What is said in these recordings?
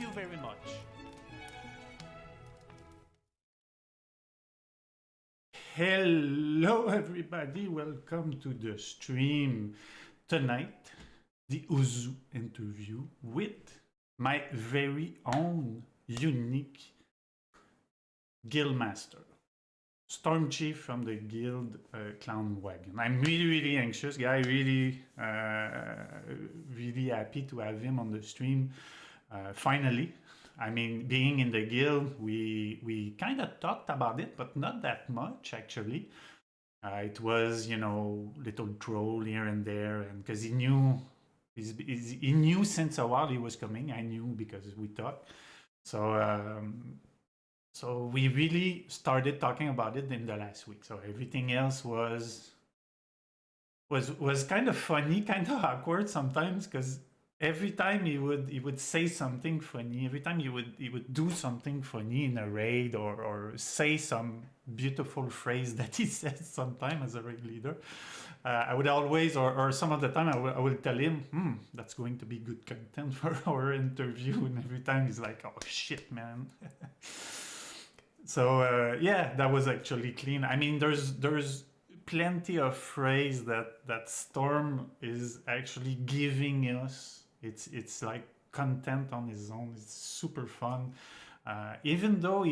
you very much. Hello, everybody. Welcome to the stream. Tonight, the Ozu interview with my very own unique guildmaster, Stormchief from the guild Clown Wagon. I'm really anxious, guy. Really happy to have him on the stream. Finally, I mean, being in the guild, we kind of talked about it, but not that much actually. It was, you know, little troll here and there, and because he knew since a while he was coming. I knew because we talked. So we really started talking about it in the last week. So everything else was kind of funny, kind of awkward sometimes, because every time he would say something funny, every time he would do something funny in a raid or say some beautiful phrase that he says sometimes as a raid leader, I would always, or some of the time, I would tell him, that's going to be good content for our interview. And every time he's like, oh shit, man. So yeah, that was actually clean. I mean, there's plenty of phrase that Storm is actually giving us. It's like content on his own. It's super fun. Even though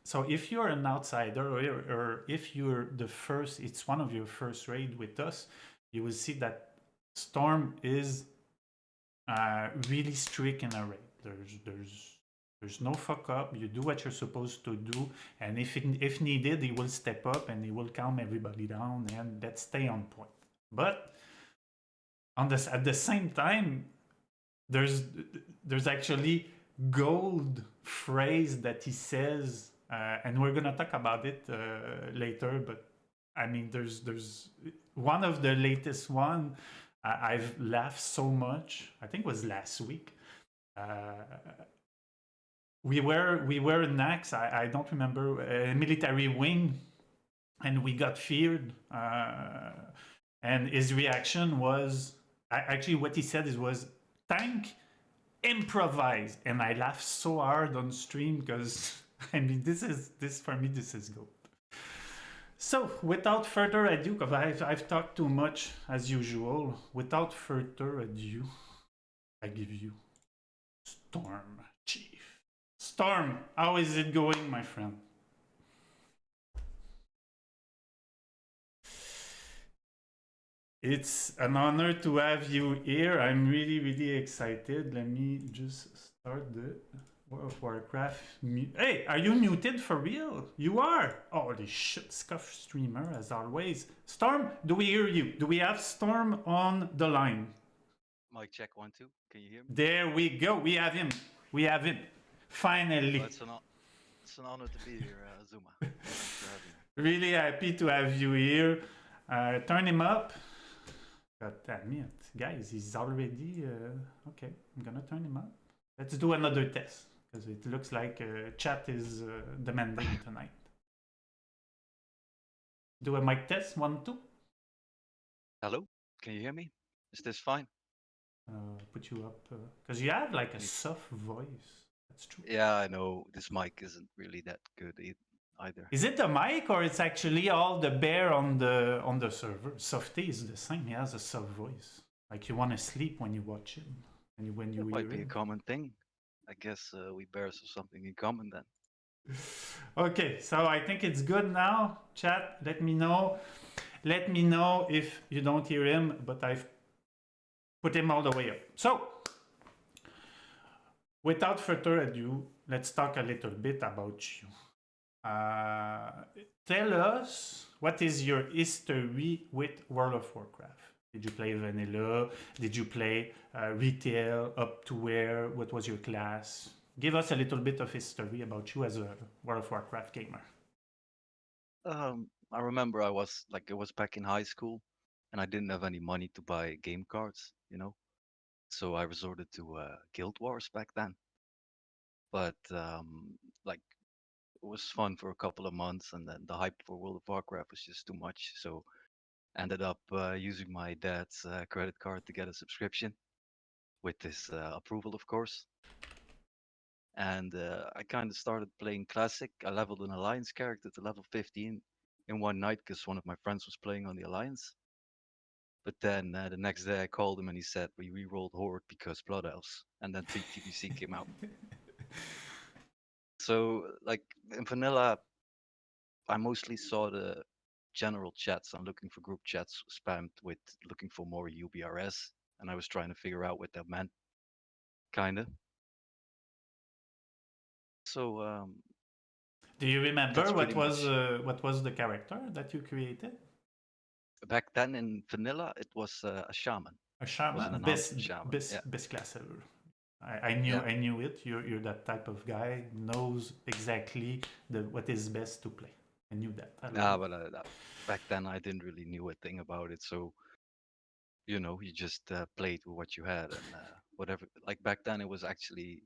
so if you're an outsider or if you're the first, it's one of your first raid with us, you will see that Storm is really strict in a raid. There's no fuck up. You do what you're supposed to do, and if needed, he will step up and he will calm everybody down, and let's stay on point. But at the same time, there's actually gold phrase that he says, and we're gonna talk about it later. But I mean, there's one of the latest one. I've laughed so much. I think it was last week. We were in Nax, I don't remember, a military wing, and we got feared. And his reaction was, actually what he said was, tank, improvise. And I laughed so hard on stream because, I mean, this for me, this is gold. So, without further ado, because I've talked too much as usual, without further ado, I give you Storm Chief. Storm, how is it going, my friend? It's an honor to have you here. I'm really excited. Let me just start the World of Warcraft. Hey, are you muted for real? You are. Holy shit, scuff streamer as always. Storm, do we hear you? Do we have Storm on the line? Mic check 1 2. Can you hear me? There we go. We have him. We have him. Finally. Well, it's an honor to be here, Zuma. Thanks for having me. Really happy to have you here. Turn him up. God damn it. Guys, he's already... okay, I'm gonna turn him up. Let's do another test, because it looks like chat is demanding tonight. Do a mic test, 1 2. Hello? Can you hear me? Is this fine? Put you up, because you have like a soft voice. That's true. Yeah, I know this mic isn't really that good either. Is it the mic, or it's actually all the bear on the server? Softy is the same. He has a soft voice. Like you want to sleep when you watch him, and when you It hear might be a him. common thing. I guess we bears have something in common then. Okay, so I think it's good now. Chat, let me know. Let me know if you don't hear him, but I've put him all the way up. So, without further ado, let's talk a little bit about you. Tell us, what is your history with World of Warcraft? Did you play vanilla? Did you play retail? Up to where? What was your class? Give us a little bit of history about you as a World of Warcraft gamer. I remember it was back in high school, and I didn't have any money to buy game cards, you know. So I resorted to Guild Wars back then. But like it was fun for a couple of months, and then the hype for World of Warcraft was just too much. So ended up using my dad's credit card to get a subscription with his approval, of course. and I kind of started playing classic. I leveled an alliance character to level 15 in one night because one of my friends was playing on the alliance. But then the next day I called him and he said we re-rolled Horde because Blood Elves, and then TBC came out. So like in vanilla, I mostly saw the general chats. I'm looking for group chats spammed with looking for more UBRS, and I was trying to figure out what that meant, kinda. So Do you remember that's pretty much. what was the character that you created? Back then in vanilla, it was a shaman. A It was an shaman, enhancement shaman. Yeah, best class ever. yeah. I knew it. You're that type of guy knows exactly what is best to play. I knew that. I love Ah, it. but back then I didn't really knew a thing about it. So you just played with what you had and whatever. Like back then, it was actually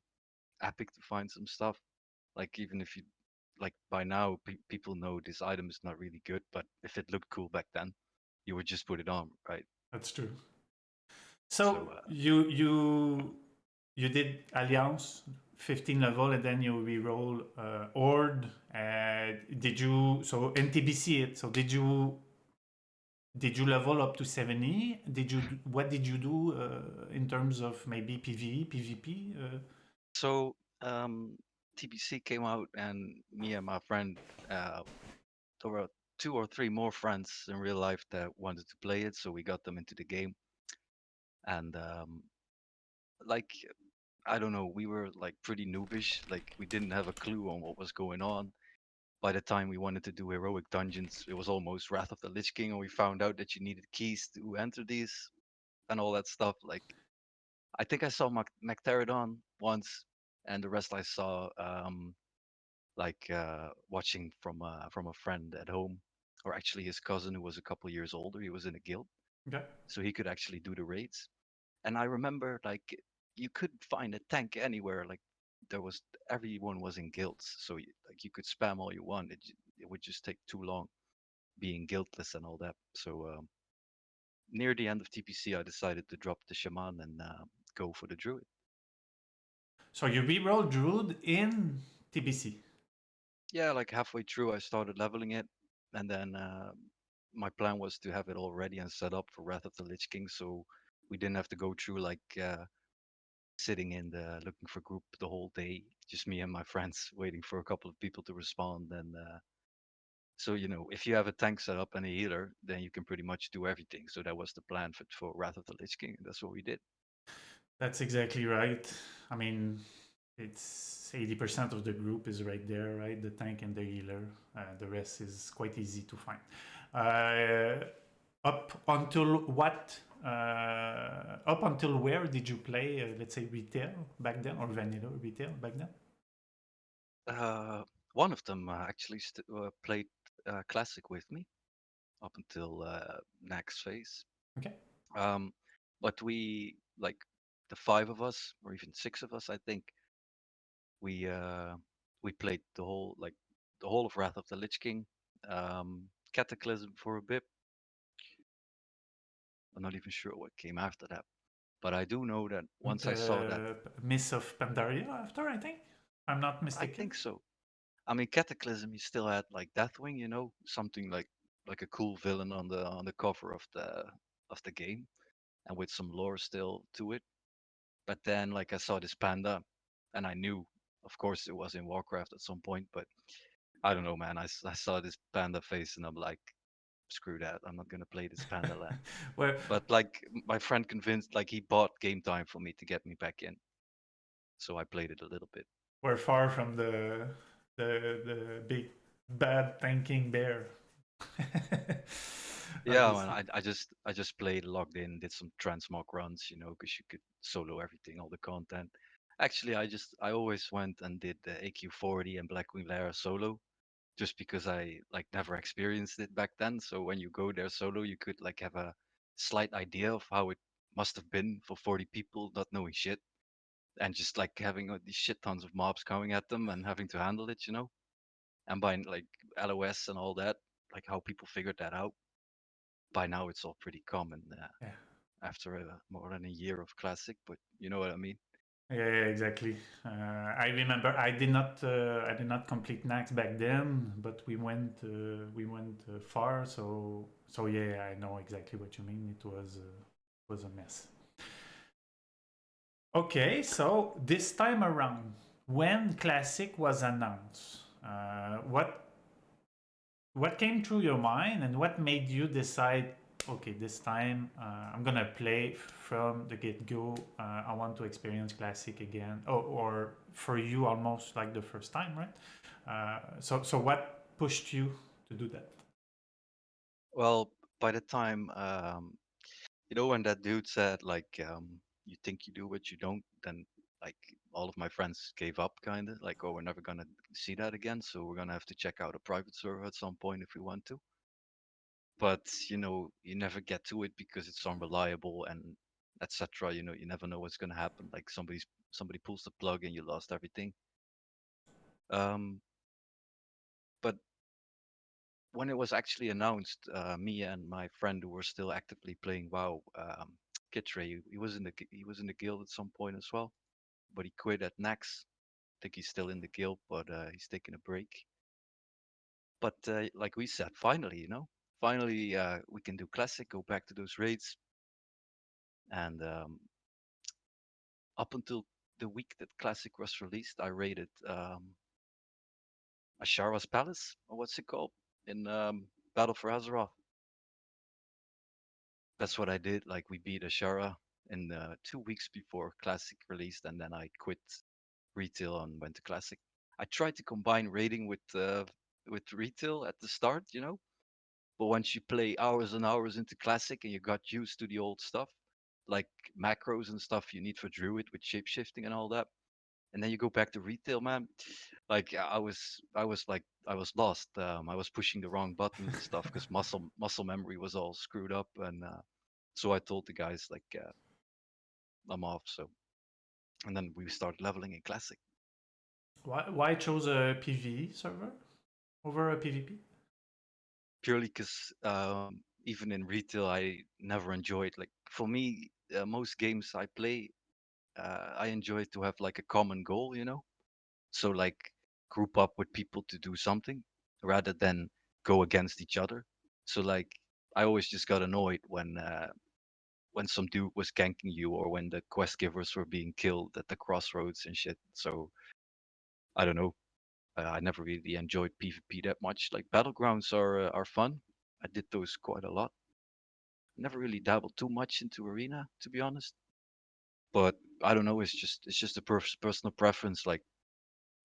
epic to find some stuff. Like even if you like by now people know this item is not really good, but if it looked cool back then, you would just put it on, right? That's true. So So you did Alliance 15 level and then you reroll Horde. Did you so NTBC it? So did you level up to 70? What did you do in terms of maybe PvE, PvP? so TBC came out, and me and my friend, uh, there were two or three more friends in real life that wanted to play it, so we got them into the game. And like I don't know, we were like pretty noobish, like we didn't have a clue on what was going on. By the time we wanted to do heroic dungeons, it was almost Wrath of the Lich King, and we found out that you needed keys to enter these and all that stuff. Like I think I saw Macterodon once, and the rest I saw like watching from a friend at home, or actually his cousin who was a couple years older. He was in a guild, Okay. so he could actually do the raids. And I remember like you could find a tank anywhere. Like there was everyone was in guilds, so like you could spam all you want. It would just take too long being guildless and all that. So near the end of TPC, I decided to drop the shaman and go for the druid. So you reroll Druid in TBC. Yeah, like halfway through, I started leveling it, and then my plan was to have it all ready and set up for Wrath of the Lich King, so we didn't have to go through like sitting in the looking for group the whole day, just me and my friends waiting for a couple of people to respond. And so if you have a tank set up and a healer, then you can pretty much do everything. So that was the plan for Wrath of the Lich King. That's what we did. That's exactly right. I mean, it's 80% of the group is right there, right? The tank and the healer. The rest is quite easy to find. Uh, up until what? Up until where did you play? Let's say retail back then, or vanilla retail back then? Uh, One of them actually played Classic with me up until next phase. Okay. Um, but we like the five of us, or even six of us, I think, we uh, we played the whole of Wrath of the Lich King, Cataclysm for a bit. I'm not even sure what came after that, but I do know that once I saw that, The Miss of Pandaria after, I think. I'm not I mistaken. think so. I mean, Cataclysm, you still had like Deathwing, something like a cool villain on the cover of the game, and with some lore still to it. But then, like, I saw this panda, and I knew, of course, it was in Warcraft at some point. But I don't know, man. I saw this panda face, and I'm like, screw that. I'm not gonna play this panda land. Where But like, my friend convinced, like, he bought game time for me to get me back in, so I played it a little bit. we're far from the big bad thinking bear. Yeah, man. Obviously. I just played, logged in, did some transmog runs, because you could solo everything, all the content. Actually, I always went and did the AQ40 and Blackwing Lair solo, just because I like never experienced it back then. So when you go there solo, you could like have a slight idea of how it must have been for 40 people not knowing shit, and just like having these shit tons of mobs coming at them and having to handle it. And by like LOS and all that, like how people figured that out. By now, it's all pretty common Yeah. after more than a year of classic, but you know what I mean. Yeah, exactly. I remember I did not complete Nax back then, but we went far. So yeah, I know exactly what you mean. It was a mess. Okay, so this time around, when Classic was announced, what came through your mind and what made you decide, okay, this time I'm gonna play from the get-go. I want to experience Classic again. Oh, or for you, almost like the first time, right? So what pushed you to do that? Well, by the time when that dude said like you think you do what you don't, then like all of my friends gave up kind of like, oh, we're never gonna see that again, so we're gonna have to check out a private server at some point if we want to. But you never get to it because it's unreliable and etc. You never know what's gonna happen. Like somebody pulls the plug and you lost everything. Um, but when it was actually announced, me and my friend who were still actively playing WoW, Kitre, he was in the guild at some point as well, but he quit at Nax. I think he's still in the guild, but he's taking a break. But like we said, finally, finally we can do classic, go back to those raids, and up until the week that classic was released, I raided Ashara's palace, or what's it called, in Battle for Azeroth. That's what I did. Like we beat Ashara in 2 weeks before Classic released, and then I quit retail and went to Classic. I tried to combine raiding with retail at the start, but once you play hours and hours into Classic and you got used to the old stuff, like macros and stuff you need for Druid with shape shifting and all that, and then you go back to retail, man. Like I was lost. I was pushing the wrong buttons and stuff because muscle memory was all screwed up, and so I told the guys like I'm off. So and then we started leveling in classic Why chose a PvE server over a PvP? purely because even in retail I never enjoyed like for me most games I play I enjoy to have like a common goal, so like group up with people to do something rather than go against each other. So like I always just got annoyed when some dude was ganking you or when the quest givers were being killed at the crossroads and shit. So I don't know. I never really enjoyed PvP that much. Like battlegrounds are fun. I did those quite a lot. Never really dabbled too much into arena, to be honest. But I don't know. It's just a personal preference. Like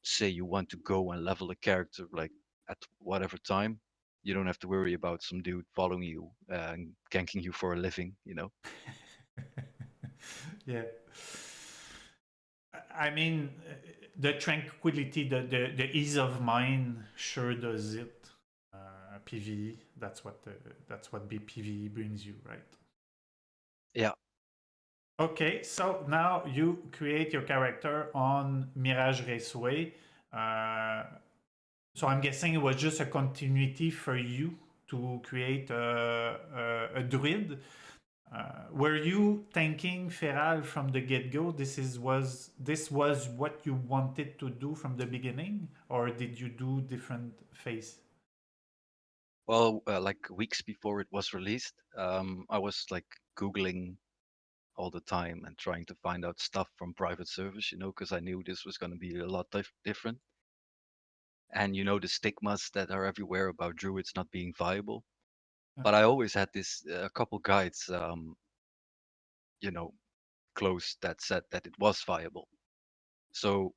say you want to go and level a character like at whatever time, you don't have to worry about some dude following you and ganking you for a living. Yeah. I mean, the tranquility, the ease of mind sure does it. PVE, that's what PVE brings you, right? Yeah. Okay, so now you create your character on Mirage-Raceway. Uh, so I'm guessing it was just a continuity for you to create a druid. Were you thinking Feral from the get-go? This was what you wanted to do from the beginning, or did you do different phase? Well, like weeks before it was released, I was like Googling all the time and trying to find out stuff from private servers, because I knew this was going to be a lot different. And the stigmas that are everywhere about druids not being viable. But I always had this a couple guides, you know, close that said that it was viable. So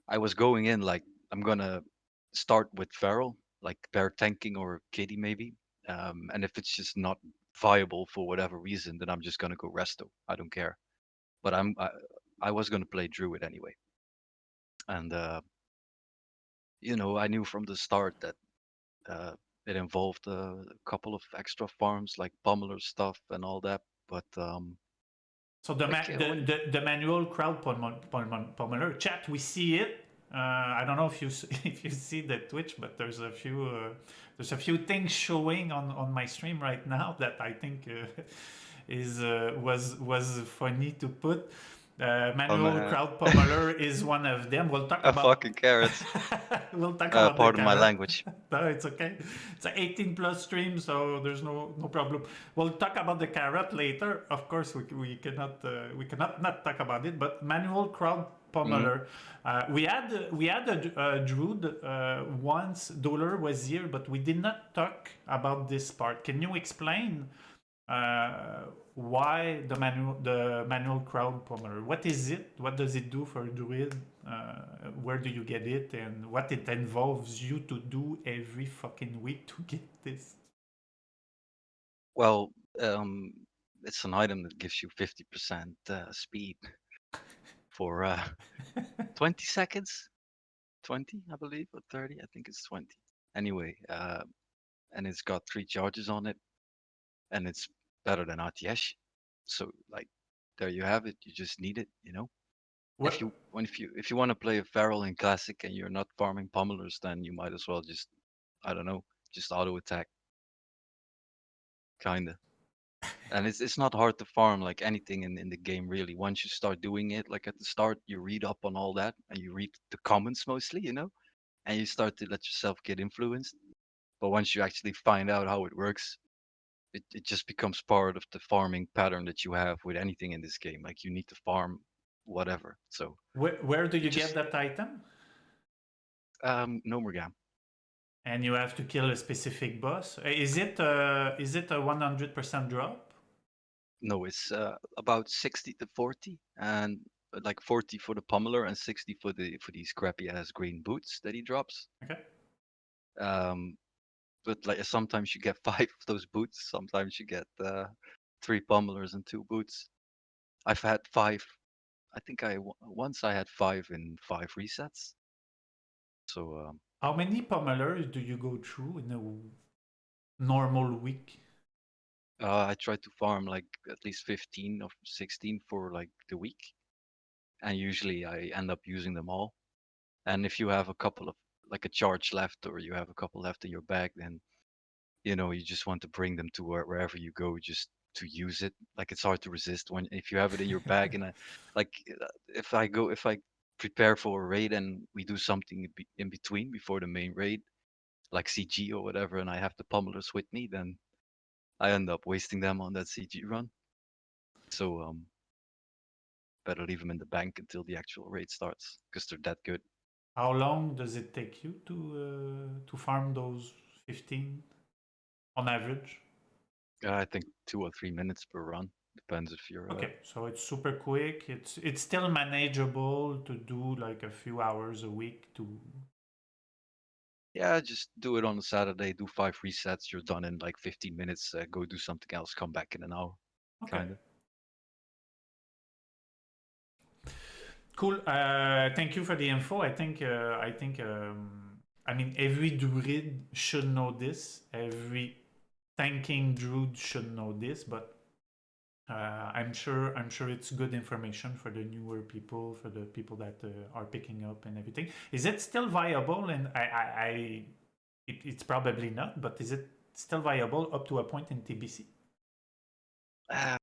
I was going in like I'm gonna start with feral, like bear tanking or kitty maybe. And if it's just not viable for whatever reason, then I'm just gonna go resto. I don't care. But I was gonna play druid anyway, and I knew from the start that uh, it involved a couple of extra farms like pummeler stuff and all that. But So like when the manual crowd pulmonar chat, we see it. I don't know if you if you see the Twitch, but there's a few things showing on my stream right now that I think is was funny to put. Oh Manual man, crowd pummeler is one of them. We'll talk about fucking carrots. we'll talk about the Pardon my carrot. language. No, it's okay. It's an 18 plus stream, so there's no problem. We'll talk about the carrot later. Of course, we cannot not talk about it. But manual crowd Hmm. pummeler, we had a druid once. Dollar was here, but we did not talk about this part. Can you explain why the manual crowd pummeler? What is it? What does it do for druid? Where do you get it, and what it involves you to do every fucking week to get this? Well, um, it's an item that gives you 50% speed for 20 seconds. 20, I believe, or 30. I think it's 20. Anyway, and it's got 3 charges on it, and it's better than RTS. So like, there you have it. You just need it, you know. If What? you if you want to play a feral in classic and you're not farming pummelers, then you might as well just, I don't know, just auto attack, kinda. And it's not hard to farm like anything in the game really. Once you start doing it, like at the start, you read up on all that and you read the comments mostly, you know, and you start to let yourself get influenced. But once you actually find out how it works, it just becomes part of the farming pattern that you have with anything in this game. Like you need to farm whatever. So Where do you you get just that item? no more gam. And you have to kill a specific boss. Is it a 100% drop? No, it's about 60 to 40, and like 40 for the pummeler and 60 for these crappy ass green boots that he drops. Okay. Um, but like sometimes you get 5 of those boots, sometimes you get 3 pummelers and 2 boots. I've had 5. I think once I had 5 in 5 resets. So How many pummelers do you go through in a normal week? I try to farm like at least 15 or 16 for like the week, and usually I end up using them all. And if you have a couple of like a charge left or you have a couple left in your bag, then you just want to bring them to wherever you go just to use it. Like it's hard to resist when if you have it in your bag and like if I prepare for a raid and we do something in between before the main raid, like CG or whatever, and I have the pummelers with me, then I end up wasting them on that CG run. So better leave them in the bank until the actual raid starts because they're that good. How long does it take you to farm those 15 on average? I think 2 or 3 minutes per run. Depends if you're Okay, so it's super quick. It's still manageable to do like a few hours a week to. yeah, just do it on a Saturday, do 5 resets, you're done in like 15 minutes, go do something else, come back in an hour, Okay, kind of. cool. Thank you for the info. I mean every druid should know this. Every tanking druid should know this, but I'm sure it's good information for the newer people, for the people that are picking up and everything. Is it still viable? And it's probably not, but is it still viable up to a point in TBC? Uh,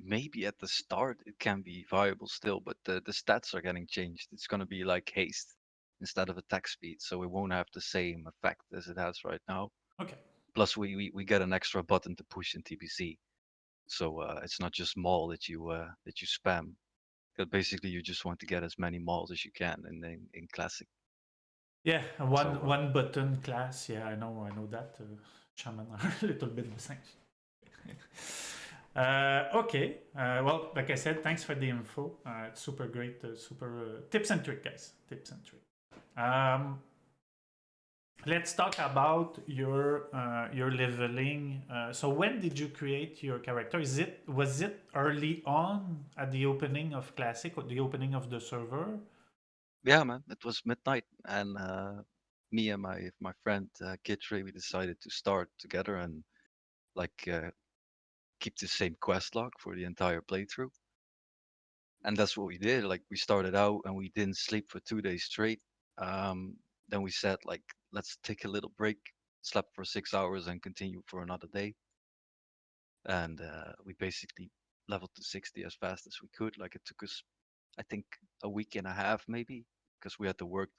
maybe at the start it can be viable still, but the stats are getting changed. It's going to be like haste instead of attack speed, so it won't have the same effect as it has right now. Okay. Plus, we get an extra button to push in TBC, so it's not just maul that you spam. Because basically you just want to get as many mauls as you can in classic. Yeah, one So one button class. Yeah, I know that. Shaman are a little bit the same. Okay. Well, like I said, thanks for the info. It's super great. Super tips and trick, guys. Tips and trick. Let's talk about your leveling. So when did you create your character? Was it early on at the opening of Classic or the opening of the server? yeah, man, it was midnight, and me and my friend Kitri, we decided to start together and like keep the same quest log for the entire playthrough. And that's what we did. Like we started out and we didn't sleep for 2 days straight. Um, then we said like, let's take a little break, slept for 6 hours and continue for another day. And we basically level to 60 as fast as we could. Like it took us, I think, a week and a half maybe, because we had to work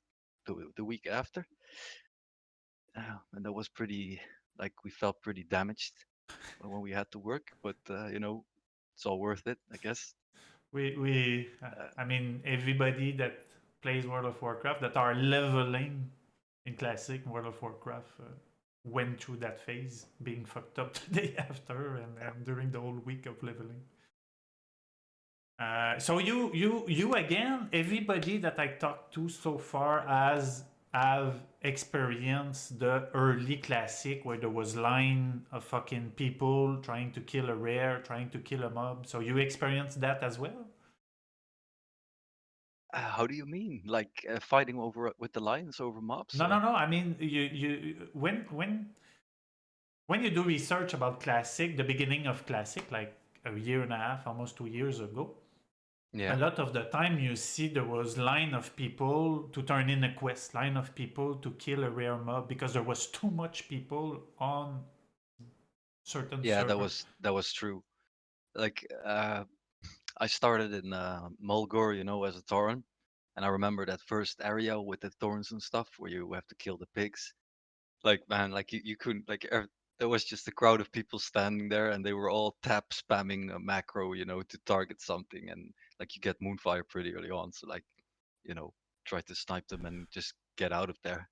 the week after. And that was pretty, like we felt pretty damaged when we had to work, but it's all worth it, I guess. We Uh, I mean, everybody that plays World of Warcraft that are leveling in classic World of Warcraft went through that phase, being fucked up the day after and during the whole week of leveling. So you again, everybody that I talked to so far have experienced the early classic where there was line of fucking people trying to kill a rare, trying to kill a mob. So you experienced that as well? how do you mean? Like fighting over with the lions over mobs, No, no, or? no. I mean, you when you do research about classic, the beginning of classic, like a year and a half, almost 2 years ago, a Yeah. lot of the time you see there was line of people to turn in a quest, line of people to kill a rare mob because there was too much people on certain Yeah, server. that was true. Like I started in Mulgore, as a Tauren, and I remember that first area with the thorns and stuff where you have to kill the pigs. Like man, like you couldn't like there was just a crowd of people standing there, and they were all tap spamming a macro, to target something, and like you get Moonfire pretty early on, so like you know try to snipe them and just get out of there.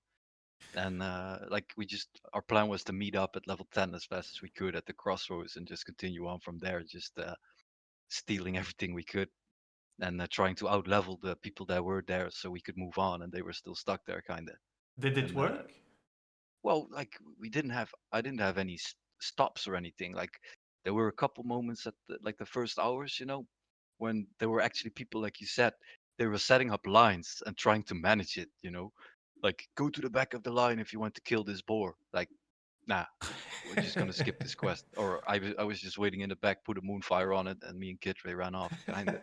And like our plan was to meet up at level 10 as fast as we could at the crossroads and just continue on from there, just stealing everything we could and trying to out level the people that were there so we could move on, and they were still stuck there kind of. Did it And work? well, like I didn't have any stops or anything. Like there were a couple moments at like the first hours, when there were actually people, like you said, they were setting up lines and trying to manage it, like go to the back of the line if you want to kill this boar. Like, nah, we're just gonna skip this quest. Or I was just waiting in the back, put a moonfire on it, and me and Kitre ran off, kinda.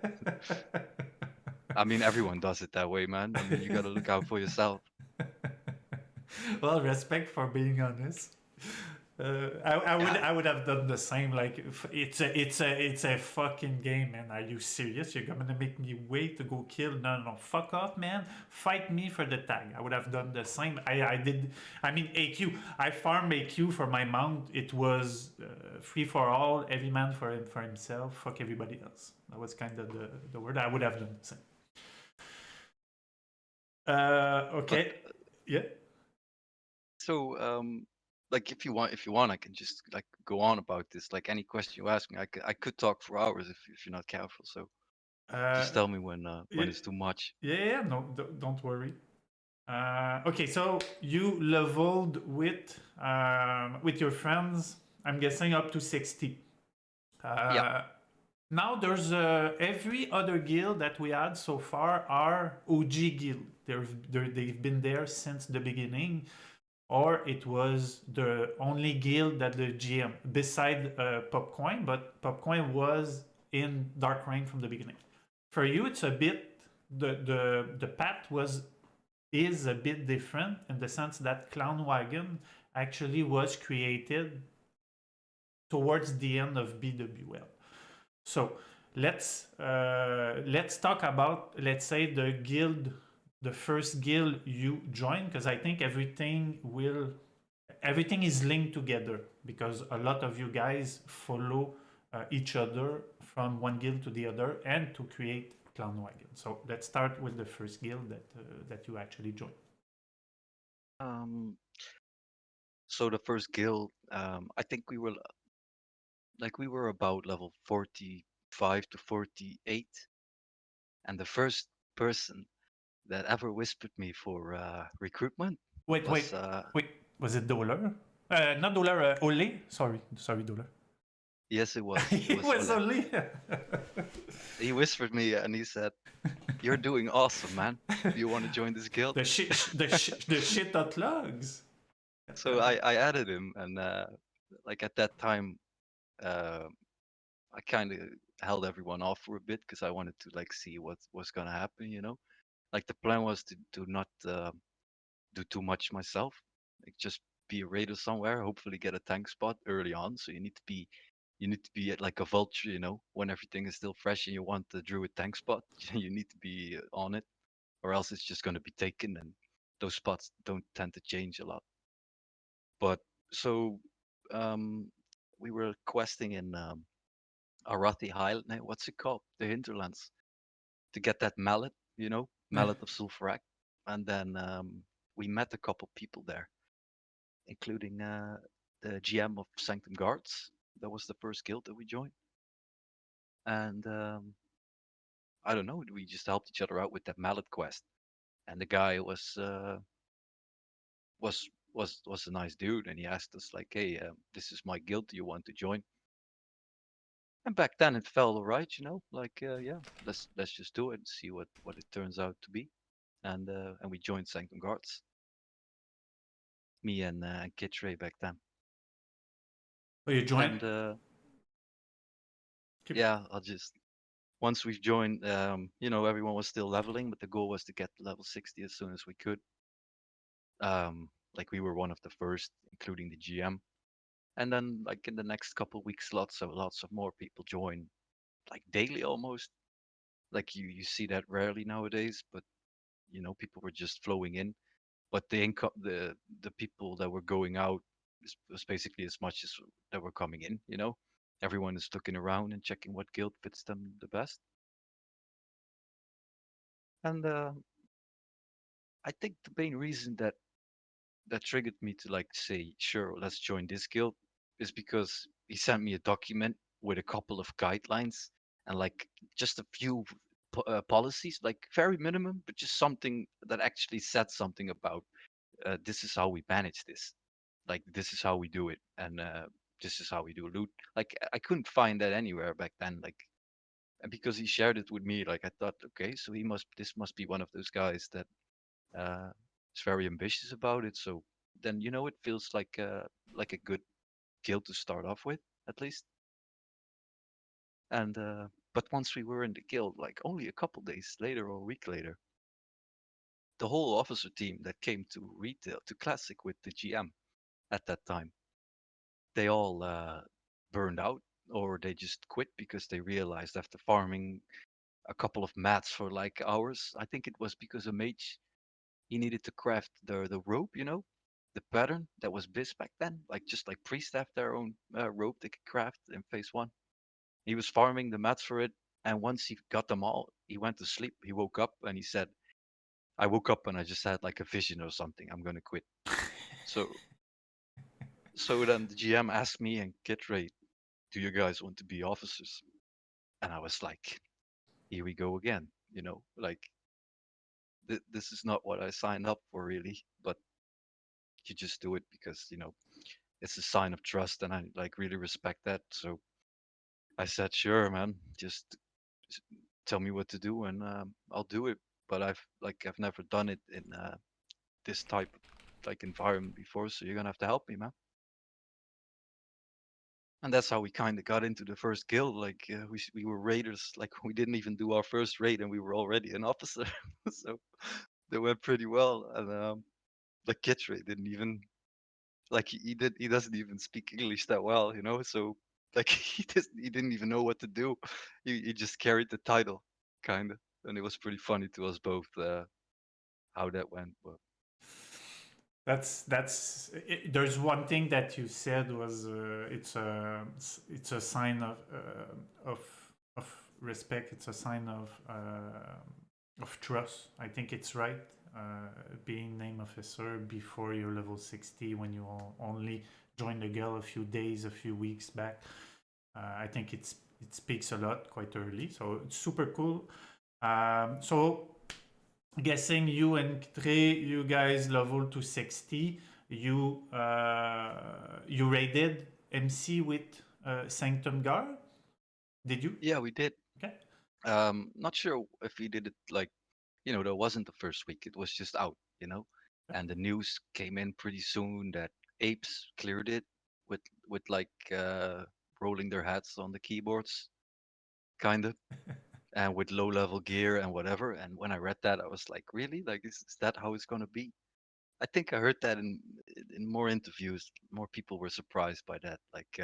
I mean, everyone does it that way, man. I mean, you gotta look out for yourself. Well, respect for being honest. I would Yeah, I would have done the same. Like it's a fucking game, man. Are you serious? You're gonna make me wait to go kill? No, no, no. Fuck off, man. Fight me for the tag. I would have done the same. I did. I mean, AQ. I farmed AQ for my mount. It was free for all. Every man for himself. Fuck everybody else. That was kind of the word. I would have done the same. but Okay. Yeah. so like if you want, I can just like go on about this. Like any question you ask me, I could talk for hours if you're not careful. So just Uh, tell me yeah. when it's too much. Yeah. Yeah. No. Don't worry. Okay, so you leveled with your friends. I'm guessing up to 60. Yeah. Uh, Now there's every other guild that we had so far are OG guild. They've been there since the beginning, or it was the only guild that the GM beside Popcoin, but Popcoin was in Dark Reign from the beginning. For you, it's a bit the path is a bit different in the sense that Clown Wagon actually was created towards the end of BWL. So let's talk about, let's say, the first guild you join, because I think everything is linked together because a lot of you guys follow each other from one guild to the other and to create Clown Wagon. So let's start with the first guild that you actually joined. Um. So the first guild, I think we were about level 45 to 48, and the first person that ever whispered me for recruitment Wait, wait, was wait. Was it Dollar? Not Dollar. Ole. Sorry, Dollar. yes, it was. It It was was Ole. Ole. He whispered me and he said, "You're doing awesome, man. Do you want to join this guild?" The shit that logs. So I added him, and like at that time, uh, I kind of held everyone off for a bit because I wanted to like see what was gonna happen. Like the plan was to not do too much myself, like just be a raider somewhere, hopefully get a tank spot early on. So you need to be, You need to be at like a vulture, when everything is still fresh and you want the druid tank spot. You need to be on it, or else it's just going to be taken, and those spots don't tend to change a lot. But so um, we were questing in Arathi Highland. What's it called? The Hinterlands, to get that mallet, mallet of Sulfurak. And then we met a couple people there, including the GM of Sanctum Guards. That was the first guild that we joined. And I don't know, we just helped each other out with that mallet quest. And the guy was a nice dude, and he asked us like, "Hey, this is my guild. Do you want to join?" And back then it felt alright, like yeah, let's just do it and see what it turns out to be. And we joined Sanctum Guards, me and Kid Trey back then. Oh, you joined? And Keep- yeah, I'll just once we've joined, everyone was still leveling, but the goal was to get to level 60 as soon as we could. Like we were one of the first, including the GM. And then like in the next couple of weeks, lots of more people join, like daily almost. Like you see that rarely nowadays, but people were just flowing in. But the income, the people that were going out was basically as much as that were coming in. Everyone is looking around and checking what guild fits them the best. And I think the main reason that triggered me to like say, sure, let's join this guild, is because he sent me a document with a couple of guidelines and like just a few policies, like very minimum, but just something that actually said something about this is how we manage this, like this is how we do it, and this is how we do loot. Like I couldn't find that anywhere back then, like. And because he shared it with me, like I thought, okay, so this must be one of those guys that is very ambitious about it. So then it feels like a good guild to start off with, at least. And but once we were in the guild, like only a couple days later or a week later, the whole officer team that came to retail to classic with the GM at that time, they all burned out, or they just quit because they realized after farming a couple of mats for like hours. I think it was because a mage, he needed to craft the rope, the pattern that was Biz back then. Like just like priests have their own rope they could craft in phase one. He was farming the mats for it, and once he got them all, he went to sleep. He woke up and he said, "I woke up and I just had like a vision or something. I'm gonna quit." So so then the GM asked me and Kit Ray, "Do you guys want to be officers?" And I was like, "Here we go again." Like this is not what I signed up for really, but you just do it because it's a sign of trust, and I like really respect that. So I said, sure, man, just s- tell me what to do, and I'll do it. But I've never done it in this type of like environment before, so you're gonna have to help me, man. And that's how we kind of got into the first guild. Like we were raiders. Like we didn't even do our first raid, and we were already an officer. So that went pretty well. And the kid raid didn't even like he doesn't even speak English that well, so like he didn't even know what to do. He just carried the title, kind of. And it was pretty funny to us both how that went. But that's there's one thing that you said was it's a sign of of respect. It's a sign of trust. I think it's right. Being name officer before you're level 60 when you only joined the guild a few days, a few weeks back. I think it speaks a lot quite early. So it's super cool. So guessing you and Trey, you guys level to 60. You raided MC with Sanctum Guard. Did you? yeah, we did. Okay. Not sure if we did it like, that wasn't the first week. It was just out, and the news came in pretty soon that apes cleared it with like rolling their heads on the keyboards, kind of, and with low level gear and whatever. And when I read that, I was like, really? Like, is that how it's gonna be? I think I heard that in more interviews. More people were surprised by that. Like,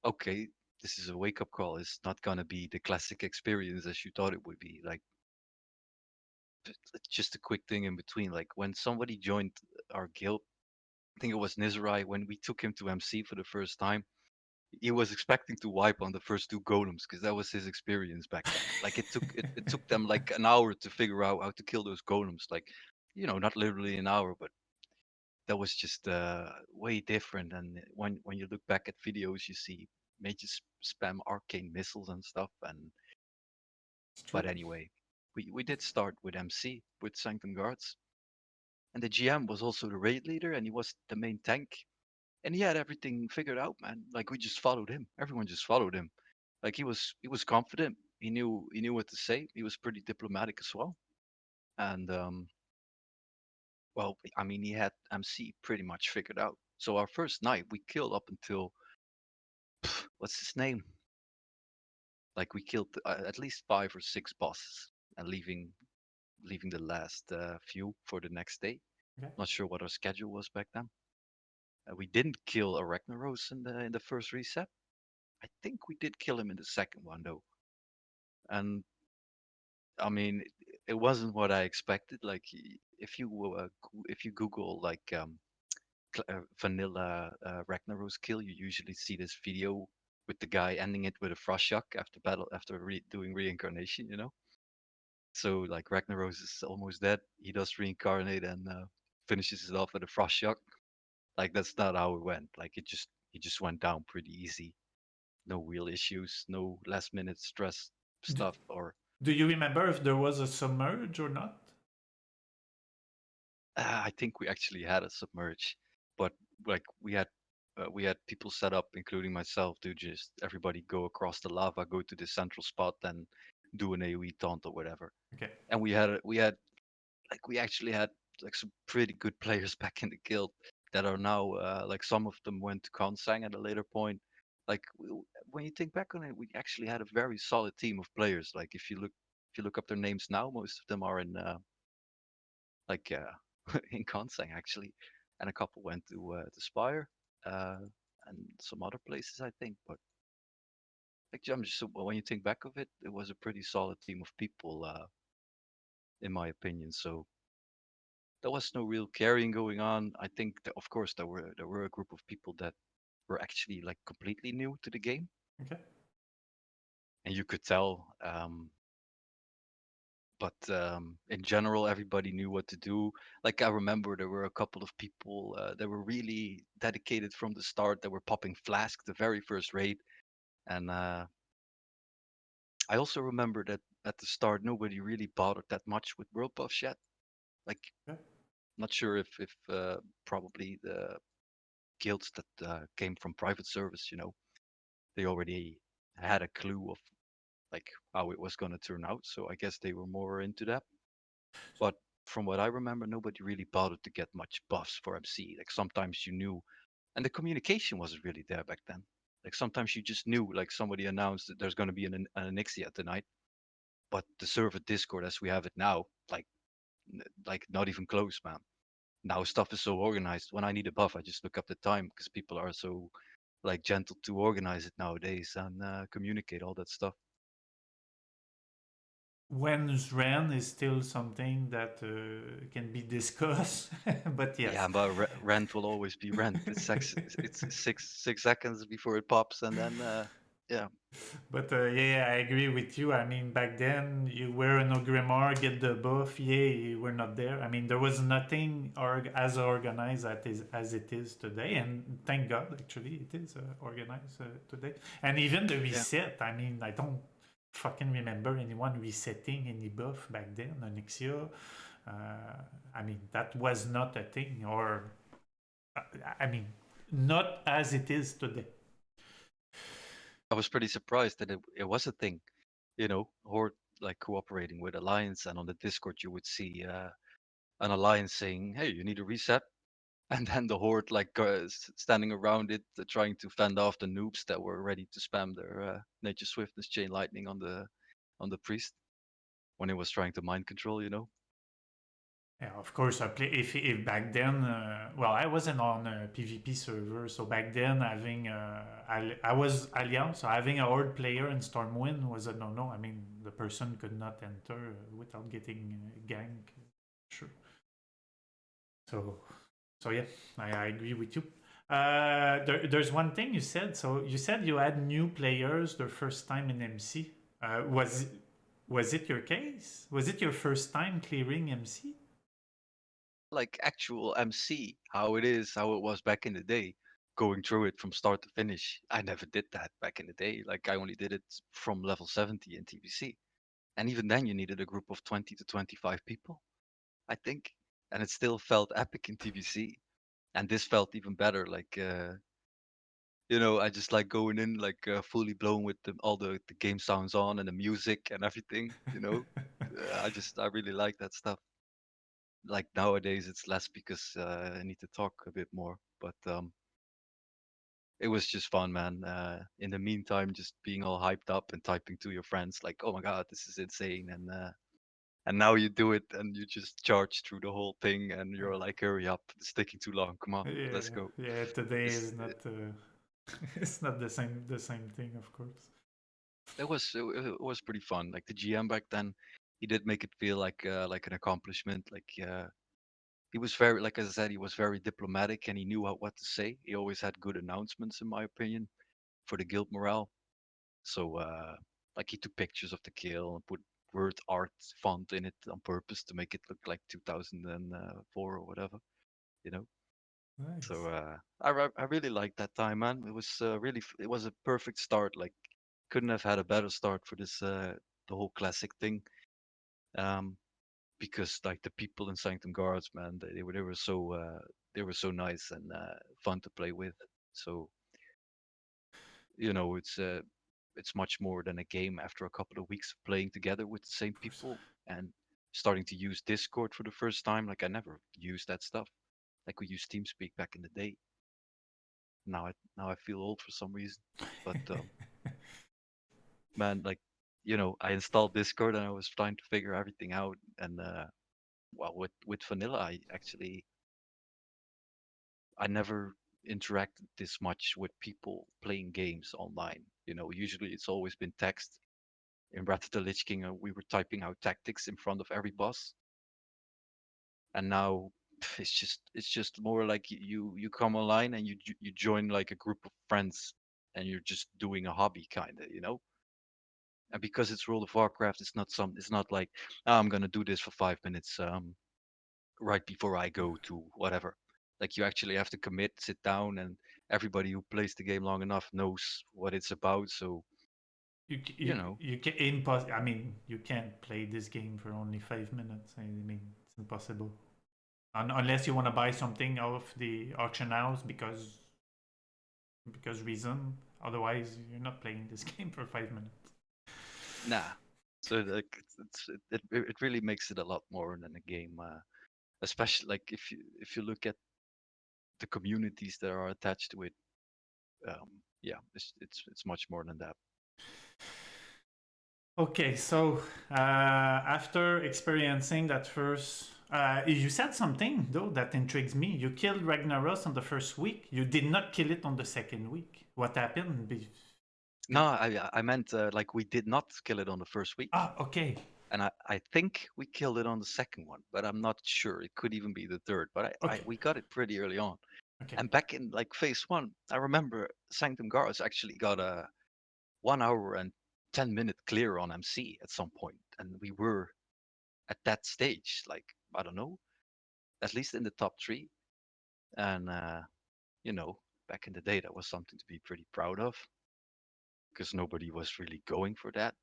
okay, this is a wake up call. It's not gonna be the classic experience as you thought it would be. Like just a quick thing in between. Like when somebody joined our guild, I think it was Nizrai, when we took him to MC for the first time, he was expecting to wipe on the first two golems because that was his experience back then. Like it took them like an hour to figure out how to kill those golems. Like, not literally an hour, but that was just way different. And when you look back at videos, you see mages spam arcane missiles and stuff. And It's true. but anyway, we did start with MC with Sanctum Guards, and the GM was also the raid leader, and he was the main tank, and he had everything figured out, man. Like we just followed him. Everyone just followed him. Like he was confident. He knew what to say. He was pretty diplomatic as well. And well, I mean, he had MC pretty much figured out. So our first night, we killed up until what's his name? Like we killed at least 5 or 6 bosses, and leaving the last few for the next day. Okay. Not sure what our schedule was back then. We didn't kill a Ragnaros in the first reset. I think we did kill him in the second one though. And I mean, it wasn't what I expected. Like if you Google like vanilla Ragnaros kill, you usually see this video with the guy ending it with a frost shock after battle after doing reincarnation. So like Ragnaros is almost dead. He does reincarnate and finishes it off with a frost shock. Like that's not how it went. Like it just went down pretty easy. No real issues. No last minute stress D- stuff or do you remember if there was a submerge or not? I think we actually had a submerge, but like we had people set up, including myself, to just everybody go across the lava, go to the central spot, and do an AOE taunt or whatever. Okay. And we actually had like some pretty good players back in the guild that are now like some of them went to Consang at a later point. Like when you think back on it, we actually had a very solid team of players. Like if you look up their names now, most of them are in like in Consang actually, and a couple went to Spire uh, and some other places I think. But like I'm just when you think back of it, it was a pretty solid team of people in my opinion. So there was no real carrying going on. I think that, of course there were a group of people that were actually like completely new to the game, Okay. and you could tell. But in general, everybody knew what to do. Like I remember, there were a couple of people that were really dedicated from the start. That were popping flask the very first raid, and I also remember that at the start nobody really bothered that much with world buffs yet. Like Yeah. not sure if probably the guilds that came from private service, they already had a clue of like how it was going to turn out. So I guess they were more into that. But from what I remember, nobody really bothered to get much buffs for MC. Like sometimes you knew, and the communication wasn't really there back then. Like sometimes you just knew, like somebody announced that there's going to be an Anixia tonight, but the server Discord as we have it now, like not even close, man. Now stuff is so organized. When I need a buff, I just look up the time because people are so like gentle to organize it nowadays and communicate all that stuff. When's Ren is still something that can be discussed, but Yeah, yes. but rent will always be rent. It's 6 seconds before it pops, and then yeah, But yeah, I agree with you. I mean, back then you were an Ogrimmar, get the buff. Yeah, you were not there. I mean, there was nothing as organized as it is today, and thank God, actually, it is organized today. And even the yeah. reset. I mean, I don't fucking remember anyone resetting any buff back then. Onyxia. Uh, I mean, that was not a thing, or uh, I mean, not as it is today. I was pretty surprised that it was a thing. Horde like cooperating with Alliance, and on the Discord you would see an Alliance saying, "Hey, you need a reset," and then the Horde like standing around it, trying to fend off the noobs that were ready to spam their Nature Swiftness Chain Lightning on the priest when it was trying to mind control. Yeah, of course. I play if back then. Well, I wasn't on a PvP server, so back then having I was Alliance, so having a horde player in Stormwind was a no-no. I mean, the person could not enter without getting gank. Sure. So, so yeah, I agree with you. There's one thing you said. So you said you had new players their first time in MC. Was it your case? Was it your first time clearing MC? Like actual MC, how it is, how it was back in the day, going through it from start to finish. I never did that back in the day. Like I only did it from level 70 in TBC. And even then you needed a group of 20 to 25 people, I think. And it still felt epic in TBC. And this felt even better. Like I just like going in like fully blown with all the game sounds on and the music and everything. I really like that stuff. Like nowadays it's less because I need to talk a bit more. But it was just fun, man. In the meantime, just being all hyped up and typing to your friends like, "Oh my god, this is insane!" And now you do it and you just charge through the whole thing and you're like, "Hurry up, it's taking too long. Come on, Yeah, let's go." yeah. Today It's, is not. It's not the same thing, of course. it was pretty fun. Like the GM back then, he did make it feel like an accomplishment. Like he was very, like as I said, he was very diplomatic and he knew what to say. He always had good announcements, in my opinion, for the guild morale. So like he took pictures of the kill and put word art font in it on purpose to make it look like 2004 or whatever, you know. So Nice. I really liked that time, man. It was it was a perfect start. Like couldn't have had a better start for this the whole classic thing. Um, because like the people in Sanctum Guards, man, they were so nice and fun to play with. So it's much more than a game after a couple of weeks of playing together with the same Of course. people and starting to use Discord for the first time. Like I never used that stuff. Like we used TeamSpeak back in the day. Now I feel old for some reason. But man, like I installed Discord and I was trying to figure everything out. And well, with vanilla, I never interacted this much with people playing games online. Usually it's always been text. In Wrath of the Lich King, we were typing out tactics in front of every boss, and now it's just more like you come online and you join like a group of friends, and you're just doing a hobby kind of. And because it's World of Warcraft, it's not like, "Ah, I'm gonna do this for 5 minutes right before I go to whatever." Like you actually have to commit, sit down, and everybody who plays the game long enough knows what it's about. So You you know, you can I mean, you can't play this game for only 5 minutes. I mean, it's impossible. Unless you want to buy something off the auction house because reason. Otherwise, you're not playing this game for 5 minutes. nah. So like it really makes it a lot more than a game. Especially like if you look at the communities that are attached to it, yeah, it's much more than that. Okay, so after experiencing that first, you said something though that intrigues me. You killed Ragnaros on the first week. You did not kill it on the second week. What happened? No, I meant like we did not kill it on the first week, Ah, okay, and I think we killed it on the second one, but I'm not sure. It could even be the third, but I okay, we got it pretty early on. okay. And back in like phase one, I remember Sanctum Guards actually got a 1 hour and 10-minute clear on MC at some point, and we were at that stage, like I don't know, at least in the top three. And you know, back in the day, that was something to be pretty proud of because nobody was really going for that.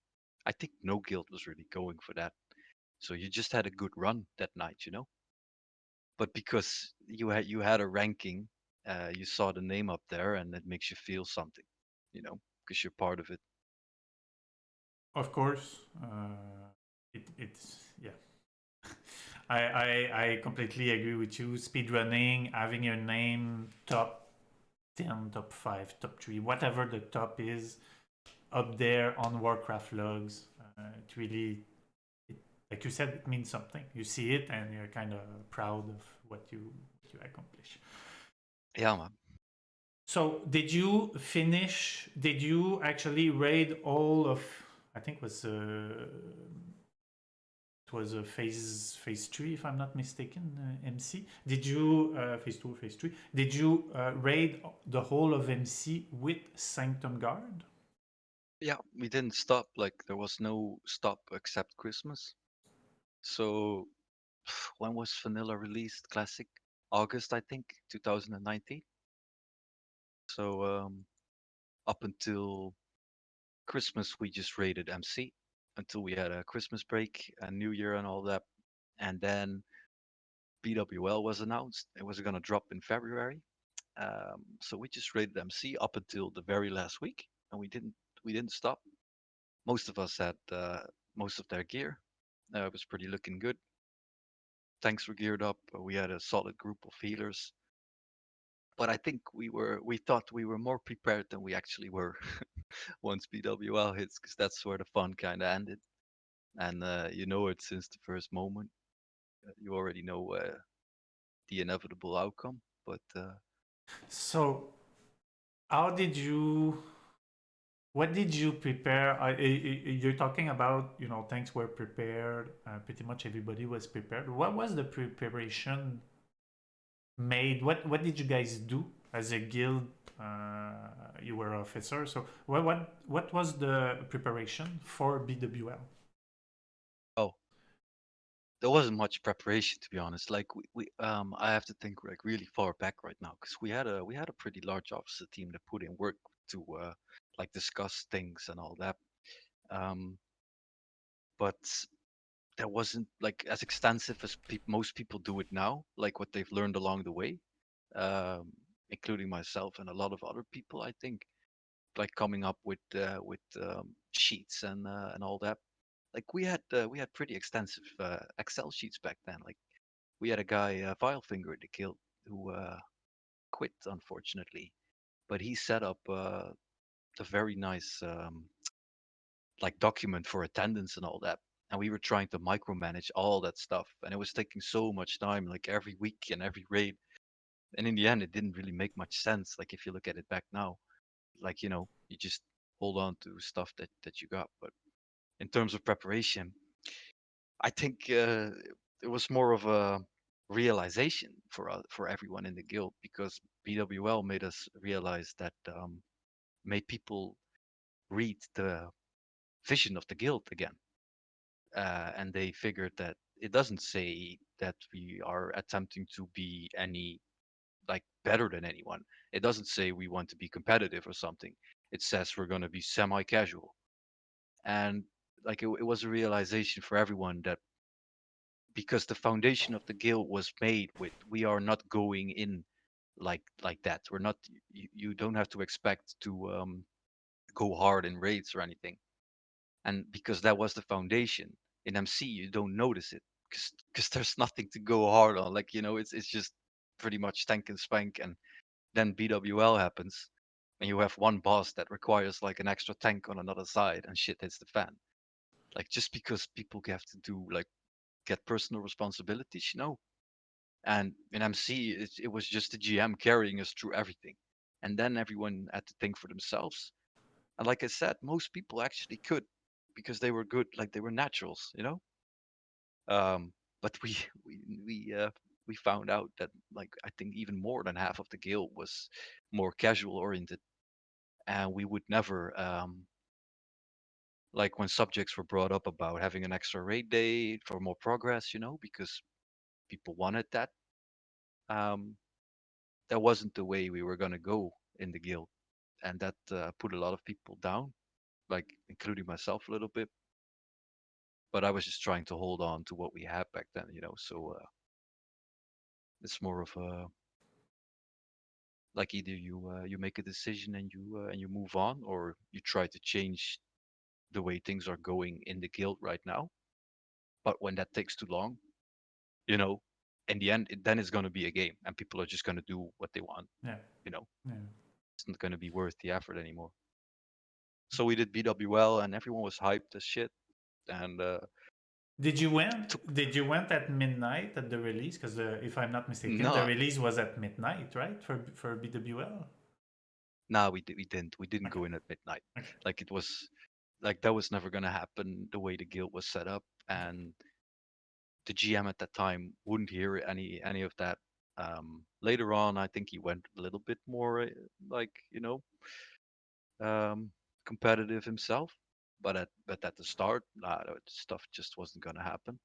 I think no guild was really going for that. So you just had a good run that night. But because you had a ranking, you saw the name up there, and it makes you feel something, because you're part of it. Of course, it's yeah. I completely agree with you. Speedrunning, having your name top 10, top 5, top 3, whatever the top is, up there on Warcraft logs, it really like you said, it means something. You see it and you're kind of proud of what you accomplish. Yeah, man. So did you finish? Did you actually raid all of? I think it was a phase three, if I'm not mistaken. MC. Did you phase two, phase three? Did you raid the whole of MC with Sanctum Guard? Yeah, we didn't stop. Like there was no stop except Christmas. So when was Vanilla released? Classic August, I think, 2019. So up until Christmas, we just raided MC until we had a Christmas break and New Year and all that. And then BWL was announced. It was going to drop in February. So we just raided MC up until the very last week, and we didn't stop. Most of us had most of their gear. It was pretty looking good. Tanks were geared up. We had a solid group of healers. But I think we thought we were more prepared than we actually were once BWL hits, because that's where the fun kind of ended. And you know it since the first moment. You already know the inevitable outcome. But So how did you? What did you prepare? You're talking about, things were prepared. Pretty much everybody was prepared. What was the preparation made? What did you guys do as a guild? You were officer, so what was the preparation for BWL? oh, there wasn't much preparation, to be honest. Like I have to think like really far back right now, because we had a pretty large officer team that put in work to like discuss things and all that. Um, but there wasn't like as extensive as most people do it now, like what they've learned along the way, um, including myself and a lot of other people. I think like coming up with sheets and all that. Like we had pretty extensive Excel sheets back then. Like we had a guy, Filefinger, in the guild who quit unfortunately, but he set up a very nice like document for attendance and all that. And we were trying to micromanage all that stuff, and it was taking so much time, like every week and every raid. And in the end, it didn't really make much sense. Like if you look at it back now, like you just hold on to stuff that you got. But in terms of preparation, I think it was more of a realization for everyone in the guild, because BWL made us realize that made people read the vision of the guild again, and they figured that it doesn't say that we are attempting to be any like better than anyone. It doesn't say we want to be competitive or something. It says we're going to be semi-casual, and like it was a realization for everyone that because the foundation of the guild was made with, we are not going in like that. We're not. You don't have to expect to go hard in raids or anything. And because that was the foundation in MC, you don't notice it because there's nothing to go hard on. Like it's just pretty much tank and spank, and then BWL happens, and you have one boss that requires like an extra tank on another side, and shit hits the fan. Like just because people have to do like get personal responsibilities, And in MC, it was just the GM carrying us through everything, and then everyone had to think for themselves. And like I said, most people actually could, because they were good, like they were naturals. Um, but we found out that like I think even more than half of the guild was more casual oriented, and we would never like when subjects were brought up about having an extra raid day for more progress, because people wanted that. Um, that wasn't the way we were gonna go in the guild, and that put a lot of people down, like including myself a little bit. But I was just trying to hold on to what we had back then. So it's more of a like either you make a decision and you move on, or you try to change the way things are going in the guild right now. But when that takes too long, you know, in the end, then it's going to be a game, and people are just going to do what they want. Yeah, You know, yeah. it's not going to be worth the effort anymore. So we did BWL, and everyone was hyped as shit. And Did you went? Took Did you went at midnight at the release? Because if I'm not mistaken, the no, release was at midnight, right? For BWL. no, we didn't Okay. go in at midnight. Okay. Like it was like that was never gonna happen the way the guild was set up, Okay. and the GM at that time wouldn't hear any of that. Later on, I think he went a little bit more like um, competitive himself, but at the start, that stuff just wasn't gonna happen.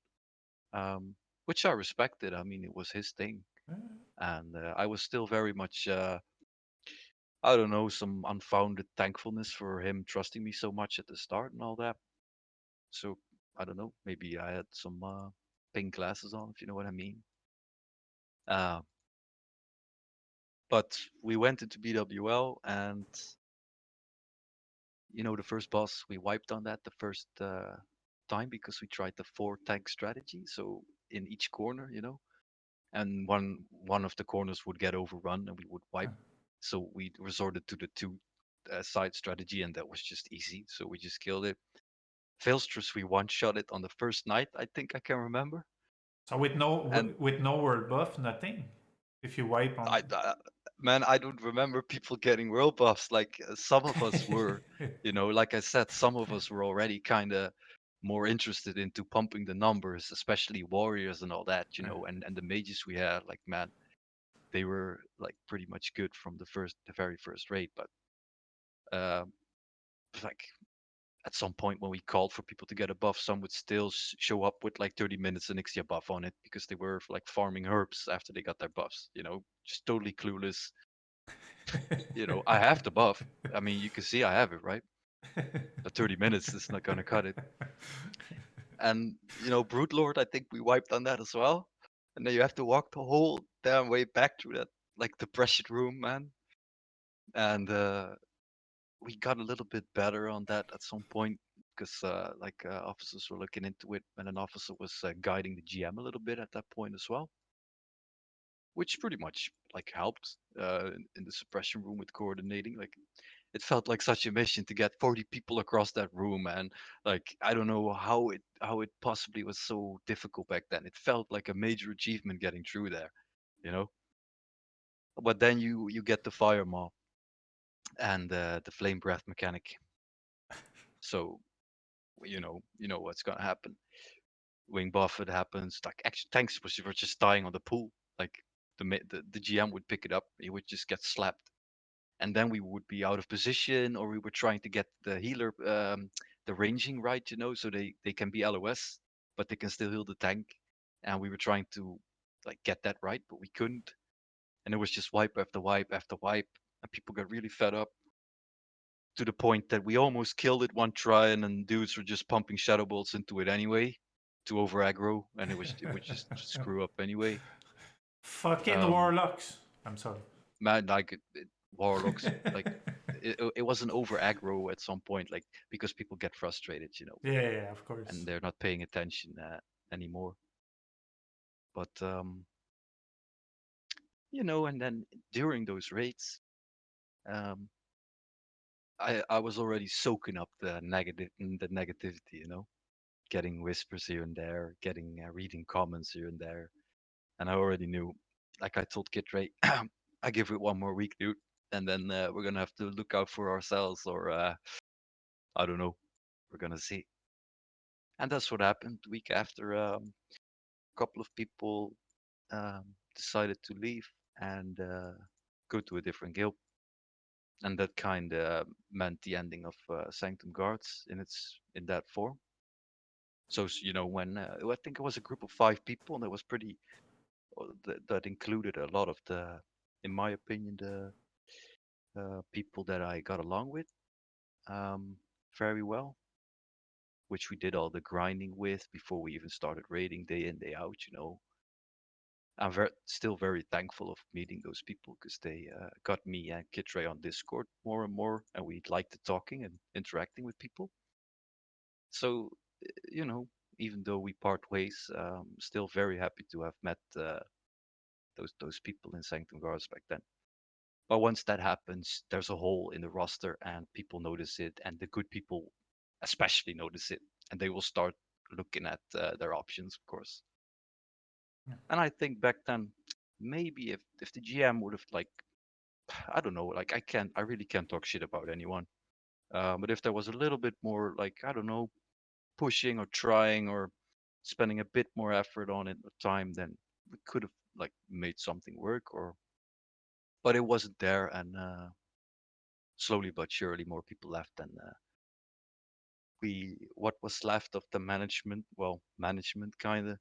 Which I respected. I mean, it was his thing, and I was still very much I don't know, some unfounded thankfulness for him trusting me so much at the start and all that. So I don't know, maybe I had some pink glasses on, if you know what I mean. Uh, but we went into BWL, and the first boss we wiped on that the first time because we tried the four tank strategy. So in each corner, and one of the corners would get overrun and we would wipe. So we resorted to the two side strategy, and that was just easy. So we just killed it. Failstress, we one shot it on the first night. I think I can remember. So with no And with no world buff, nothing. If you wipe on. man, I don't remember people getting world buffs. Like some of us were, like I said, some of us were already kind of more interested into pumping the numbers, especially warriors and all that, and the mages we had, like man, they were like pretty much good from the very first raid. But um, like at some point when we called for people to get a buff, some would still show up with like 30 minutes and Ixia buff on it because they were like farming herbs after they got their buffs, just totally clueless. I have the buff. I mean, you can see I have it, right? But 30 minutes is not going to cut it. And, Brute Lord, I think we wiped on that as well. And then you have to walk the whole damn way back through that, like, depression room, man. And we got a little bit better on that at some point because, officers were looking into it, and an officer was guiding the GM a little bit at that point as well, which pretty much, like, helped in the suppression room with coordinating. Like, it felt like such a mission to get 40 people across that room, and like I don't know how it possibly was so difficult back then. It felt like a major achievement getting through there, you know. But then you get the fire mob and the flame breath mechanic. So you know what's gonna happen. Wing buffet happens. Like actually, tanks were just dying on the pool. Like the GM would pick it up, he would just get slapped, and then we would be out of position, or we were trying to get the healer the ranging right, so they can be LOS but they can still heal the tank, and we were trying to like get that right, but we couldn't, and it was just wipe after wipe after wipe, and people got really fed up to the point that we almost killed it one try, and then dudes were just pumping shadow bolts into it anyway to over aggro, and it would just screw up anyway. Fucking um warlocks. I'm sorry. Man, like warlocks, like it wasn't over aggro at some point, like because people get frustrated, Yeah, of and course. they're not paying attention anymore. But and then during those raids, um, I was already soaking up the negativity, getting whispers here and there, getting reading comments here and there, and I already knew, like I told Kid Ray, I give it one more week, dude, and then we're gonna have to look out for ourselves, or I don't know. We're gonna see. And that's what happened. The week after, a couple of people decided to leave and go to a different guild, and that kind of meant the ending of Sanctum Guards in that form. So when I think it was a group of 5 people, and it was pretty that included a lot of the, in my opinion, the people that I got along with um, very well, which we did all the grinding with before we even started raiding day in, day out. I'm still very thankful of meeting those people because they got me and Kitre on Discord more and more, and we liked the talking and interacting with people. So, even though we part ways, still very happy to have met those people in Sanctum Guards back then. But once that happens, there's a hole in the roster, and people notice it, and the good people especially notice it, and they will start looking at their options, of course. Yeah. And I think back then, maybe if the GM would have like, I don't know, like I really can't talk shit about anyone. But if there was a little bit more like, I don't know, pushing or trying or spending a bit more effort on it or time, then we could have like made something work. Or but it wasn't there, and slowly but surely more people left, and we what was left of the management, well, management kind of,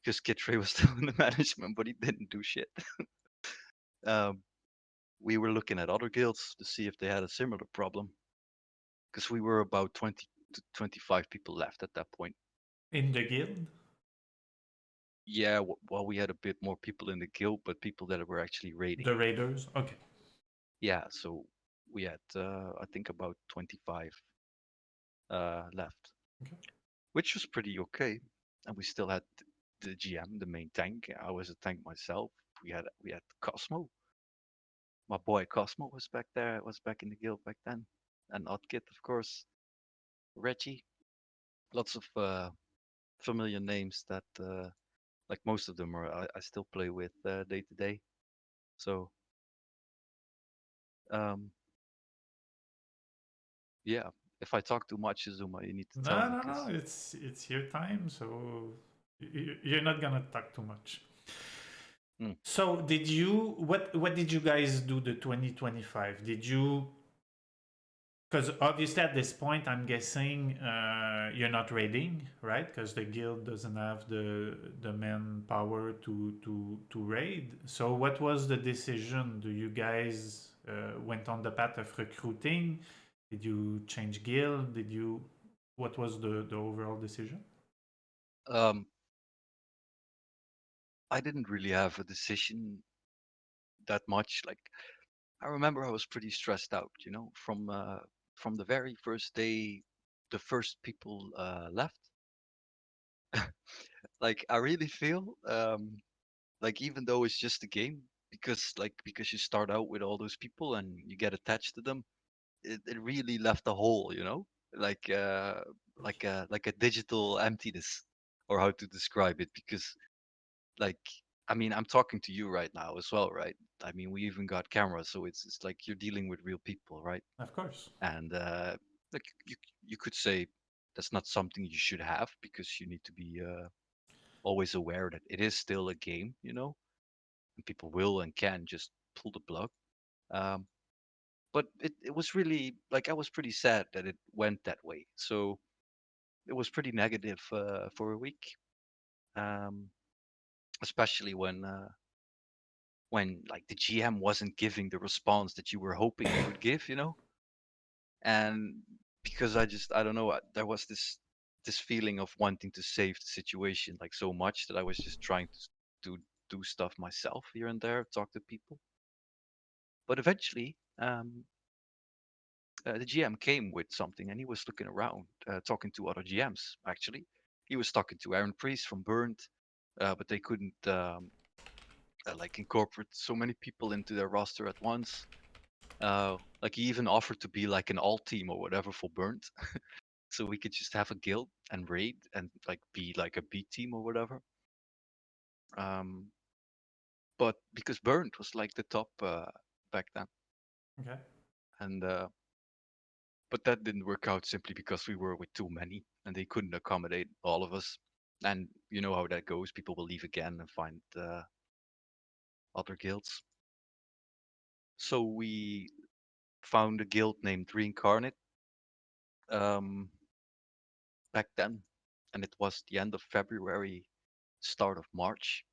because Kid Trey was still in the management, but he didn't do shit. Um, we were looking at other guilds to see if they had a similar problem, because we were about 20 to 25 people left at that point. In the guild? Yeah, well, we had a bit more people in the guild, but people that were actually raiding. The raiders? Okay. Yeah, so we had, I think, about 25 left, Okay. which was pretty okay. And we still had the GM, the main tank. I was a tank myself. We had Cosmo. My boy Cosmo was back there. Was back in the guild back then, and Oddkit, of course. Reggie. Lots of familiar names that, like most of them, I still play with day to day. So um, yeah, if I talk too much, Izuma, you need to tell No, me, no, no. because It's your time, so you're not gonna talk too much. So did you what did you guys do the 2025? Did you, because obviously at this point I'm guessing you're not raiding, right? Because the guild doesn't have the manpower to raid. So what was the decision? Do you guys went on the path of recruiting? Did you change guild? Did you, what was the overall decision? um, I didn't really have a decision that much. Like, I remember I was pretty stressed out, from the very first day, the first people left. Like, I really feel like, even though it's just a game, because you start out with all those people and you get attached to them, it really left a hole, like like a digital emptiness, or how to describe it. Because, like, I mean, I'm talking to you right now as well, right? I mean, we even got cameras, so it's like you're dealing with real people, right? Of course. And like, you could say that's not something you should have, because you need to be always aware that it is still a game, and people will and can just pull the plug. Um, but it was really like, I was pretty sad that it went that way. So it was pretty negative for a week, um, especially when like the GM wasn't giving the response that you were hoping he would give, and because I don't know, there was this feeling of wanting to save the situation like so much, that I was just trying to do stuff myself here and there, talk to people. But eventually, the GM came with something, and he was looking around, talking to other GMs. Actually, he was talking to Aaron Priest from Burnt, but they couldn't like incorporate so many people into their roster at once. Like, he even offered to be like an all team or whatever for Burnt, so we could just have a guild and raid and like be like a B team or whatever. Um, but because Burnt was like the top back then, Okay. and but that didn't work out simply because we were with too many and they couldn't accommodate all of us. And you know how that goes. People will leave again and find other guilds. So we found a guild named Reincarnate um, back then. And it was the end of February, start of March,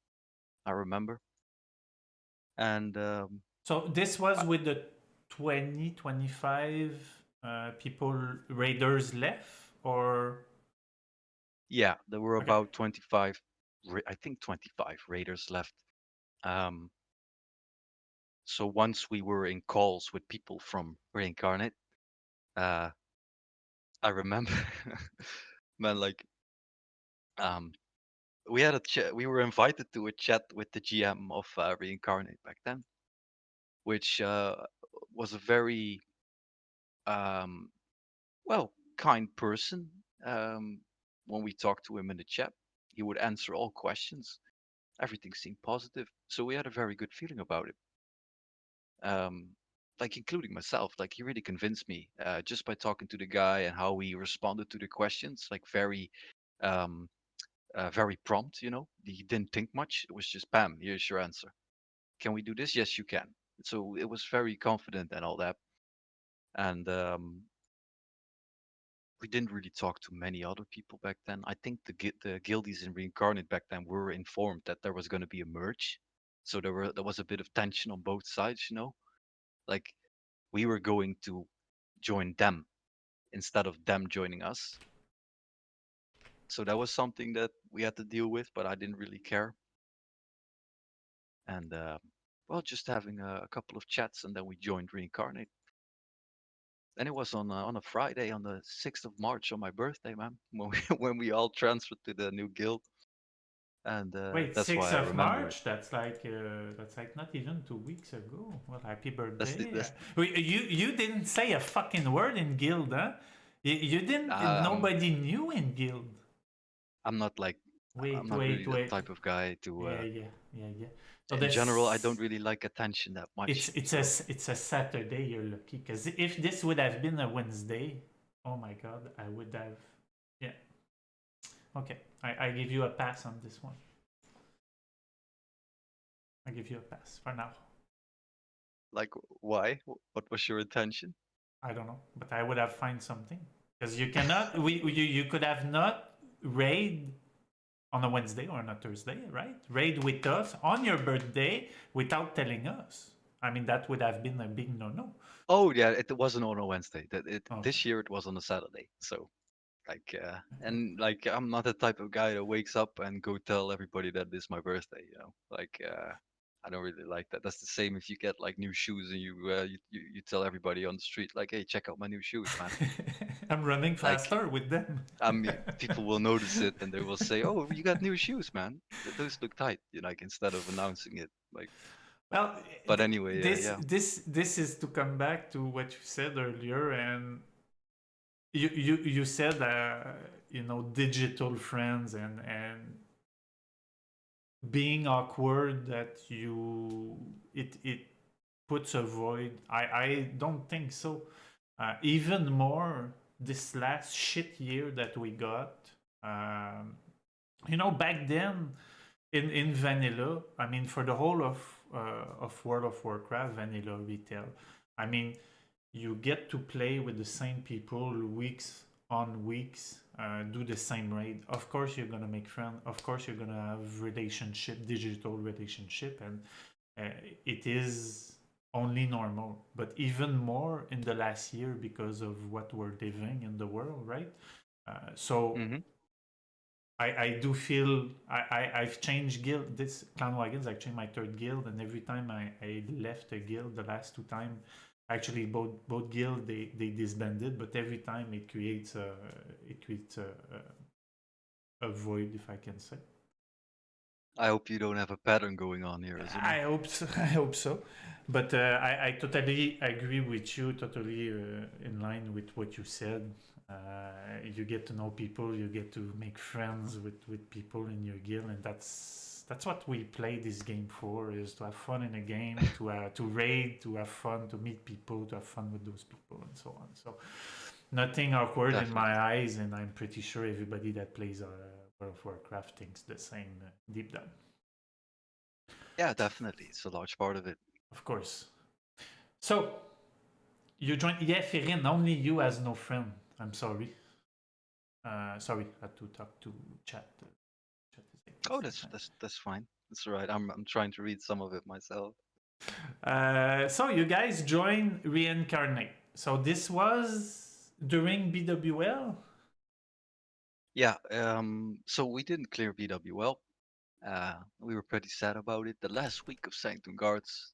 I remember. And So this was with the 2025 people raiders left, or yeah, there were okay, about 25, I think 25 raiders left. Um, so once we were in calls with people from Reincarnate, uh, I remember, man, like, um, we had a chat. We were invited to a chat with the GM of Reincarnate back then, which was a very um, well, kind person. Um, when we talked to him in the chat, he would answer all questions. Everything seemed positive, so we had a very good feeling about it. Um, like including myself, like he really convinced me just by talking to the guy and how he responded to the questions, like um, very prompt. He didn't think much. It was just bam, here's your answer. Can we do this? Yes, you can. So it was very confident and all that. And we didn't really talk to many other people back then. I think the guildies in Reincarnate back then were informed that there was going to be a merge, so there was a bit of tension on both sides. Like we were going to join them instead of them joining us. So that was something that we had to deal with, but I didn't really care. And well, just having a couple of chats, and then we joined Reincarnate. And it was on a Friday, on the 6th of March, on my birthday, man, when we when we all transferred to the new guild. And Wait, that's 6th why I of remember it. March? That's like not even 2 weeks ago. Well, happy That's the birthday. that's You didn't say a fucking word in guild, huh? You didn't. I'm Nobody knew in guild. I'm not like I'm Wait, not really wait, the wait. type of guy to Yeah, yeah, yeah, yeah. So in general, I don't this really like attention that it's much. it's a So it's a Saturday. You're lucky because if this would have been a Wednesday, oh my god, I would have. Yeah. Okay, I give you a pass on this one. I give you a pass for now. like why? What was your intention? I don't know, but I would have find something because you cannot. You could have not raid on a Wednesday or on a Thursday, right? Raid with us on your birthday without telling us. I mean, that would have been a big no-no. Oh yeah, it wasn't on a Wednesday. That it Okay. This year it was on a Saturday. So and like I'm not the type of guy that wakes up and go tell everybody that it's my birthday. I don't really like that. That's the same if you get like new shoes and you tell everybody on the street like, hey, check out my new shoes, man. I'm running Like faster with them. I mean, people will notice it and they will say, "Oh, you got new shoes, man. Those look tight." Like instead of announcing it, like. Well, But anyway, yeah. this is to come back to what you said earlier, and you said digital friends and being awkward that it puts a void. I don't think so. Even more this last shit year that we got. Back then in vanilla, I mean, for the whole of World of Warcraft vanilla retail, I mean, you get to play with the same people weeks on weeks, do the same raid. Of course, you're gonna make friends. Of course, you're gonna have relationship, digital relationship, and it is only normal. But even more in the last year because of what we're living in the world, right? So Hmm. I do feel I've changed guild. This Clown Wagon's actually my third guild, and every time I left a guild, the last two time, actually both guild they disbanded, but every time it creates a void, if I can say. I hope you don't have a pattern going on here, isn't I there? hope so. I hope so. But I totally agree with you. Totally in line with what you said. You get to know people. You get to make friends with people in your guild, and that's what we play this game for: is to have fun in a game, to raid, to have fun, to meet people, to have fun with those people, and so on. So nothing awkward in my Definitely. eyes, and I'm pretty sure everybody that plays World of Warcraft thinks the same deep down. Yeah, definitely. It's a large part of it. Of course. So, you joined. Yeah, Firin, only you has no friend. I'm sorry. Sorry, I had to talk to chat. Chat is like this Oh, sometimes. that's fine. That's all right. I'm trying to read some of it myself. So, you guys joined Reincarnate. So, this was during BWL? Yeah. So we didn't clear BWL. We were pretty sad about it. The last week of Sanctum Guards,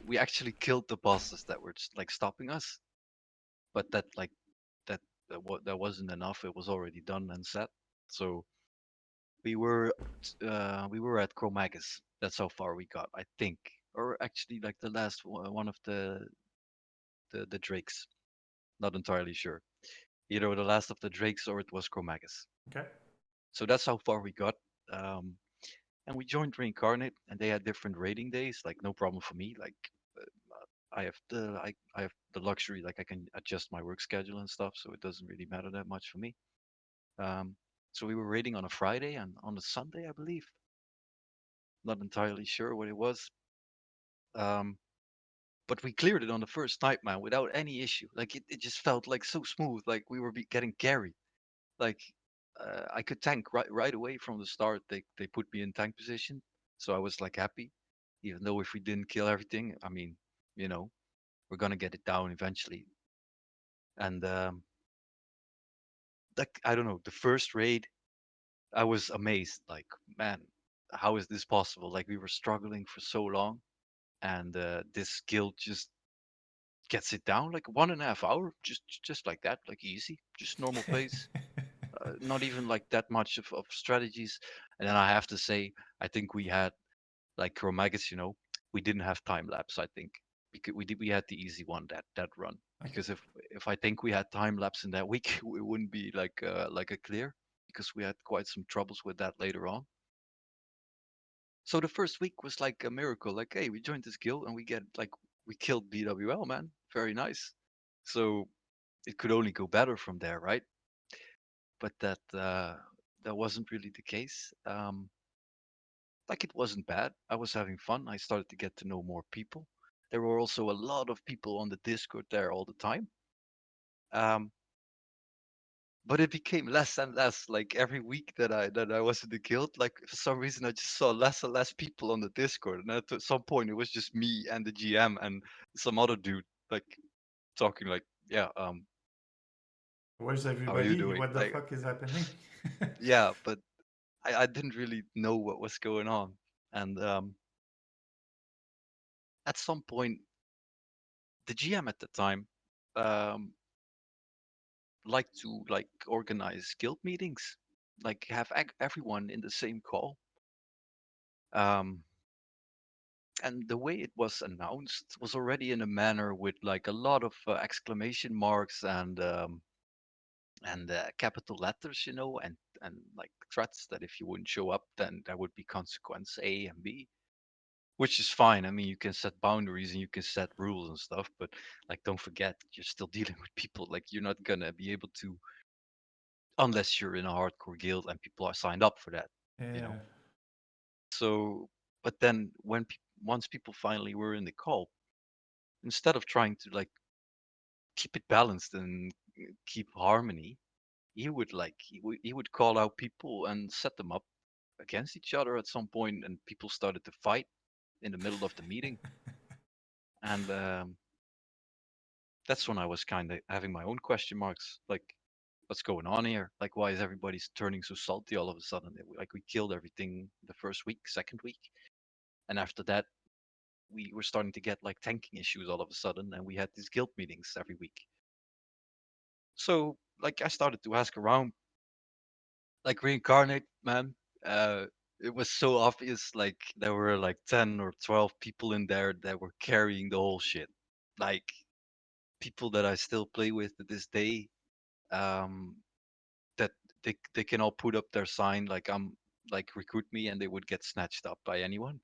we actually killed the bosses that were just, like stopping us. But that that wasn't enough. It was already done and set. So we were we were at Chromagus. That's how far we got, I think. Or actually, like the last one of the drakes. Not entirely sure. either the last of the Drakes or it was Chromagus. Okay. So that's how far we got. Um, and we joined Reincarnate, and they had different rating days. Like no problem for me. Like I have the luxury, like I can adjust my work schedule and stuff, so it doesn't really matter that much for me. Um, so we were raiding on a Friday and on a Sunday, I believe. Not entirely sure what it was. Um, but we cleared it on the first night, man, without any issue. Like it just felt like so smooth, like we were getting carried. Like I could tank right away from the start. They put me in tank position, so I was like happy. Even though if we didn't kill everything, I mean, you know, we're gonna get it down eventually. And like I don't know, the first raid, I was amazed. Like, man, how is this possible? Like we were struggling for so long, and this guild just gets it down like 1.5 hour, just like that, like easy, just normal pace. Not even like that much of strategies. And then I have to say, I think we had like Chromagus, we didn't have time lapse. I think because we had the easy one that run. Okay. Because if I think we had time lapse in that week, it wouldn't be like a clear because we had quite some troubles with that later on. So the first week was like a miracle. Like, hey, we joined this guild and we killed BWL, man. Very nice. So it could only go better from there, right? But that wasn't really the case. Like it wasn't bad. I was having fun. I started to get to know more people. There were also a lot of people on the Discord there all the time. Um, but it became less and less. Like every week that I was in the guild, like for some reason I just saw less and less people on the Discord. And at some point it was just me and the GM and some other dude like talking like, yeah, Where's how are you everybody? doing? What the Like, fuck is happening? yeah, but I didn't really know what was going on. And at some point, the GM at the time um, liked to like organize guild meetings, like have everyone in the same call. Um, and the way it was announced was already in a manner with like a lot of exclamation marks and capital letters, and like threats that if you wouldn't show up, then there would be consequence A and B, which is fine. I mean, you can set boundaries and you can set rules and stuff, but like, don't forget, you're still dealing with people. Like, you're not gonna be able to, unless you're in a hardcore guild and people are signed up for that, you know. Yeah. So, but then once people finally were in the call, instead of trying to like keep it balanced and keep harmony, he would call out people and set them up against each other at some point, and people started to fight in the middle of the meeting, and that's when I was kind of having my own question marks, like, what's going on here? Like, why is everybody turning so salty all of a sudden? Like, we killed everything the first week, second week, and after that, we were starting to get like tanking issues all of a sudden, and we had these guild meetings every week. So, like, I started to ask around, like, reincarnate, man. Uh, it was so obvious. Like, there were like 10 or 12 people in there that were carrying the whole shit. Like, people that I still play with to this day. Um, that they can all put up their sign like I'm like recruit me, and they would get snatched up by anyone,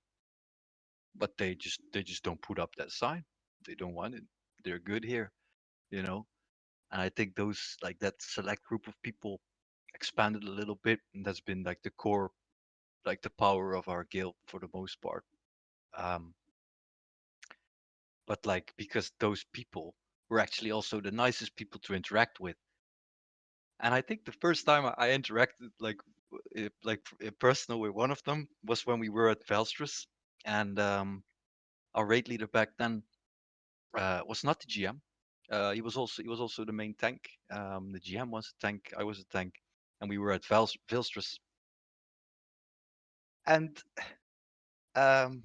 but they just don't put up that sign. They don't want it. They're good here, you know. And I think those, like, that select group of people expanded a little bit, and that's been like the core, like the power of our guild for the most part. um but like, because those people were actually also the nicest people to interact with. And I think the first time I interacted like personal with one of them was when we were at Velstress, and our raid leader back then was not the GM. He was also the main tank. The GM was a tank. I was a tank, and we were at Velstress. And um,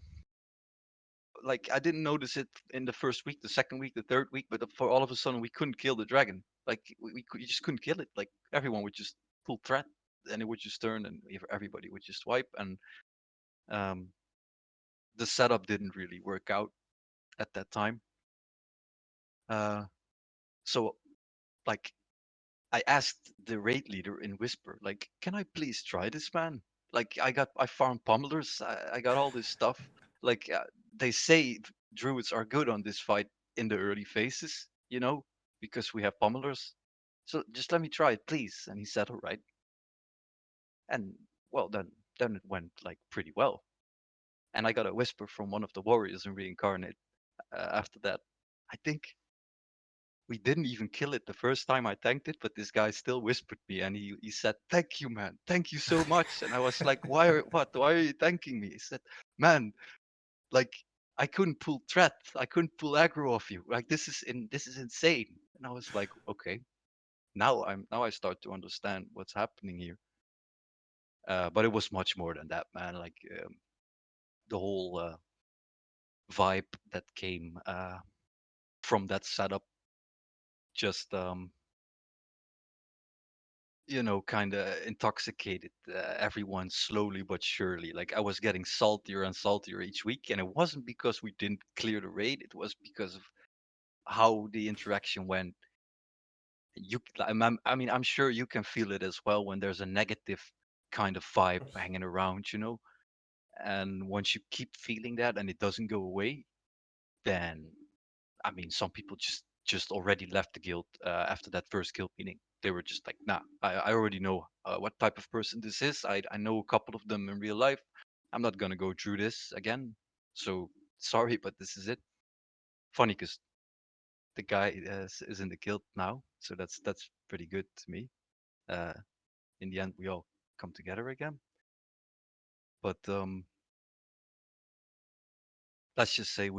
like, I didn't notice it in the first week, the second week, the third week, but for all of a sudden we couldn't kill the dragon. Like, you just couldn't kill it. Like, everyone would just pull threat, and it would just turn, and everybody would just wipe. And um, the setup didn't really work out at that time. Uh, so like, I asked the raid leader in whisper, like, "Can I please try this, man? Like, I found pummelers, I got all this stuff. Like, they say druids are good on this fight in the early phases, because we have pummelers. So just let me try it, please." And he said, "All right." And well, then it went like pretty well. And I got a whisper from one of the warriors in Reincarnate after that. I think we didn't even kill it the first time I tanked it, but this guy still whispered me and he said, "Thank you, man. Thank you so much." And I was like, why are you thanking me? He said, "Man, like I couldn't pull threat. I couldn't pull aggro off you. Like this is insane." And I was like, okay, now I start to understand what's happening here. But it was much more than that, man. Like the whole vibe that came from that setup just kind of intoxicated everyone slowly but surely. Like I was getting saltier and saltier each week, and it wasn't because we didn't clear the raid. It was because of how the interaction went. I mean, I'm sure you can feel it as well when there's a negative kind of vibe hanging around. And once you keep feeling that and it doesn't go away, then I mean, some people just already left the guild after that first guild meeting. They were just like, "Nah, I already know what type of person this is. I know a couple of them in real life. I'm not gonna go through this again. So sorry, but this is it." Funny, because the guy is in the guild now, so that's pretty good to me. Uh, in the end, we all come together again. But let's just say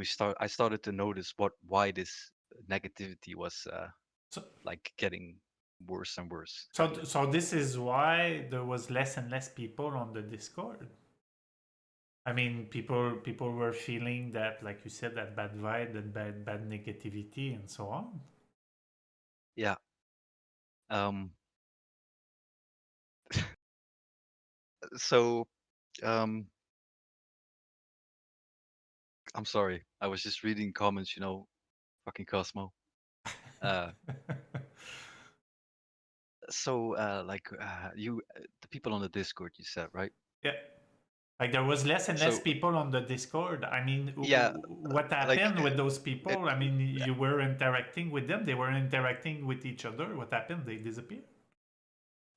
I started to notice why this negativity was So, like getting worse and worse, so, kind of. so this is why there was less and less people on the Discord. I mean, people were feeling that, like you said, that bad vibe, that bad negativity, and so on. Yeah. Um, so um, I'm sorry. I was just reading comments, fucking Cosmo. Uh, like the people on the Discord, you said, right? Yeah, like there was less and less So people on the Discord. I mean, yeah, what like happened with those it, people? I mean, you were interacting with them; they were interacting with each other. What happened? They disappeared.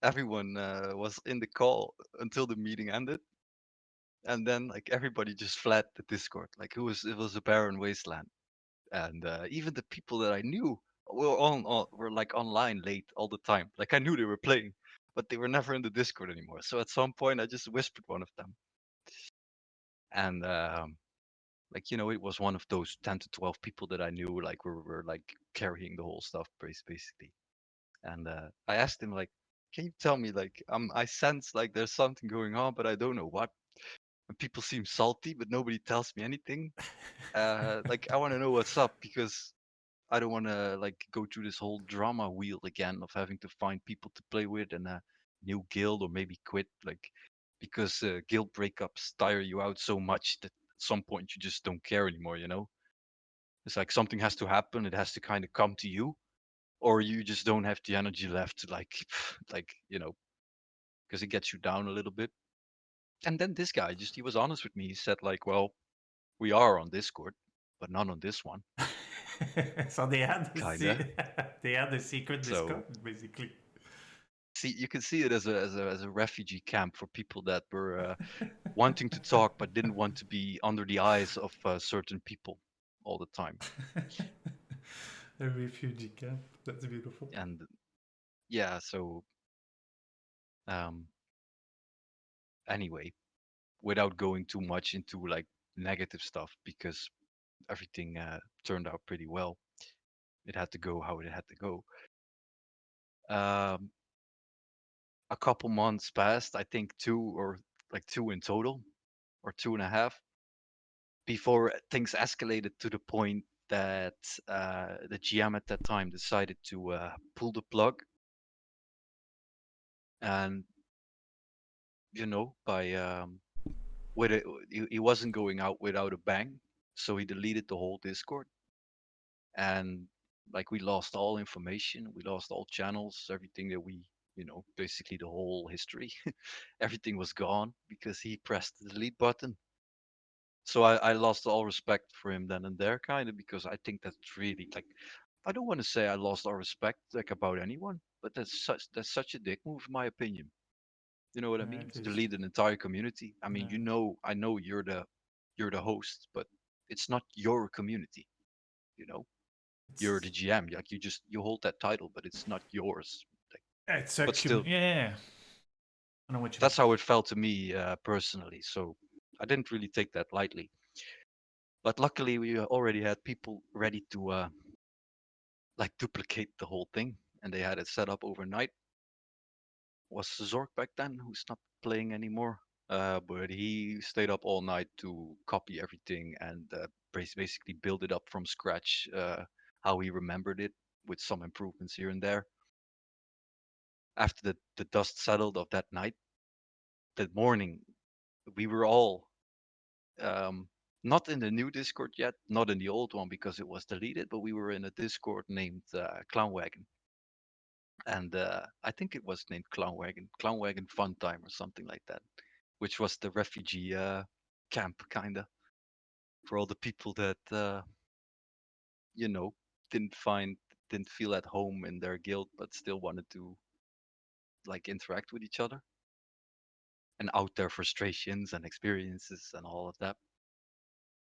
everyone was in the call until the meeting ended, and then like everybody just fled the Discord. Like it was a barren wasteland, and even the people that I knew were like online late all the time. Like I knew they were playing, but they were never in the Discord anymore. So at some point, I just whispered one of them, and like it was one of those 10 to 12 people that I knew, like were like carrying the whole stuff, basically. And I asked him like, "Can you tell me like I sense like there's something going on, but I don't know what. And people seem salty, but nobody tells me anything. Like I want to know what's up because I don't want to like go through this whole drama wheel again of having to find people to play with and a new guild or maybe quit, like because guild breakups tire you out so much that at some point you just don't care anymore. It's like something has to happen, it has to kind of come to you, or you just don't have the energy left to like like because it gets you down a little bit. And then this guy he was honest with me. He said like, "Well, we are on Discord, but not on this one." So they had Kinda. they had a secret Discord, So basically. see, you can see it as a refugee camp for people that were wanting to talk but didn't want to be under the eyes of certain people all the time. A refugee camp. That's beautiful. And yeah, so um, anyway, without going too much into like negative stuff, because everything turned out pretty well. It had to go how it had to go. Um, a couple months passed, I think two in total, or 2.5, before things escalated to the point that the GM at that time decided to pull the plug, and by with it, he wasn't going out without a bang, so he deleted the whole Discord, and Like we lost all information, we lost all channels, everything that we, basically the whole history, everything was gone because he pressed the delete button. So I lost all respect for him then and there, kind of, because I think that's really like, I don't want to say I lost all respect like about anyone, but that's such a dick move in my opinion. You know what I Yeah, mean? it To is. delete an entire community. I mean, Yeah. I know you're the host, but it's not your community. You know, you're the It's GM. Like you hold that title, but it's not yours. Like, it's a but still, yeah. I know what you mean. that's how it felt to me personally. So I didn't really take that lightly. But luckily, we already had people ready to like duplicate the whole thing, and they had it set up overnight. Was Zork back then, who's not playing anymore? But he stayed up all night to copy everything and basically build it up from scratch, how he remembered it, with some improvements here and there. After the dust settled of that night, that morning, we were all um, not in the new Discord yet, not in the old one because it was deleted, but we were in a Discord named Clown Wagon. And I think it was named Clown Wagon Fun Time or something like that, which was the refugee camp, kinda, for all the people that you know didn't find didn't feel at home in their guild, but still wanted to like interact with each other and out their frustrations and experiences and all of that.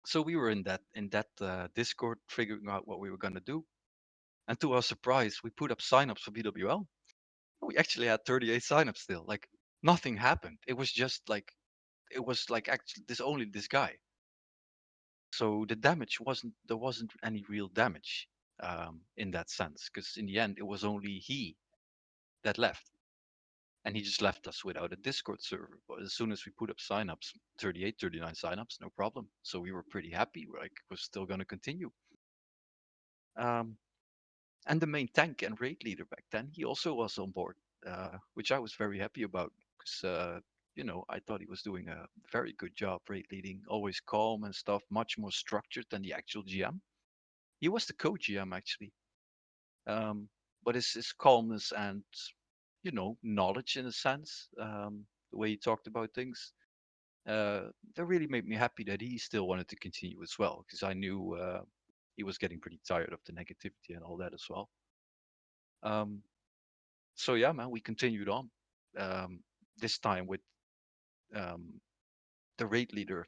So we were in that Discord figuring out what we were gonna do, and to our surprise, we put up signups for BWL. We actually had 38 signups still. Like nothing happened. It was like actually this only this guy. So the damage wasn't there wasn't any real damage in that sense, because in the end it was only he that left, and he just left us without a Discord server. But as soon as we put up signups, 38, 39 signups, no problem. So we were pretty happy. Like we're still going to continue. Um, and the main tank and raid leader back then, he also was on board, which I was very happy about because I thought he was doing a very good job raid leading, always calm and stuff, much more structured than the actual GM. He was the co-GM actually, um, but his calmness and knowledge in a sense, the way he talked about things, that really made me happy that he still wanted to continue as well, because I knew he was getting pretty tired of the negativity and all that as well. Um, so yeah, man, we continued on. Um, this time with um, the raid leader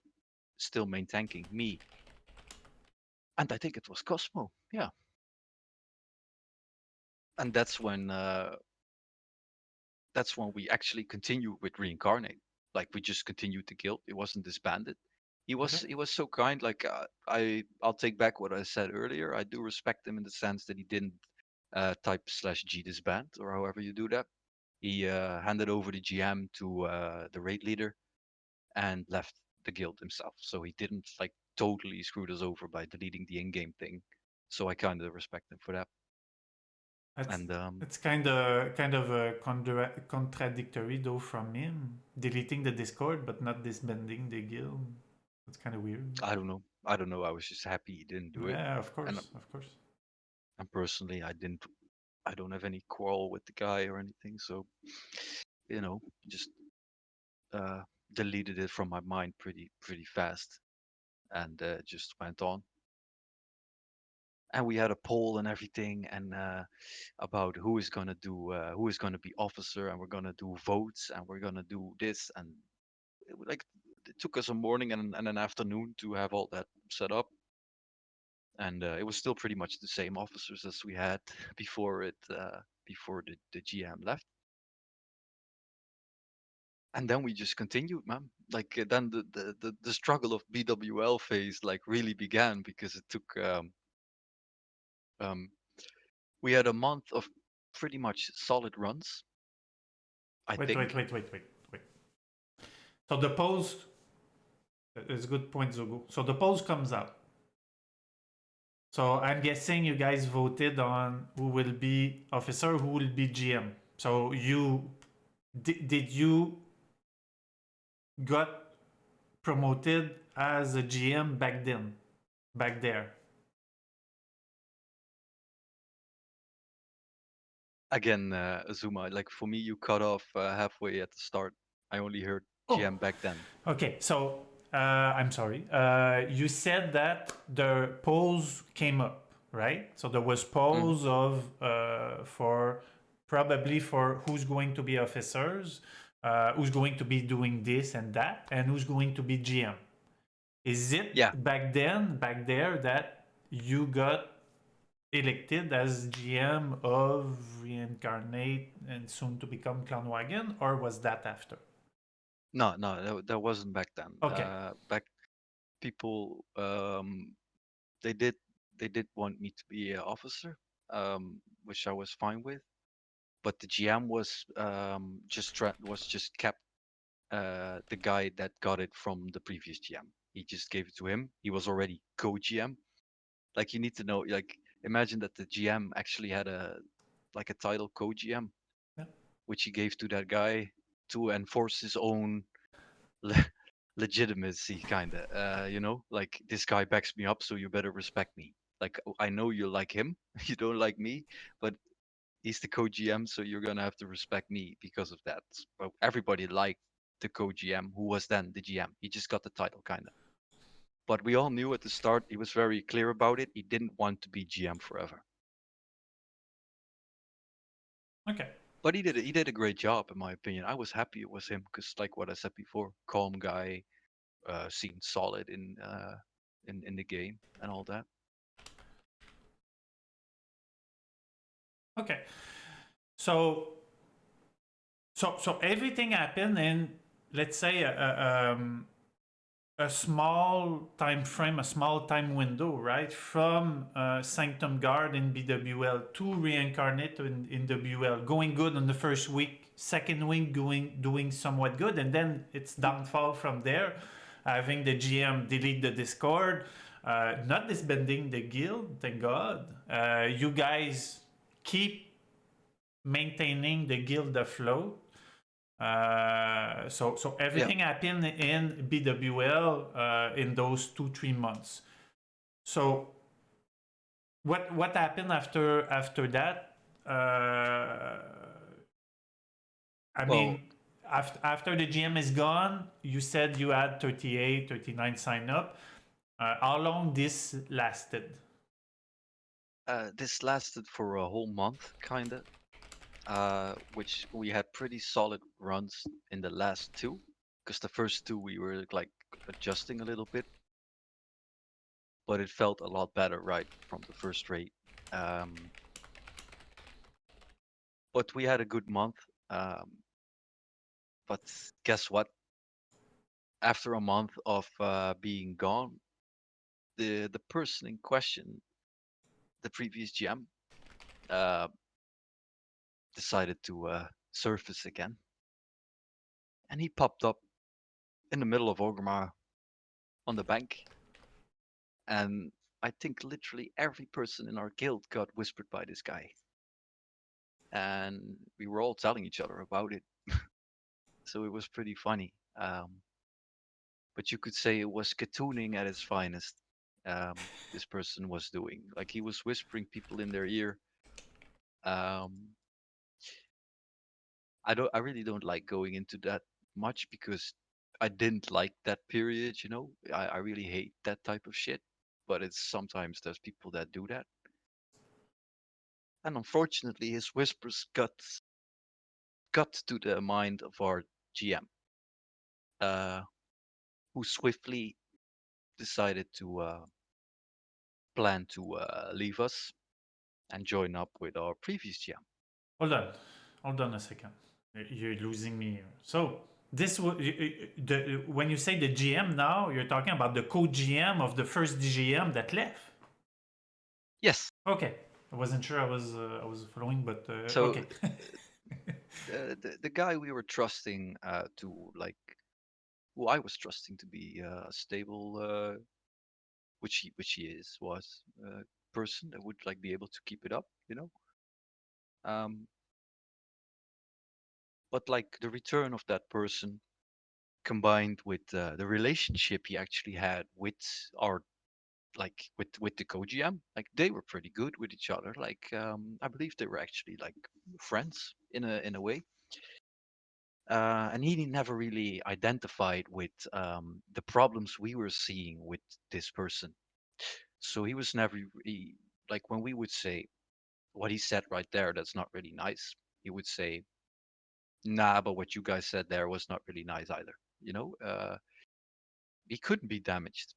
still main tanking me, and I think it was Cosmo. Yeah, and that's when we actually continued with reincarnate. Like we just continued the guild. It wasn't disbanded. He Okay. was he was so kind. Like I'll take back what I said earlier. I do respect him in the sense that he didn't type /G disband or however you do that. He handed over the GM to the raid leader and left the guild himself. So he didn't like totally screwed us over by deleting the in-game thing. So I kind of respect him for that. That's And it's kind of contradictory though from him, deleting the Discord but not disbanding the guild. That's kind of weird. I don't know. I don't know. I was just happy he didn't do it. Yeah, of And course, of course. and personally, I don't have any quarrel with the guy or anything. So just uh, deleted it from my mind pretty fast, and just went on. And we had a poll and everything, and about who is gonna be officer, and we're gonna do votes, and we're gonna do this, and like it took us a morning and an afternoon to have all that set up, and it was still pretty much the same officers as we had before the GM left. And then we just continued, man. Like then the struggle of BWL phase like really began, because it took um we had a month of pretty much solid runs, I Wait, wait, think. wait, wait, wait, wait. So the post is a good point, Zogo. So the post comes out. So I'm guessing you guys voted on who will be officer, who will be GM. So did you got promoted as a GM back then, back there? Again, Azuma, like for me, you cut off halfway at the start. I only heard Oh, GM back then. okay. So I'm sorry. You said that the polls came up, right? So there was Hmm. polls of for probably for who's going to be officers, who's going to be doing this and that, and who's going to be GM. Is it Yeah. back there, that you got elected as GM of Reincarnate and soon to become Clown Wagon, or was that after? No, no, that wasn't back then. Okay. Back people, they did they did want me to be an officer, which I was fine with. But the GM was just kept the guy that got it from the previous GM. He just gave it to him. He was already co-GM. Like you need to know, like imagine that the GM actually had a title co-GM, Yeah. which he gave to that guy to enforce his own le- legitimacy, kinda. Like this guy backs me up, so you better respect me. Like I know you like him, you don't like me, but he's the co-GM, so you're gonna have to respect me because of that. But everybody liked the co-GM, who was then the GM. He just got the title, kinda. But we all knew at the start he was very clear about it. He didn't want to be GM forever. Okay. But he did a great job in my opinion. I was happy it was him because, like what I said before, calm guy, seemed solid in the game and all that. Okay. So so everything happened in, let's say, a small time frame, a small time window, right? From Sanctum Guard in BWL to Reincarnate in WL, going good on the first week, second week doing somewhat good, and then it's downfall from there. Having the GM delete the Discord, not disbanding the guild, thank God. You guys keep maintaining the guild afloat. So Yeah. everything happened in BWL in those 2-3 months. So what happened after that? I Well, mean, after the GM is gone, you said you had 38, 39 sign up. How long this lasted? this lasted for a whole month, kinda. Which we had pretty solid runs in the last two, because the first two we were like adjusting a little bit, but it felt a lot better right from the first rate. Um, but we had a good month. But guess what? After a month of being gone, the person in question, the previous GM, uh, decided to surface again, and he popped up in the middle of Orgrimmar on the bank, and I think literally every person in our guild got whispered by this guy, and we were all telling each other about it. So it was pretty funny. But you could say it was cartooning at its finest. This person was doing, like, he was whispering people in their ear. Um, I really don't like going into that much because I didn't like that period. I really hate that type of shit. But it's sometimes there's people that do that, and unfortunately, his whispers got to the mind of our GM, uh, who swiftly decided to plan to leave us and join up with our previous GM. Hold on, hold on a second. You're losing me here. So this when you say the GM now, you're talking about the co-GM of the first GM that left. Yes. Okay, I wasn't sure I was following, but So okay. the guy we were trusting to, like, who I was trusting to be a stable, which he was a person that would like be able to keep it up. Um, but like the return of that person combined with the relationship he actually had with our like with the co-GM, like they were pretty good with each other. Like I believe they were actually like friends in a way. And he never really identified with the problems we were seeing with this person. So he was never like when we would say what he said right there, that's not really nice. He would say, "Nah, but what you guys said there was not really nice either." You know, he couldn't be damaged,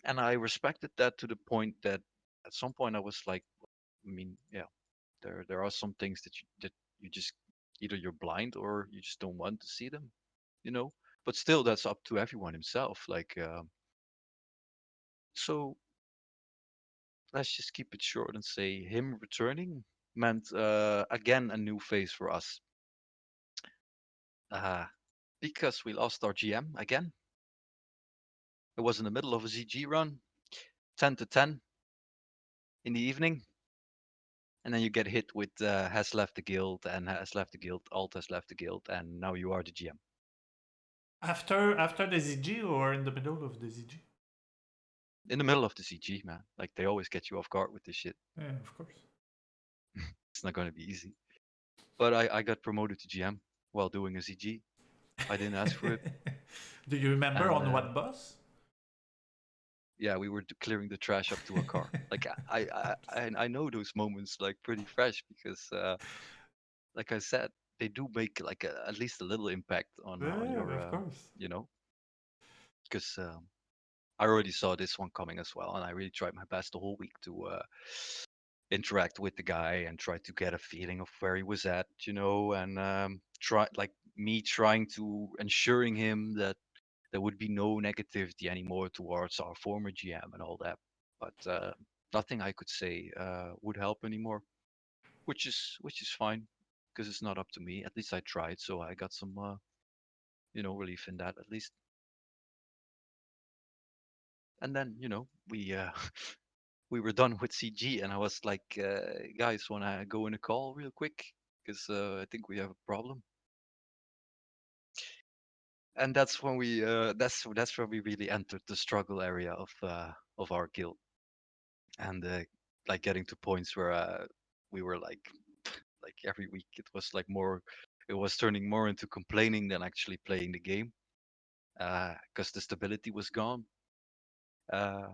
and I respected that to the point that at some point I was like, I mean, yeah, there are some things that you just either you're blind or you just don't want to see them, you know. But still, that's up to everyone himself. Like, so let's just keep it short and say him returning meant again a new phase for us. Uh, because we lost our GM again. It was in the middle of a ZG run, 10 to 10 in the evening, and then you get hit with has left the guild and has left the guild, alt has left the guild, and now you are the GM. After the ZG or in the middle of the ZG? In the middle of the ZG, man. Like they always get you off guard with this shit. Yeah, of course. It's not going to be easy. But I got promoted to GM while doing a ZG. I didn't ask for it. Do you remember And on what boss? yeah, we were clearing the trash up to a car. Like I know those moments like pretty fresh because like I said, they do make like at least a little impact on Yeah, your of course. you know, because I already saw this one coming as well, and I really tried my best the whole week to interact with the guy and try to get a feeling of where he was at, you know, and try like me trying to ensuring him that there would be no negativity anymore towards our former GM and all that. But nothing I could say would help anymore, which is fine because it's not up to me. At least I tried, so I got some relief in that at least. And then we we were done with CG, and I was like, guys, wanna go in a call real quick because I think we have a problem. And that's when we that's where we really entered the struggle area of our guild, and like getting to points where we were like every week it was turning more into complaining than actually playing the game because the stability was gone. Uh,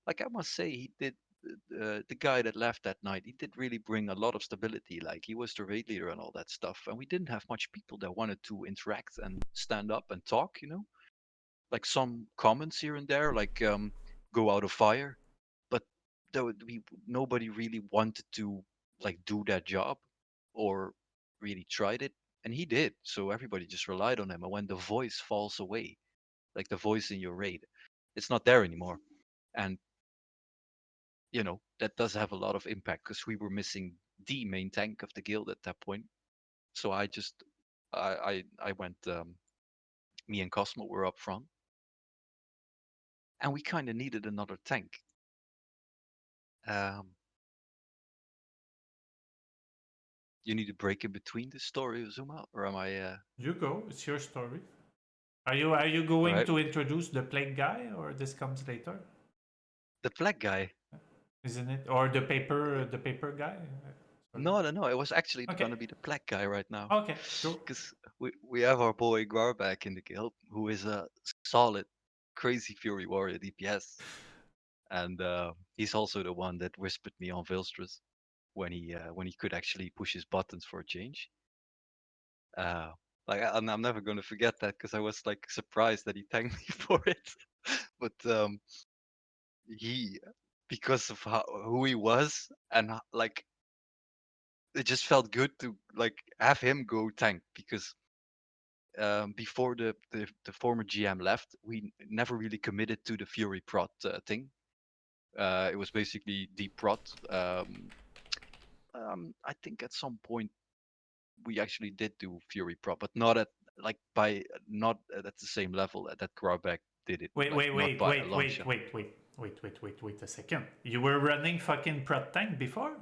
like I must say, he did. The guy that left that night, he did really bring a lot of stability. Like he was the raid leader and all that stuff, and we didn't have much people that wanted to interact and stand up and talk. Like some comments here and there, like "go out of fire," but there would be nobody really wanted to like do that job or really tried it, and he did. So everybody just relied on him. And when the voice falls away, like the voice in your raid, it's not there anymore, and that does have a lot of impact because we were missing the main tank of the guild at that point. So I went. Me and Cosmo were up front, and we kind of needed another tank. Um, you need to break in between the story of Zuma, or am I? You go. It's your story. Are you going Right. to introduce the plague guy, or this comes later? The black guy. Isn't it? Or the paper guy? Sorry. No, no, no. It was actually Okay. gonna be the black guy right now, Okay. Cool. because we have our boy Gar back in the guild, who is a solid, crazy Fury warrior DPS, and he's also the one that whispered me on Vilstrus when he could actually push his buttons for a change. Uh, like I'm never gonna forget that because I was like surprised that he thanked me for it. But he, because of who he was, and like it just felt good to like have him go tank because before the former GM left, we never really committed to the Fury prot thing. It was basically deep prot. I think at some point we actually did do Fury prot, but not at like by not at the same level that Graubeck did it. Wait, Like wait, not wait, by a wait, long wait, shot. wait, wait, wait, wait, wait, wait a second. You were running fucking prot tank before?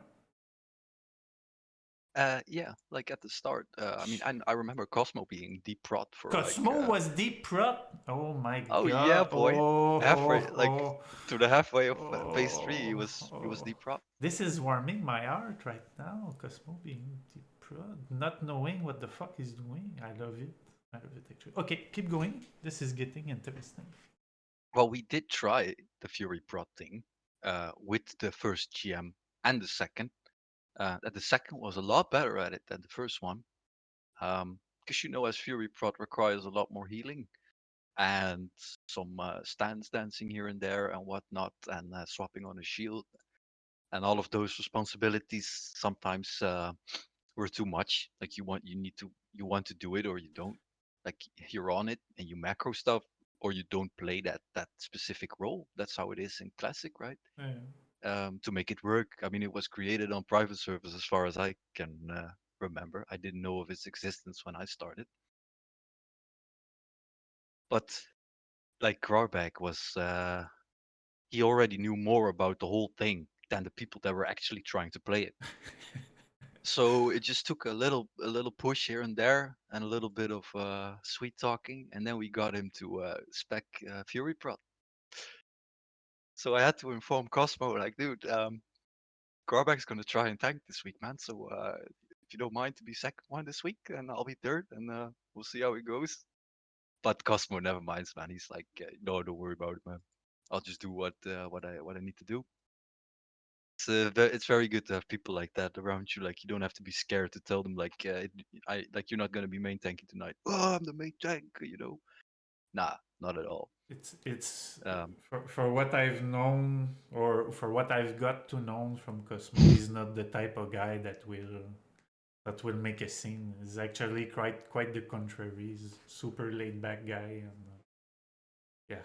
Yeah, like at the start. I mean, I remember Cosmo being deep prot for like. Cosmo was deep prot. Oh my Oh yeah, god. boy. Oh, Halfway, like oh, to the halfway of phase three, oh, he was oh. deep prot. This is warming my heart right now. Cosmo being deep prot, not knowing what the fuck he's doing. I love it. I love it actually. Okay, keep going. This is getting interesting. Well, we did try the Fury prot thing with the first GM and the second. That the second was a lot better at it than the first one. Because as Fury prot requires a lot more healing and some stance dancing here and there and whatnot, and swapping on a shield, and all of those responsibilities sometimes were too much. Like you want to do it or you don't. Like you're on it and you macro stuff, or you don't play that specific role. That's how it is in classic, right? Yeah. To make it work. I mean, it was created on private servers as far as I can remember. I didn't know of its existence when I started, but like Grarbeck was, he already knew more about the whole thing than the people that were actually trying to play it. So it just took a little push here and there and a little bit of sweet talking, and then we got him to spec Fury Prot. So I had to inform Cosmo, like, dude, Garback's gonna try and tank this week, man. So if you don't mind to be second one this week, and I'll be third, and we'll see how it goes. But Cosmo never minds, man. He's like, no, don't worry about it, man. I'll just do what I need to do. It's very good to have people like that around you. Like you don't have to be scared to tell them like you're not gonna be main tanking tonight. Oh, I'm the main tank, Nah, not at all. It's Um, for what I've known or for what I've got to know from Cosmo, he's not the type of guy that will make a scene. He's actually quite the contrary. He's super laid back guy, and yeah,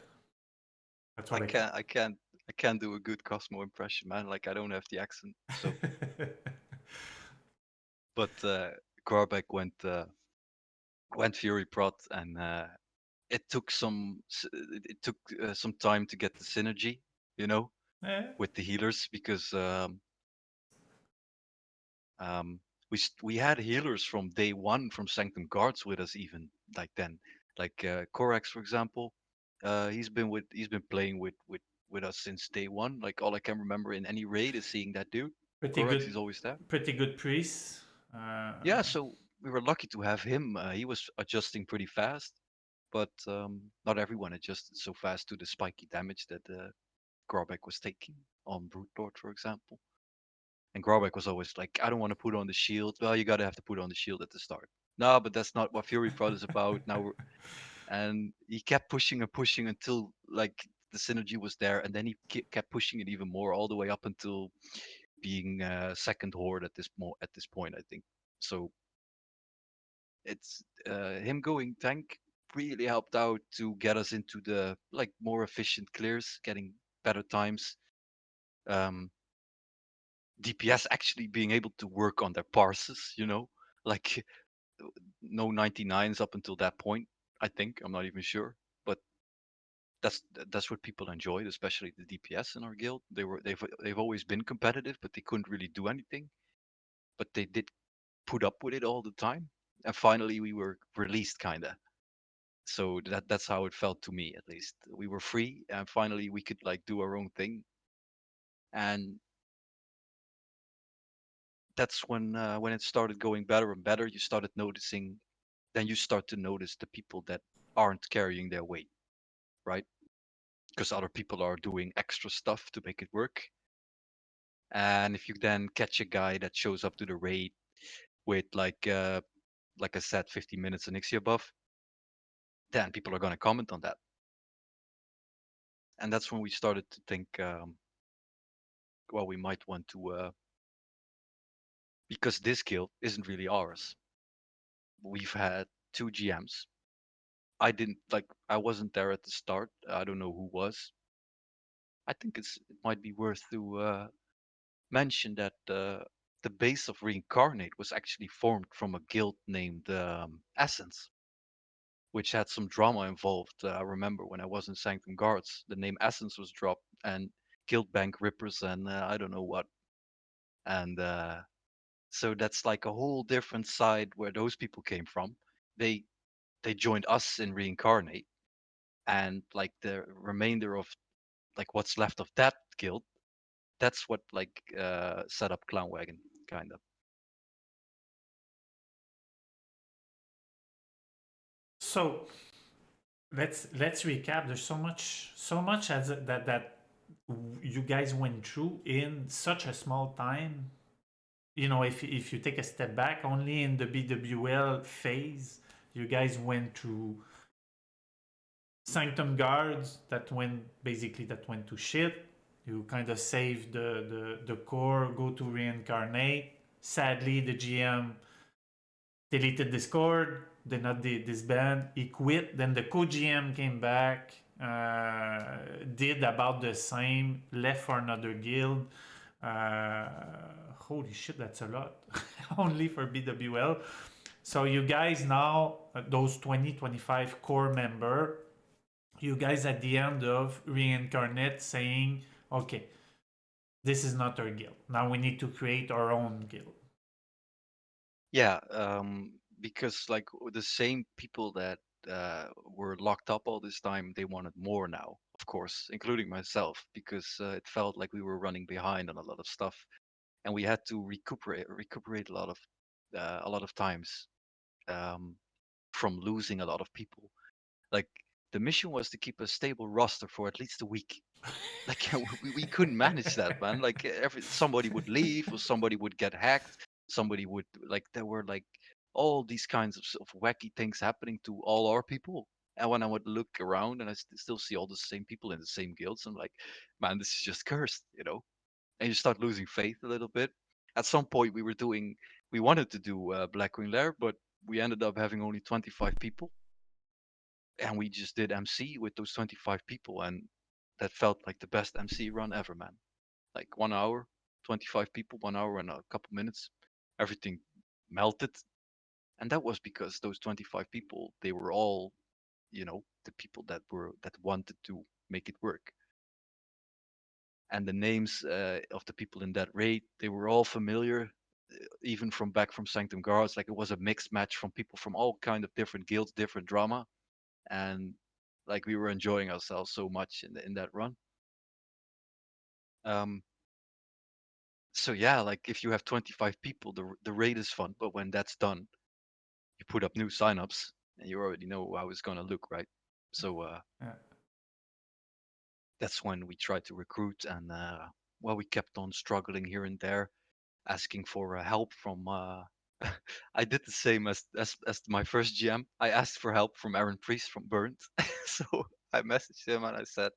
that's I what I can't I can't I can't do a good Cosmo impression, man. Like I don't have the accent. So, but Garbeck went Fury Prot, and it took it took some time to get the synergy, you know, yeah. with the healers because Um, we had healers from day one from Sanctum Guards with us even like then, like Korax for example. He's been playing with us since day one. Like all I can remember in any raid is seeing that dude. pretty Korax good, is always there. pretty good priest. Uh, Yeah, so we were lucky to have him. He was adjusting pretty fast, but not everyone adjusted so fast to the spiky damage that Grobek was taking on Brute Lord, for example. And Grobek was always like, I don't want to put on the shield. Well, you gotta have to put on the shield at the start. No, but that's not what Fury Prod is about. And he kept pushing and pushing until like the synergy was there, and then he kept pushing it even more all the way up until being second horde at this point, I think. So it's him going tank really helped out to get us into the like more efficient clears, getting better times. Um, DPS actually being able to work on their parses, like no 99s up until that point. I think I'm not even sure, but that's that's what people enjoyed, especially the DPS in our guild. They've always been competitive, but they couldn't really do anything. But they did put up with it all the time, and finally we were released, kinda. So that's how it felt to me, at least. We were free, and finally we could like do our own thing, and that's when it started going better and better. You started noticing, then you start to notice the people that aren't carrying their weight, right? Because other people are doing extra stuff to make it work. And if you then catch a guy that shows up to the raid with like I said, 50 minutes Onyxia buff, then people are gonna comment on that. And that's when we started to think, well, we might want to, because this guild isn't really ours. We've had two GMs. I wasn't there at the start. I don't know who was. I think it might be worth to mention that the base of Reincarnate was actually formed from a guild named Essence, which had some drama involved. I remember when I was in Sanctum Guards, the name Essence was dropped, and guild bank rippers and I don't know what. And So that's like a whole different side where those people came from. They they joined us in Reincarnate, and like the remainder of like what's left of that guild, that's what like set up Clown Wagon, kind of. So let's recap. There's so much as that you guys went through in such a small time. You know, if you take a step back, only in the BWL phase, you guys went through Sanctum Guards that went to shit. You kind of saved the core, go to reincarnate. Sadly, the GM deleted Discord, did not disband, he quit. Then the co-GM came back, did about the same, left for another guild. Holy shit, that's a lot. Only for BWL. So you guys now, those 25 core member, you guys at the end of Reincarnate saying, okay, this is not our guild. Now we need to create our own guild. Yeah, because like the same people that were locked up all this time, they wanted more now, of course, including myself, because it felt like we were running behind on a lot of stuff, and we had to recuperate a lot of times um, from losing a lot of people. Like the mission was to keep a stable roster for at least a week. Like we couldn't manage that, man. Like somebody would leave or somebody would get hacked. Somebody would like there were like all these kinds of wacky things happening to all our people. And when I would look around and I still see all the same people in the same guilds, I'm like, man, this is just cursed, you know. And you start losing faith a little bit. At some point, we wanted to do Blackwing Lair, but we ended up having only 25 people, and we just did MC with those 25 people, and that felt like the best MC run ever, man. Like 1 hour, 25 people, 1 hour and a couple minutes, everything melted, and that was because those 25 people, they were all, you know, the people that wanted to make it work. And the names of the people in that raid, they were all familiar, even from back from Sanctum Guards. Like it was a mixed match from people from all kind of different guilds, different drama, and like we were enjoying ourselves so much in that run. Um, so yeah, like if you have 25 people, the raid is fun, but when that's done, you put up new signups, and you already know how it's gonna look, right? So Yeah. that's when we tried to recruit, and well, we kept on struggling here and there, asking for help from. I did the same as my first GM. I asked for help from Aaron Priest from Burnt, so I messaged him and I said,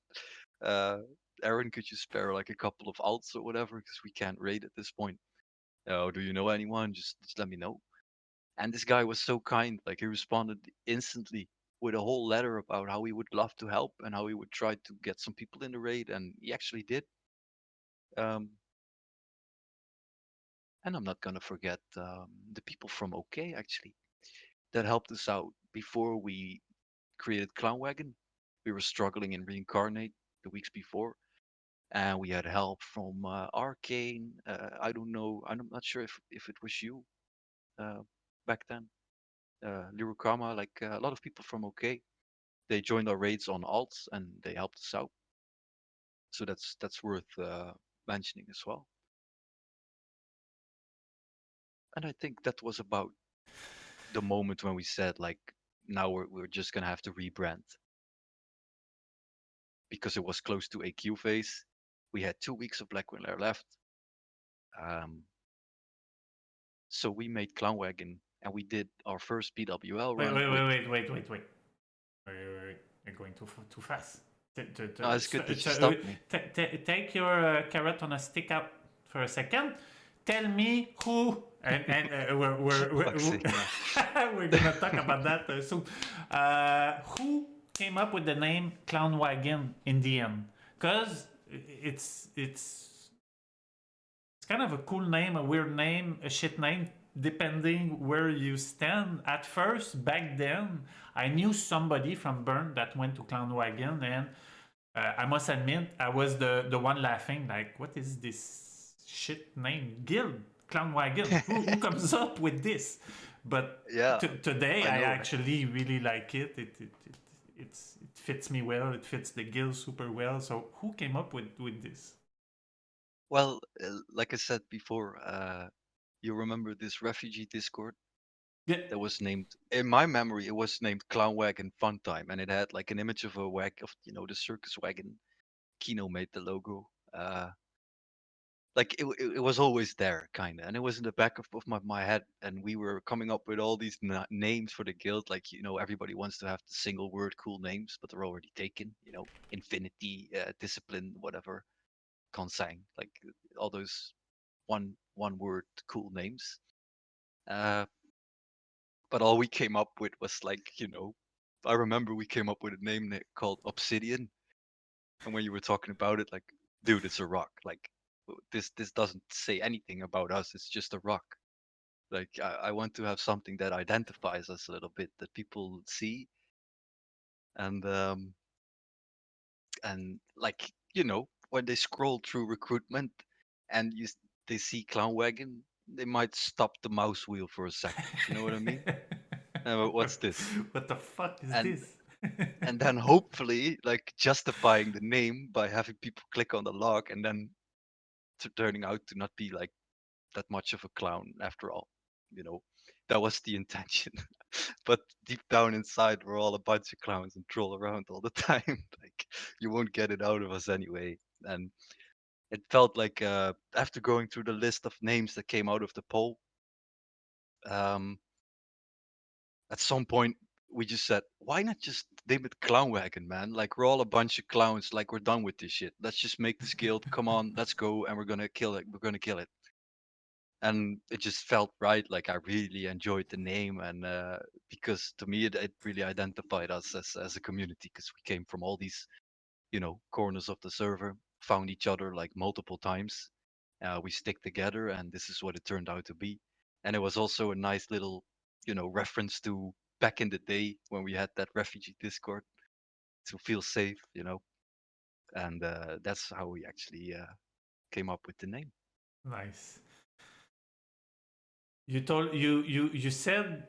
uh, "Aaron, could you spare like a couple of alts or whatever? Because we can't raid at this point. Oh, do you know anyone? Just let me know." And this guy was so kind. Like he responded instantly with a whole letter about how he would love to help and how he would try to get some people in the raid, and he actually did. Um, and I'm not gonna forget the people from OK actually that helped us out before we created Clown Wagon. We were struggling in Reincarnate the weeks before, and we had help from Arcane. I don't know. I'm not sure if it was you uh, back then. Lirukama, like a lot of people from OK. They joined our raids on alts and they helped us out. So that's worth mentioning as well. And I think that was about the moment when we said like, now we're just gonna have to rebrand because it was close to AQ phase. We had 2 weeks of Black Winter left. Um, so we made Clown Wagon and we did our first PWL Wait, run wait, with. wait, wait, wait, wait, wait. Wait. You're going too fast. No, it's good that you stopped me. Take your carrot on a stick out for a second. Tell me who, and Fuck's sake, no. we're gonna talk about that soon. Who came up with the name Clown Wagon in the end? Because it's kind of a cool name, a weird name, a shit name, depending where you stand. At first, back then, I knew somebody from Burn that went to Clown Wagon, and I must admit, I was the one laughing, like, what is this shit name? Guild? Clown Wagon. Who comes up with this? But Yeah, today I I know, right? actually really like it. It fits me well. It fits the guild super well. So who came up with this? Well, like I said before, you remember this refugee Discord Yeah. that was named, in my memory, it was named Clown Wagon Fun Time, and it had like an image of a the circus wagon. Kino made the logo. Like it was always there, kind of, and it was in the back of my head, and we were coming up with all these names for the guild. Like, everybody wants to have the single word cool names, but they're already taken. Infinity, Discipline, whatever, Consang, like all those one word cool names. Uh, but all we came up with was like, I remember we came up with a name called Obsidian, and when you were talking about it, like, dude, it's a rock. Like, this doesn't say anything about us. It's just a rock. Like, I want to have something that identifies us a little bit, that people see, and like, when they scroll through recruitment and they see Clown Wagon, they might stop the mouse wheel for a second. You know what I mean? What's this? What the fuck is And this? and then hopefully, like, justifying the name by having people click on the log, and then turning out to not be like that much of a clown after all. You know, that was the intention. But deep down inside, we're all a bunch of clowns and troll around all the time. Like, you won't get it out of us anyway. And it felt like, after going through the list of names that came out of the poll, um, at some point we just said, why not just name it Clown Wagon, man? Like, we're all a bunch of clowns. Like, we're done with this shit. Let's just make this guild. Come on, let's go, and we're gonna kill it. We're gonna kill it. And it just felt right. Like, I really enjoyed the name, and because to me it really identified us as a community, because we came from all these corners of the server, found each other like multiple times. We stick together, and this is what it turned out to be. And it was also a nice little reference to back in the day when we had that refugee Discord to feel safe, and that's how we actually came up with the name. Nice. You said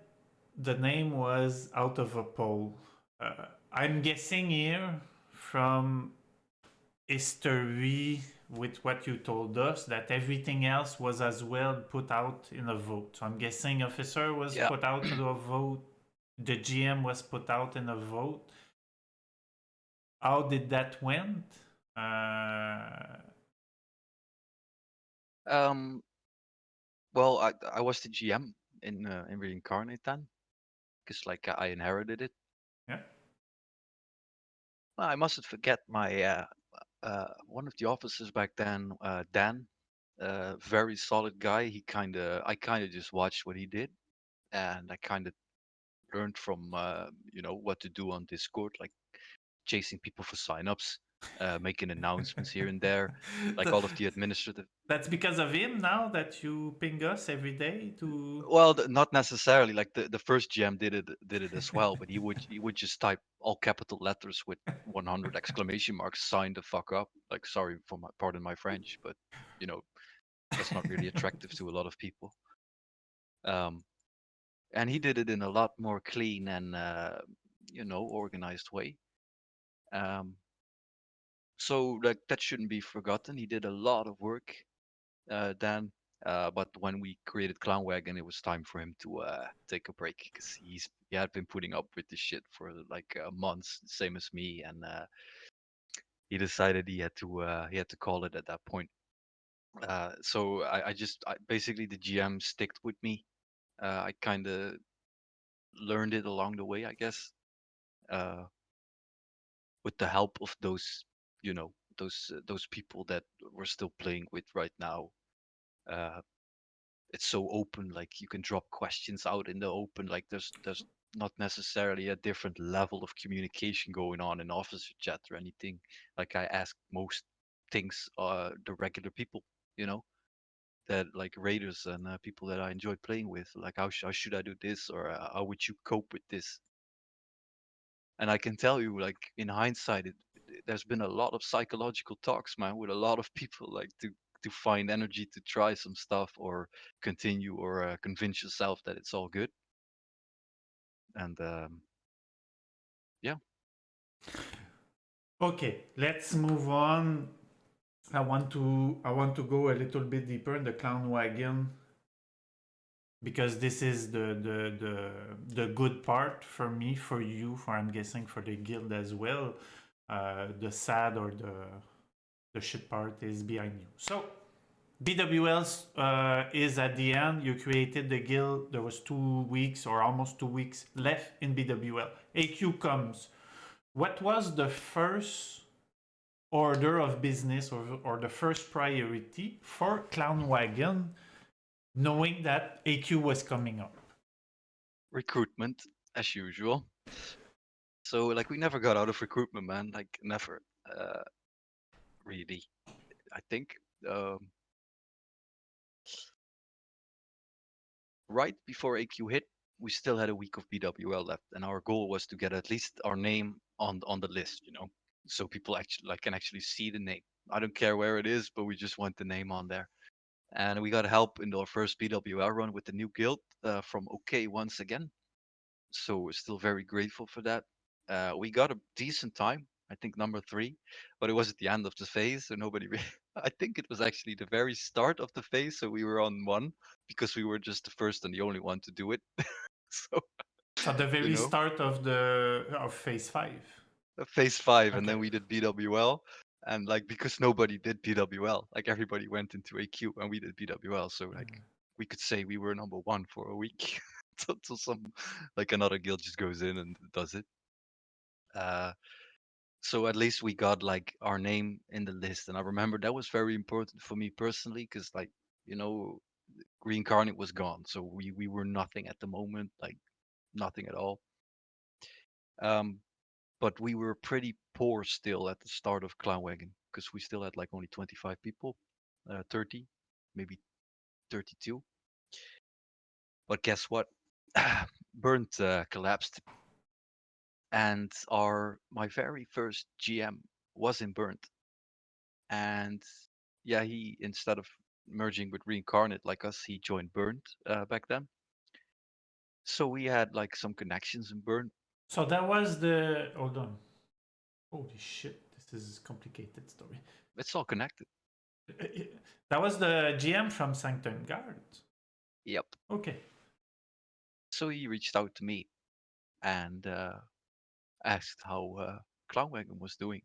the name was out of a poll. I'm guessing here from history with what you told us that everything else was as well put out in a vote. So I'm guessing officer was Yeah. put out in a vote. The GM was put out in a vote. How did that went? Um, well, I was the GM in Reincarnate then, because like I inherited it. Yeah. Well, I mustn't forget my one of the officers back then, Dan, very solid guy. I kind of just watched what he did, and I kind of learned from what to do on Discord, like chasing people for signups, making announcements here and there, like all of the administrative. That's because of him now that you ping us every day to. Well, not necessarily. Like the first GM did it as well, but he would just type all capital letters with 100 exclamation marks, sign the fuck up. Like, sorry for my pardon my French, but you know that's not really attractive to a lot of people. Um, and he did it in a lot more clean and organized way. Um, so like that shouldn't be forgotten. He did a lot of work, Dan. But when we created Clown Wagon, it was time for him to take a break, because he had been putting up with this shit for like months, same as me, and he decided he had to call it at that point. So basically the GM sticked with me. I kind of learned it along the way, I guess, uh, with the help of those people that we're still playing with right now. Uh, it's so open, like you can drop questions out in the open. Like there's not necessarily a different level of communication going on in officer chat or anything. Like, I ask most things the regular people, you know, that like raiders and people that I enjoy playing with. Like, how should I do this, or how would you cope with this? And I can tell you, like, in hindsight, there's been a lot of psychological talks, man, with a lot of people, like, to find energy to try some stuff or continue or convince yourself that it's all good. And yeah, Okay, let's move on. I want to go a little bit deeper in the Clown Wagon because this is the good part for me, for you, for I'm guessing for the guild as well. The sad or the shit part is behind you. So BWL is at the end. You created the guild. There was 2 weeks or almost 2 weeks left in BWL. AQ comes. What was the first order of business or the first priority for Clown Wagon, knowing that AQ was coming up? recruitment as usual. So like we never got out of recruitment, man. Like never, really. I think um, right before AQ hit, we still had a week of BWL left, and our goal was to get at least our name on the list, so people actually like can actually see the name. I don't care where it is, but we just want the name on there. And we got help in our first BWL run with the new guild from OK once again. So we're still very grateful for that. We got a decent time, I think number 3, but it was at the end of the phase, so nobody. I think it was actually the very start of the phase, so we were on 1 because we were just the first and the only one to do it. So So the you very know, start of phase 5. phase 5, and Okay. then we did BWL, and like because nobody did BWL, like everybody went into AQ, and we did BWL, so like we could say we were number 1 for a week. Till some like another guild just goes in and does it. Uh, so at least we got like our name in the list, and I remember that was very important for me personally because like you know reincarnate was gone, so we were nothing at the moment, like nothing at all. um but we were pretty poor still at the start of Clown Wagon because we still had like only 25 people, 30, maybe 32. But guess what? Burnt collapsed, and our my very first GM was in Burnt. And yeah, he, instead of merging with Reincarnate like us, he joined Burnt back then. So we had like some connections in Burnt. So that was the. Hold on. Holy shit! This is a complicated story. It's all connected. That was the GM from Sanctum Guard. Yep. Okay. So he reached out to me and asked how Clown Wagon was doing,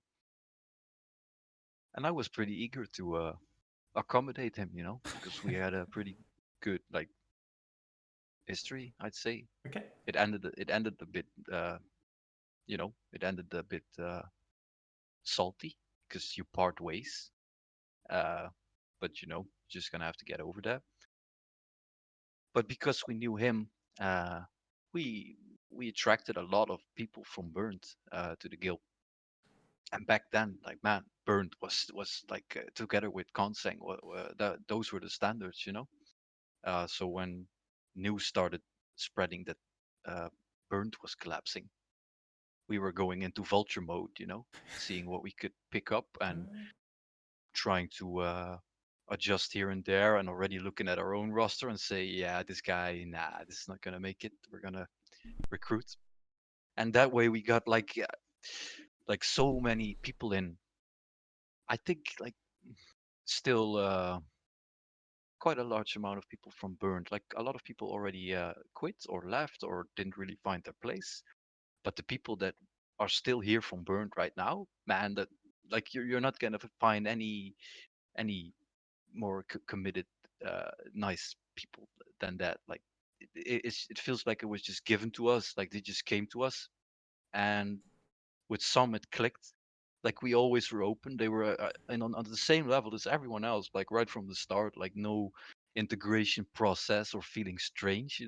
and I was pretty eager to accommodate him, because we had a pretty good like history, I'd say. Okay. It ended a bit, it ended a bit salty because you part ways. Uh, but just gonna have to get over that. But because we knew him, uh, we we attracted a lot of people from Burnt to the guild. And back then, like man, Burnt was like together with Conseng, those were the standards. So when news started spreading that Burnt was collapsing, we were going into vulture mode, seeing what we could pick up and trying to adjust here and there, and already looking at our own roster and say, yeah, this guy, nah, this is not gonna make it. We're gonna recruit, and that way we got like so many people in. I think like still quite a large amount of people from Burned. Like a lot of people already quit or left or didn't really find their place. But the people that are still here from Burned right now, man, that like you're not gonna find any more committed, nice people than that. Like it feels like it was just given to us. Like they just came to us, and with some it clicked. Like we always were open. They were and on the same level as everyone else. Like right from the start. Like no integration process or feeling strange.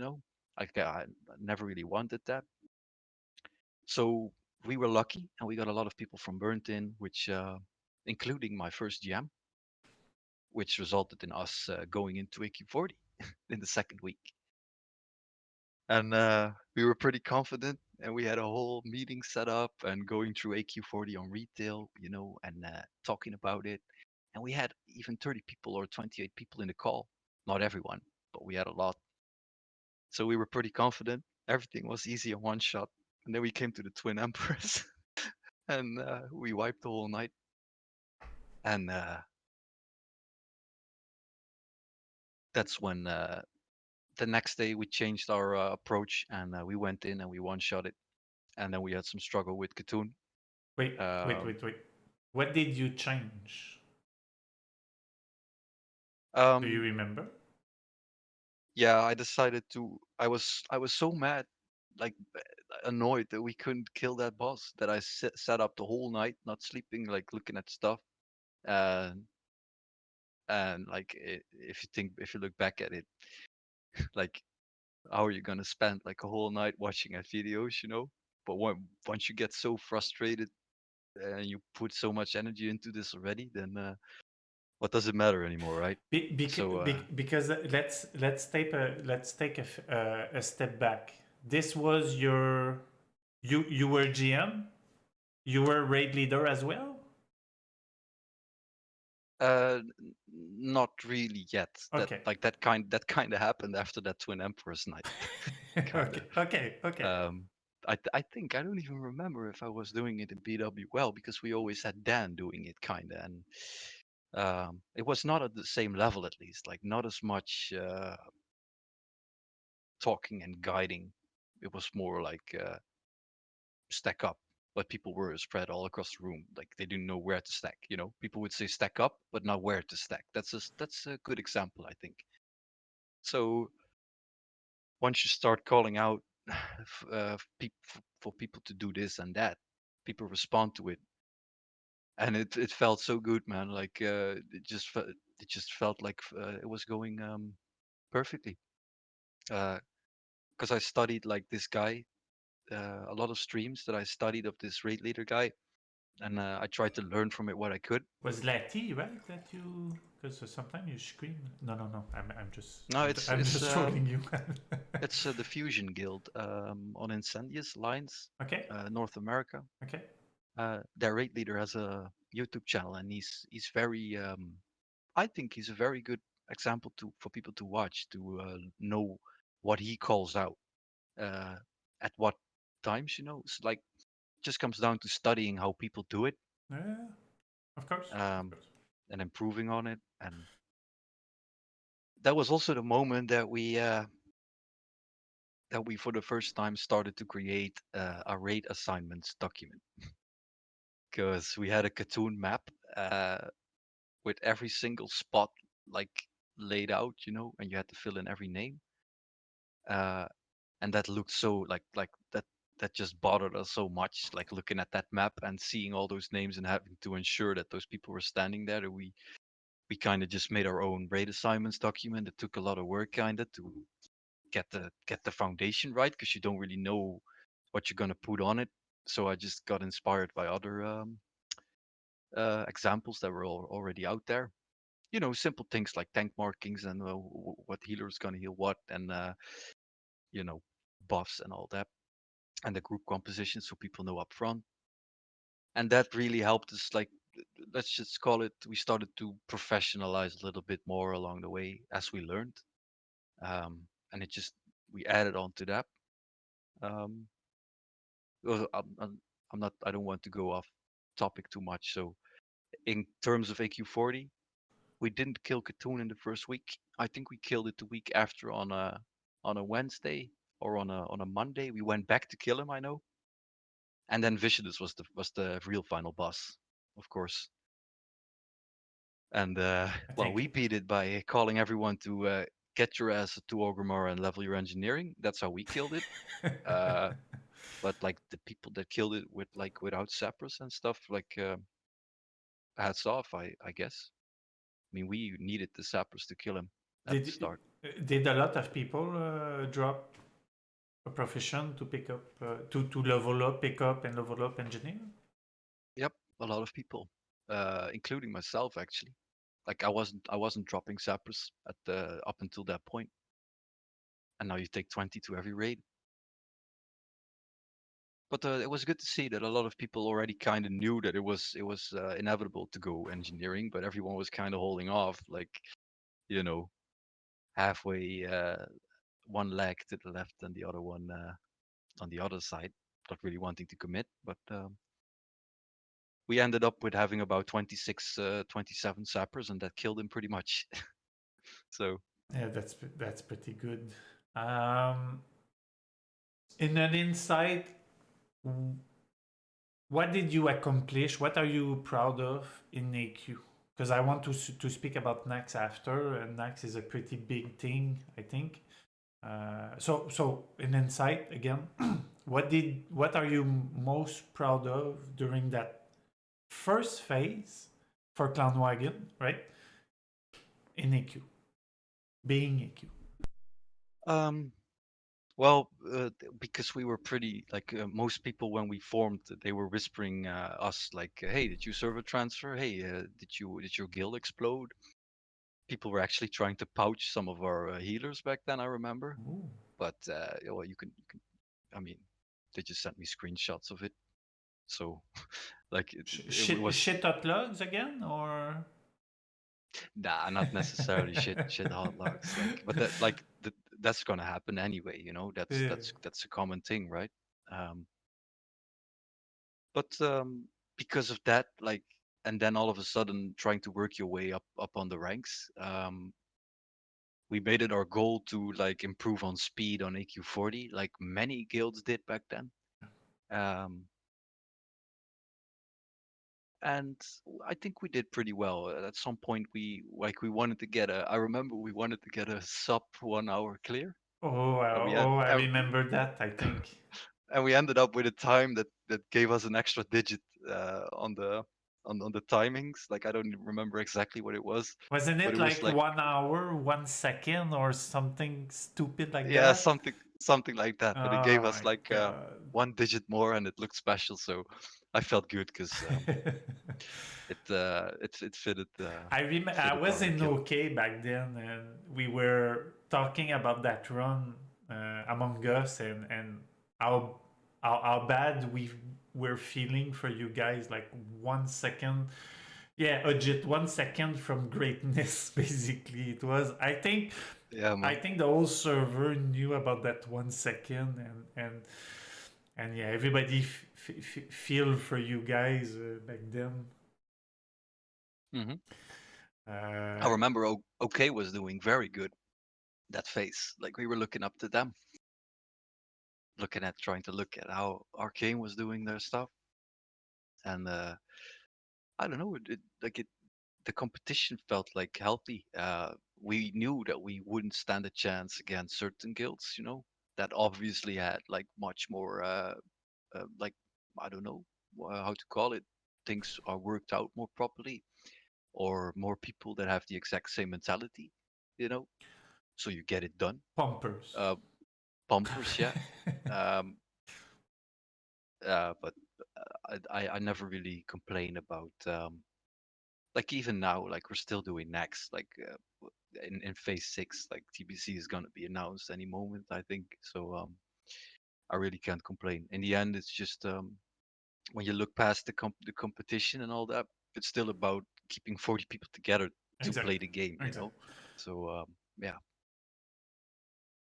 Like I never really wanted that. So we were lucky, and we got a lot of people from Burnt in, which including my first GM, which resulted in us going into AQ40 in the second week. And we were pretty confident, and we had a whole meeting set up and going through AQ40 on retail, and talking about it. and we had even 30 people or 28 people in the call. Not everyone, but we had a lot. So we were pretty confident. Everything was easy in one shot. And then we came to the Twin Emperors, and we wiped the whole night. And that's when the next day we changed our approach, and we went in and we one-shot it. And then we had some struggle with Katoon. Wait. What did you change? Do you Um, remember? yeah, I decided to. I was so mad, like annoyed that we couldn't kill that boss, that I sat up the whole night, not sleeping, like looking at stuff. And like if you look back at it, like how are you gonna spend like a whole night watching at videos, you know? But once you get so frustrated and you put so much energy into this already, then what does it matter anymore, right? So Because let's take a step back. This was your you were GM, you were raid leader as well. not really yet. That Okay. like that kind of happened after that Twin Emperors night, kind of. Okay. I think I don't even remember if I was doing it in BW well, because we always had Dan doing it, kind of, and it was not at the same level, at least, like not as much talking and guiding. It was more like stack up, but people were spread all across the room, like they didn't know where to stack. You know, people would say stack up, but not where to stack. That's a good example, I think. So once you start calling out for people to do this and that, people respond to it, and it felt so good, man. Like it just felt like it was going perfectly. Because I studied like this guy, a lot of streams that I studied of this raid leader guy, and I tried to learn from it what I could. Was Lati right that you? Because sometimes you scream. No. No, it's I'm it's just trolling you. it's the Fusion Guild on Incendious Lines, Okay. North America. Okay. Their raid leader has a YouTube channel, and he's very I think he's a very good example to for people to watch, to know what he calls out uh, at what times. You know, it's like just comes down to studying how people do it, Yeah. Of course. Of um, course. and improving on it. And that was also the moment that we for the first time started to create a raid assignments document, because we had a cartoon map uh, with every single spot like laid out, you know, and you had to fill in every name. Uh, and that looked so that just bothered us so much, like looking at that map and seeing all those names and having to ensure that those people were standing there, that we kind of just made our own raid assignments document. It took a lot of work, kind of, to get the foundation right, because you don't really know what you're going to put on it. So I just got inspired by other examples that were already out there. You know, simple things like tank markings and what healer is going to heal what, and you know, buffs and all that, and the group composition, so people know up front. And that really helped us. Like, let's just call it, we started to professionalize a little bit more along the way as we learned, and it just we added on to that. Um, well, I'm not. I don't want to go off topic too much. So in terms of AQ40, we didn't kill Katoon in the first week. I think we killed it the week after on a Wednesday or on a Monday. We went back to kill him, I know. And then Vicious was the real final boss, of course. And I well, we think. beat it by calling everyone to get your ass to Orgrimmar and level your engineering. That's how we killed it. Uh, but like the people that killed it with like without sappers and stuff, like hats off, I guess. I mean, we needed the sappers to kill him at the Did start. did a lot of people drop a profession to pick up to level up, pick up, and level up engineer? Yep, a lot of people, including myself, actually. Like I wasn't dropping sappers at the up until that point, and now you take 20 to every raid. But it was good to see that a lot of people already kind of knew that it was inevitable to go engineering, but everyone was kind of holding off, like, you know, halfway, one leg to the left and the other one on the other side, not really wanting to commit. But we ended up with having about 26, 27 sappers, and that killed him pretty much. So Yeah, that's pretty good. Um, in an insight, what did you accomplish? What are you proud of in AQ? Because I want to speak about Nax after, and Nax is a pretty big thing, I think. So in insight again, what are you most proud of during that first phase for Clown Wagon, right? In AQ, being AQ. well, because we were pretty like most people when we formed, they were whispering us like, "Hey, did you server transfer? Hey, did your guild explode?" People were actually trying to pouch some of our healers back then. I remember, Ooh. but well, you can. I mean, they just sent me screenshots of it, so like it was Shit hot logs again, or nah, not necessarily shit hot logs. Like, but that's gonna happen anyway. You know, that's yeah. that's a common thing, right? Um, but because of that, like, and then all of a sudden trying to work your way up on the ranks, we made it our goal to like improve on speed on AQ40, like many guilds did back then. Um, and I think we did pretty well. At some point, we wanted to get a. I remember we wanted to get a sub 1 hour clear, and we had Oh, I remember that. I think and we ended up with a time that gave us an extra digit on the on the timings. Like I don't even remember exactly what it was, wasn't but it it was like like 1 hour, 1 second, or something stupid like yeah, that? something like that. But it gave Oh us my like god. 1 digit more, and it looked special. So I felt good because it fitted I fitted was our in guild. OK back then, and we were talking about that run among us, and how how bad we were feeling for you guys. Like 1 second, yeah, Ojit, 1 second from greatness. Basically, it was. Yeah, I man. think the whole server knew about that 1 second, and yeah, everybody feel for you guys back then. hmm I Uh, remember OK was doing very good that phase. Like we were looking up to them, looking at trying to look at how Arcane was doing their stuff, and I don't know, the competition felt like healthy. We knew that we wouldn't stand a chance against certain guilds, you know, that obviously had like much more, like I don't know how to call it. Things are worked out more properly, or more people that have the exact same mentality, you know. So you get it done. Pumpers. Uh, Bumpers, yeah. Um, but I never really complain about like even now, like we're still doing next, like in phase 6, like TBC is gonna be announced any moment, I think. So I really can't complain. In the end, it's just when you look past the competition and all that, it's still about keeping 40 people together to play Exactly. the game, you know. Exactly. So yeah.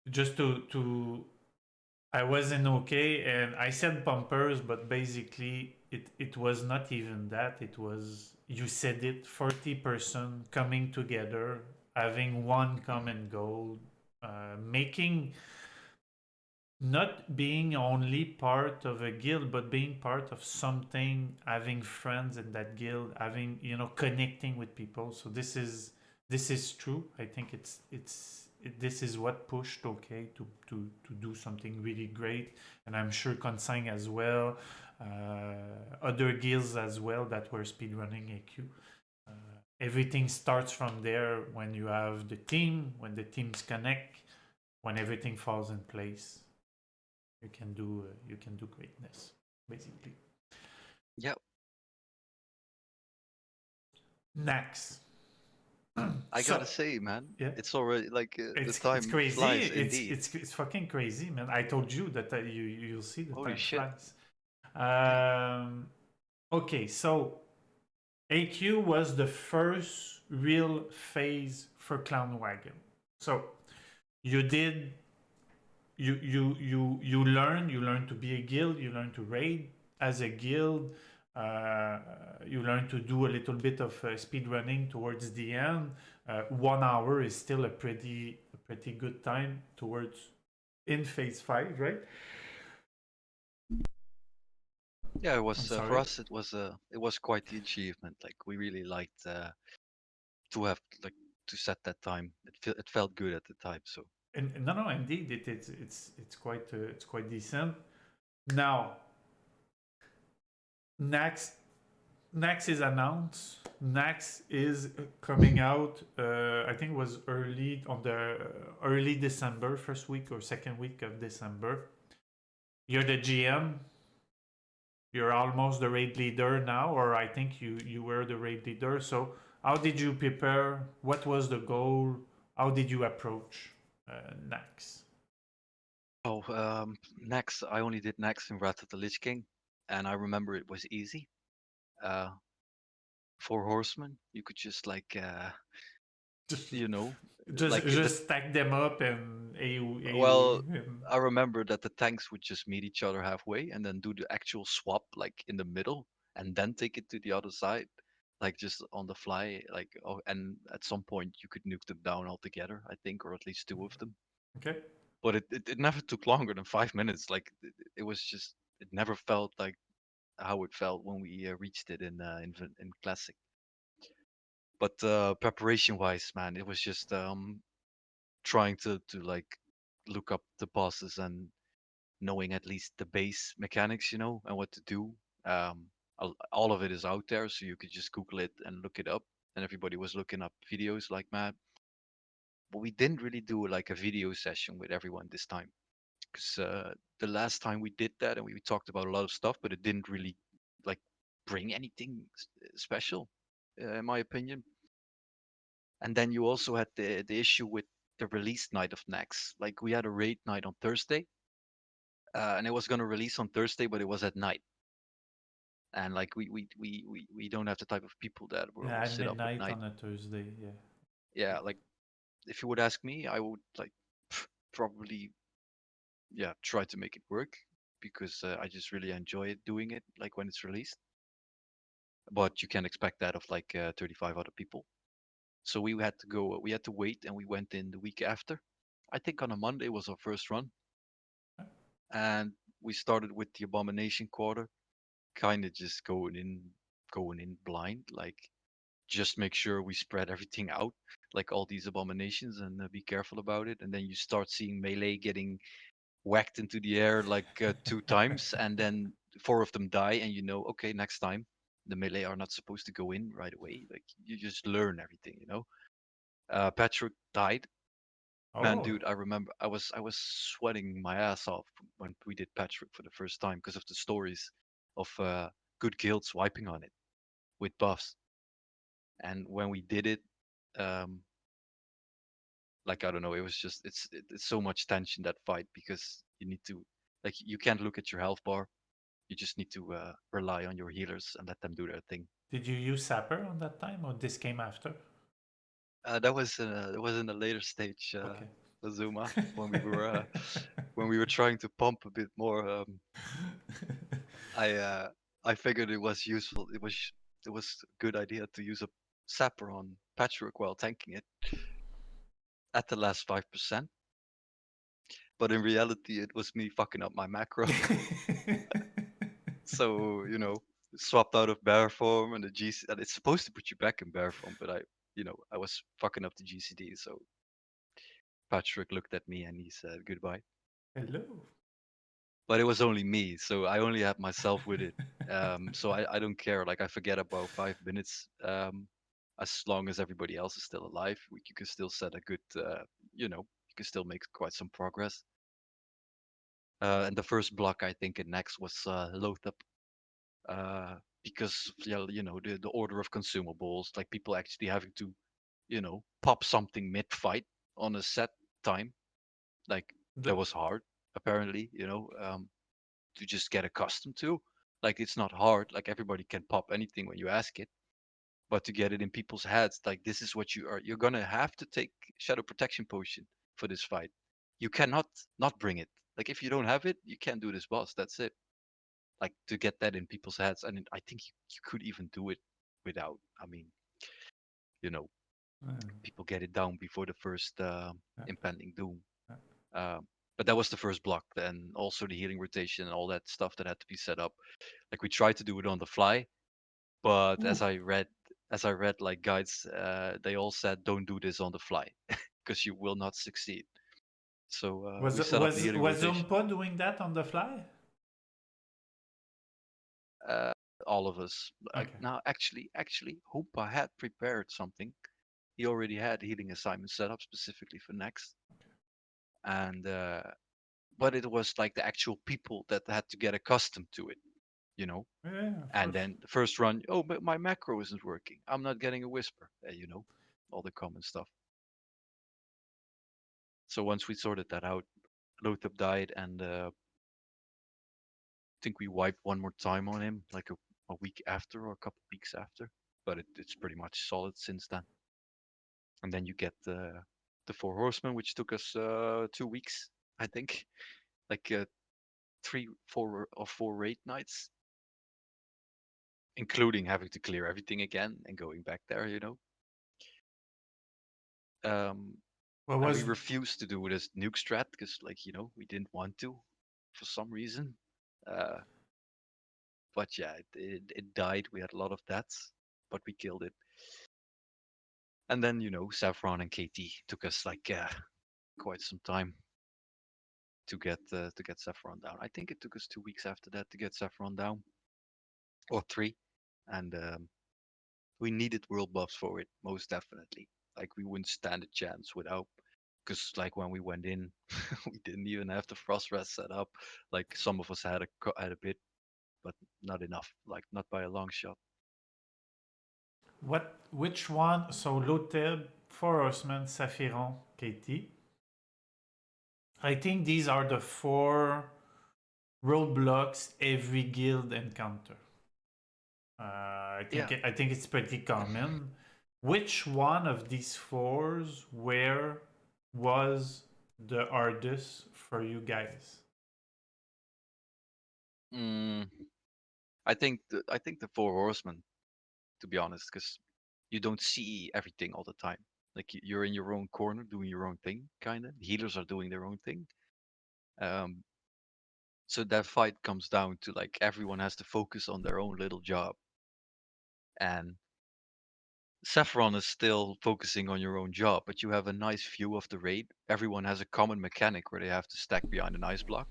Just to I was in OK and I said pumpers, but basically it was not even that. It was, you said it, 40-person coming together, having one common goal, making, not being only part of a guild, but being part of something, having friends in that guild, having, connecting with people. So this is true. I think this is what pushed OK to do something really great, and I'm sure Consang as well, other guilds as well that were speedrunning AQ. Uh, Everything starts from there when you have the team, when the teams connect, when everything falls in place. You can do greatness, basically. Yeah, Next. I gotta So say, man, yeah, it's already like the it's time crazy. flies It's indeed. it's it's fucking crazy, man. I told you that you'll see the Holy time shit. flies. Okay, so AQ was the first real phase for Clown Wagon. So you did you learn to be a guild, you learn to raid as a guild, uh, you learn to do a little bit of speed running towards the end. 1 hour is still a pretty good time towards in phase 5, right? Yeah, it I'm was for sorry. us. It was quite the achievement. Like we really liked to have like to set that time. It felt good at the time. So And no, no, indeed, it's quite decent. Now, next next is announced. Next is coming out. I think it was early on the early December, first week or second week of December. You're the GM. You're almost the raid leader now, or I think you were the raid leader. So, how did you prepare? What was the goal? How did you approach next? oh, next I only did next in Wrath of the Lich King, and I remember it was easy. Uh, 4 horsemen, you could just like Just you know just like the just stack them up and AU well. and I remember that the tanks would just meet each other halfway and then do the actual swap like in the middle and then take it to the other side, like just on the fly. Like oh, and at some point you could nuke them down altogether, I think, or at least two of them. okay. But it never took longer than 5 minutes. Like it was just it never felt like how it felt when we reached it in classic. But preparation wise, man, it was just trying to like look up the bosses and knowing at least the base mechanics, and what to do. All of it is out there, so you could just Google it and look it up. And everybody was looking up videos like mad. But we didn't really do like a video session with everyone this time, because the last time we did that and we talked about a lot of stuff, but it didn't really like bring anything special, in my opinion. And then you also had the issue with the release night of Nex. Like we had a raid night on Thursday, and it was gonna release on Thursday, but it was at night. And like we don't have the type of people that Yeah, will at sit up at midnight night. on a Thursday. Yeah. Yeah, like if you would ask me, I would like probably, yeah, try to make it work, because I just really enjoy it doing it like when it's released. But you can't expect that of like 35 other people. So we had to wait, and we went in the week after. I think on a Monday was our first run, and we started with the Abomination Quarter, kind of just going in blind, like just make sure we spread everything out, like all these abominations, and be careful about it. And then you start seeing melee getting whacked into the air like 2 times, and then 4 of them die, and okay, next time the melee are not supposed to go in right away. Like you just learn everything. Patrick died. Man, Oh, dude, I remember I was sweating my ass off when we did Patrick for the first time because of the stories of good guilds wiping on it with buffs. And when we did it, um, like I don't know, it was just it's so much tension, that fight, because you need to, like, you can't look at your health bar. You just need to rely on your healers and let them do their thing. did you use Sapper on that time, or this came after? That was in a later stage, Okay. Azuma, when we were trying to pump a bit more. I uh, I figured it was useful. It was a good idea to use a sapper on Patchwork while tanking it at the last 5%. But in reality, it was me fucking up my macro. So swapped out of bear form and the GC, and it's supposed to put you back in bear form, but I was fucking up the GCD. So Patrick looked at me and he said goodbye. Hello. But it was only me, so I only had myself with it. So I don't care. Like I forget about 5 minutes. As long as everybody else is still alive, you can still set a good, you can still make quite some progress. And the first block I think in next was Lothap, because yeah, the order of consumables, like people actually having to, pop something mid fight on a set time, like The, that was hard apparently, to just get accustomed to. Like it's not hard. Like everybody can pop anything when you ask it. But to get it in people's heads, like this is what you are. You're gonna have to take Shadow Protection Potion for this fight. You cannot not bring it. Like if you don't have it, you can't do this boss. That's it. Like to get that in people's heads, and I think you could even do it without. I mean, you know, people get it down before the first Yeah. impending doom. Yeah. But that was the first block. Then also the healing rotation and all that stuff that had to be set up. Like we tried to do it on the fly, but Ooh. as I read like guides, they all said don't do this on the fly because you will not succeed. So Was we set up the healing was rotation. Umpa doing that on the fly? Uh, all of us. Like Okay. now, actually, Hoopa had prepared something. He already had healing assignment set up specifically for next, and but it was like the actual people that had to get accustomed to it, you know. Yeah, of And course. then the first run, oh, but my macro isn't working. I'm not getting a whisper, you know, all the common stuff. So once we sorted that out, Lothab died, and I think we wiped one more time on him, like a week after or a couple weeks after. But it's pretty much solid since then. And then you get the Four Horsemen, which took us 2 weeks, I think, like 3, 4 or 4 raid nights, including having to clear everything again and going back there, you know. What And we was refused to do this nuke strat because, like, you know, we didn't want to for some reason. Uh, but yeah, it died. We had a lot of deaths, but we killed it. And then, you know, Saffron and KT took us like quite some time to get Saffron down. I think it took us 2 weeks after that to get Saffron down, or 3, and we needed world buffs for it most definitely. Like we wouldn't stand a chance without. Because like when we went in, we didn't even have the frost rest set up. Like some of us had a bit, but not enough. Like not by a long shot. what? Which one? So Loteb, Four Horsemen, Saphiron, Katie. I think these are the 4 roadblocks every guild encounter. Yeah. I think it's pretty common. Which one of these fours where was the hardest for you guys? Mm, I think the Four Horsemen, to be honest, because you don't see everything all the time. Like you're in your own corner doing your own thing, kind of. Healers are doing their own thing. Um, so that fight comes down to like everyone has to focus on their own little job, and Saffron is still focusing on your own job, but you have a nice view of the raid. Everyone has a common mechanic where they have to stack behind an ice block,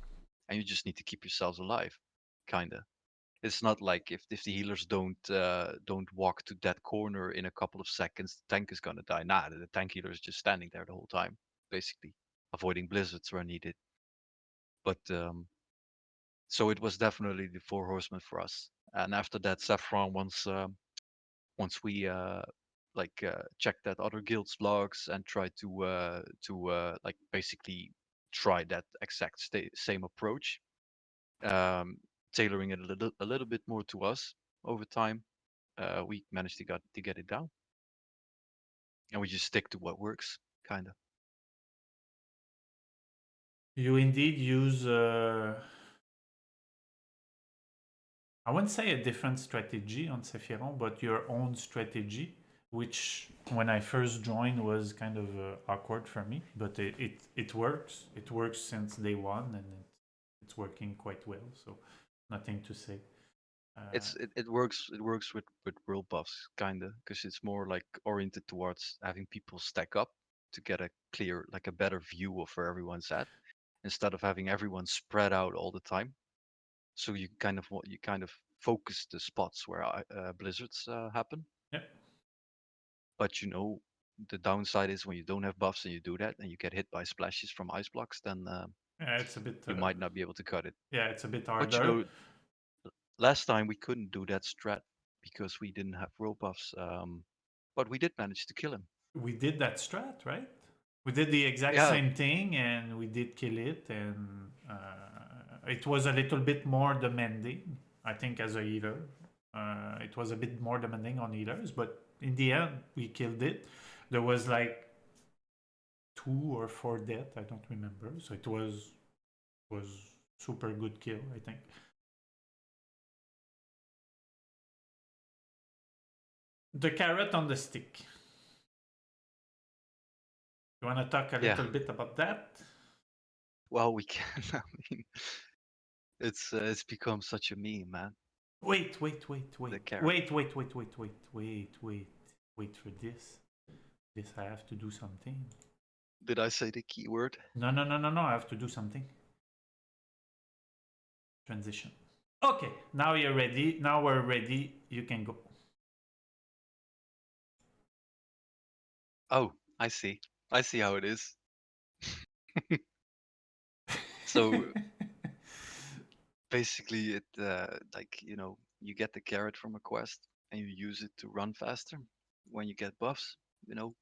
and you just need to keep yourselves alive, kinda. It's not like if the healers don't walk to that corner in a couple of seconds, the tank is gonna die. Nah, the tank healer is just standing there the whole time, basically, avoiding blizzards where needed. But so it was definitely the Four Horsemen for us. And after that, Saffron once we check that other guild's logs and try to like basically try that exact same approach, um, tailoring it a little bit more to us over time. We managed to get it down, and we just stick to what works, kind of. You indeed use, I wouldn't say a different strategy on Sephiron, but your own strategy, which when I first joined was kind of awkward for me, but it works. It works since day one, and it's working quite well. So nothing to say. It works with world buffs, kind of, because it's more like oriented towards having people stack up to get a clear, like a better view of where everyone's at, instead of having everyone spread out all the time. So you kind of focus the spots where blizzards happen. Yeah, But you know, the downside is when you don't have buffs and you do that, and you get hit by splashes from ice blocks, then yeah, it's a bit. you might not be able to cut it. Yeah, it's a bit But you harder. know, last time we couldn't do that strat because we didn't have roll buffs. But we did manage to kill him. We did that strat, right? We did the exact Yeah, same thing, and we did kill it, and it was a little bit more demanding. I think, as a healer. It was a bit more demanding on healers, but in the end, we killed it. There was like 2 or 4 deaths, I don't remember. So it was super good kill, I think. The carrot on the stick. You want to talk a little bit about that? Well, we can. I mean, it's become such a meme, man. Wait for this. This I have to do something. Did I say the keyword? No. I have to do something. Transition. Okay, now you're ready. Now we're ready. You can go. Oh, I see. I see how it is. So basically, it like, you know, you get the carrot from a quest and you use it to run faster when you get buffs, you know,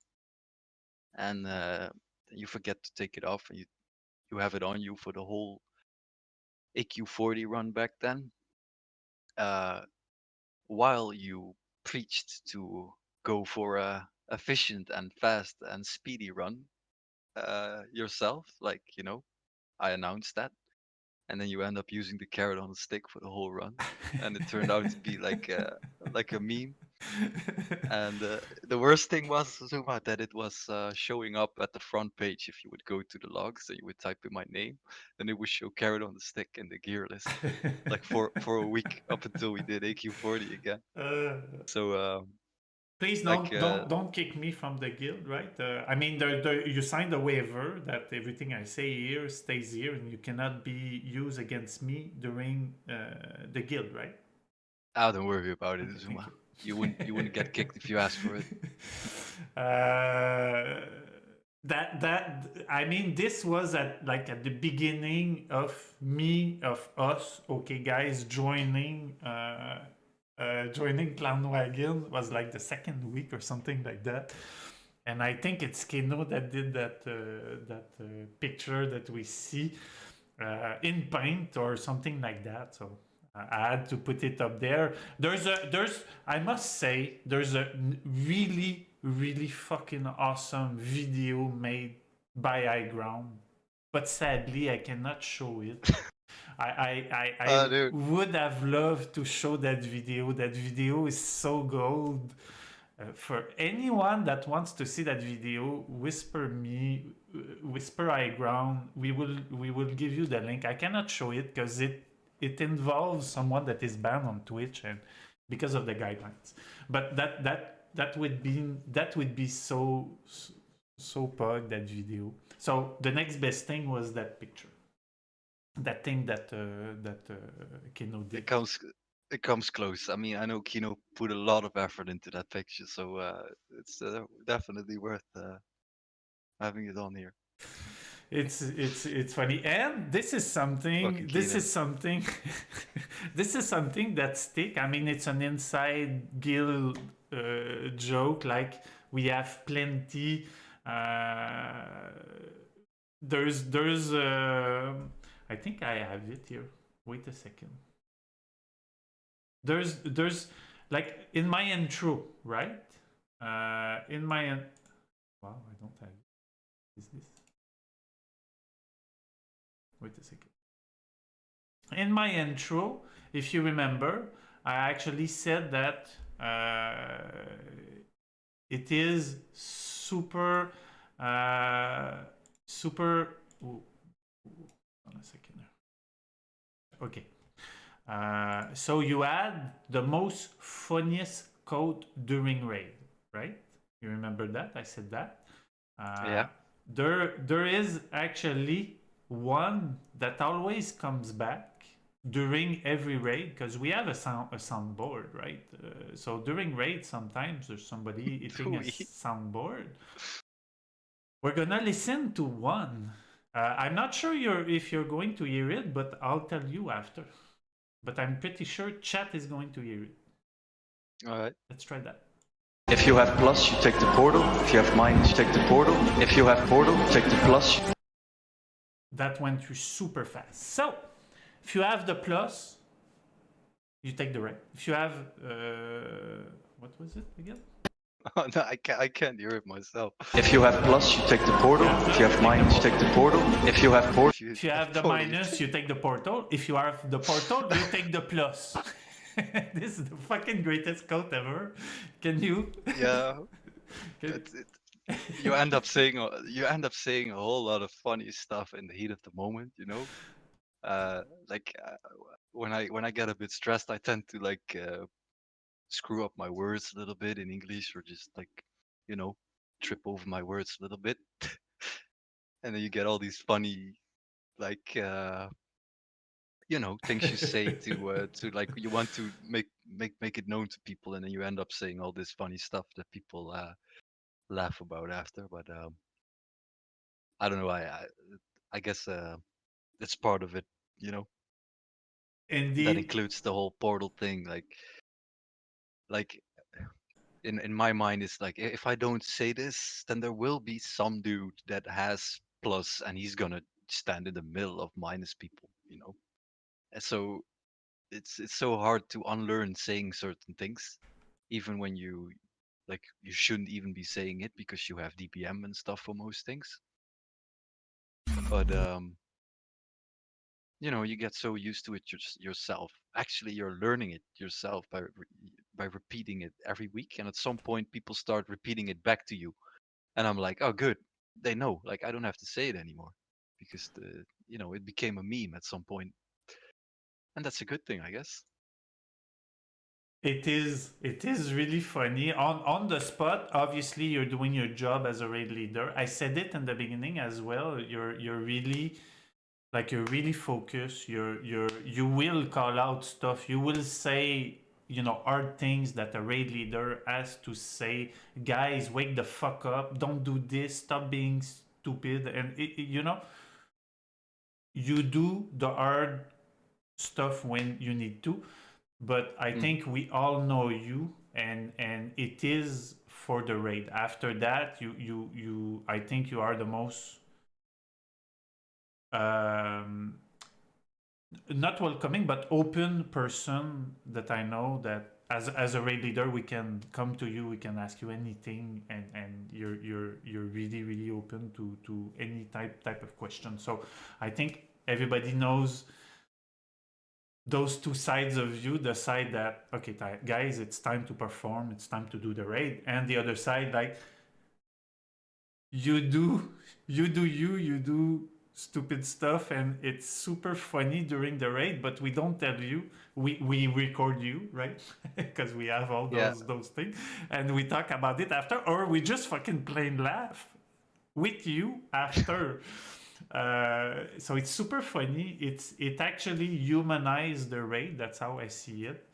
and you forget to take it off, and you have it on you for the whole AQ40 run back then. While you preached to go for a efficient and fast and speedy run yourself, like, you know, I announced that, and then you end up using the carrot on the stick for the whole run, and it turned out to be like a meme. And the worst thing was, Zuma, that it was showing up at the front page. If you would go to the logs and you would type in my name, then it would show carrot on the stick in the gear list, like for a week up until we did AQ40 again. So please don't kick me from the guild, right? I mean, you signed a waiver that everything I say here stays here, and you cannot be used against me during the guild, right? Oh, don't worry about it, Zuma. You wouldn't get kicked if you asked for it. I mean, this was at the beginning of us, okay, guys, joining Clown Wagon. Was like the second week or something like that, and I think it's Keno that did that picture that we see in Paint or something like that. So I had to put it up there. I must say, there's a really, really fucking awesome video made by iGround, but sadly I cannot show it. I would have loved to show that video. That video is so gold. For anyone that wants to see that video, whisper iGround. We will give you the link. I cannot show it because it involves someone that is banned on Twitch and because of the guidelines. But that would be so pug, that video. So the next best thing was that picture. That thing that Kino did. It comes close. I mean, I know Kino put a lot of effort into that picture, so it's definitely worth having it on here. It's funny, and this is something that stick. I mean, it's an inside guild joke. Like, we have plenty. There's I think I have it here. Wait a second. There's like in my intro, right? Wow, I don't have it. Is this? Wait a second. In my intro, if you remember, I actually said that it is super. Hold on a second. Okay. So you add the most funniest quote during raid, right? You remember that? I said that. Yeah. There is actually one that always comes back during every raid, because we have a soundboard, right? So during raid, sometimes there's somebody hitting a soundboard. We're gonna listen to one. I'm not sure if you're going to hear it, but I'll tell you after. But I'm pretty sure chat is going to hear it. All right. Let's try that. If you have plus, you take the portal. If you have minus, you take the portal. If you have portal, you take the plus. That went through super fast. So, if you have the plus, you take the raid. If you have what was it again? Oh, no, I can't hear it myself. If you have plus, you take the portal. If you have minus, you take the portal. If you have portal, If you have the minus, you take the portal. If you have the portal, you take the plus. This is the fucking greatest quote ever. Can you? Yeah, Can, it's, it, you end up saying a whole lot of funny stuff in the heat of the moment, you know. Like when I get a bit stressed, I tend to like screw up my words a little bit in English, or just like, you know, trip over my words a little bit, and then you get all these funny, like, you know, things you say to like, you want to make it known to people, and then you end up saying all this funny stuff that people laugh about after. But I don't know. I guess it's part of it, you know. That Indeed. includes the whole portal thing. Like in my mind, it's like, if I don't say this, then there will be some dude that has plus, and he's gonna stand in the middle of minus people, you know. And so it's so hard to unlearn saying certain things, even when you shouldn't even be saying it because you have DPM and stuff for most things. But you know, you get so used to it yourself. Actually, you're learning it yourself by repeating it every week, and at some point people start repeating it back to you, and I'm like, oh good, they know, like, I don't have to say it anymore, because it became a meme at some point, and that's a good thing, I guess. It is really funny. On the spot, obviously you're doing your job as a raid leader. I said it in the beginning as well. You're really, like, you're really focused. You will call out stuff. You will say, hard things that a raid leader has to say. Guys, wake the fuck up. Don't do this. Stop being stupid. And you do the hard stuff when you need to, but I Mm. think we all know you, and it is for the raid. After that, you I think you are the most um, not welcoming but open person that I know, that as a raid leader we can come to you, we can ask you anything, and you're really really open to any type of question. So I think everybody knows those two sides of you, the side that, okay, guys, it's time to perform, it's time to do the raid, and the other side, like, you do you do stupid stuff, and it's super funny during the raid, but we don't tell you. We record you, right? Because we have all Yeah. those things, and we talk about it after, or we just fucking plain laugh with you after. So it's super funny. It actually humanized the raid. That's how I see it.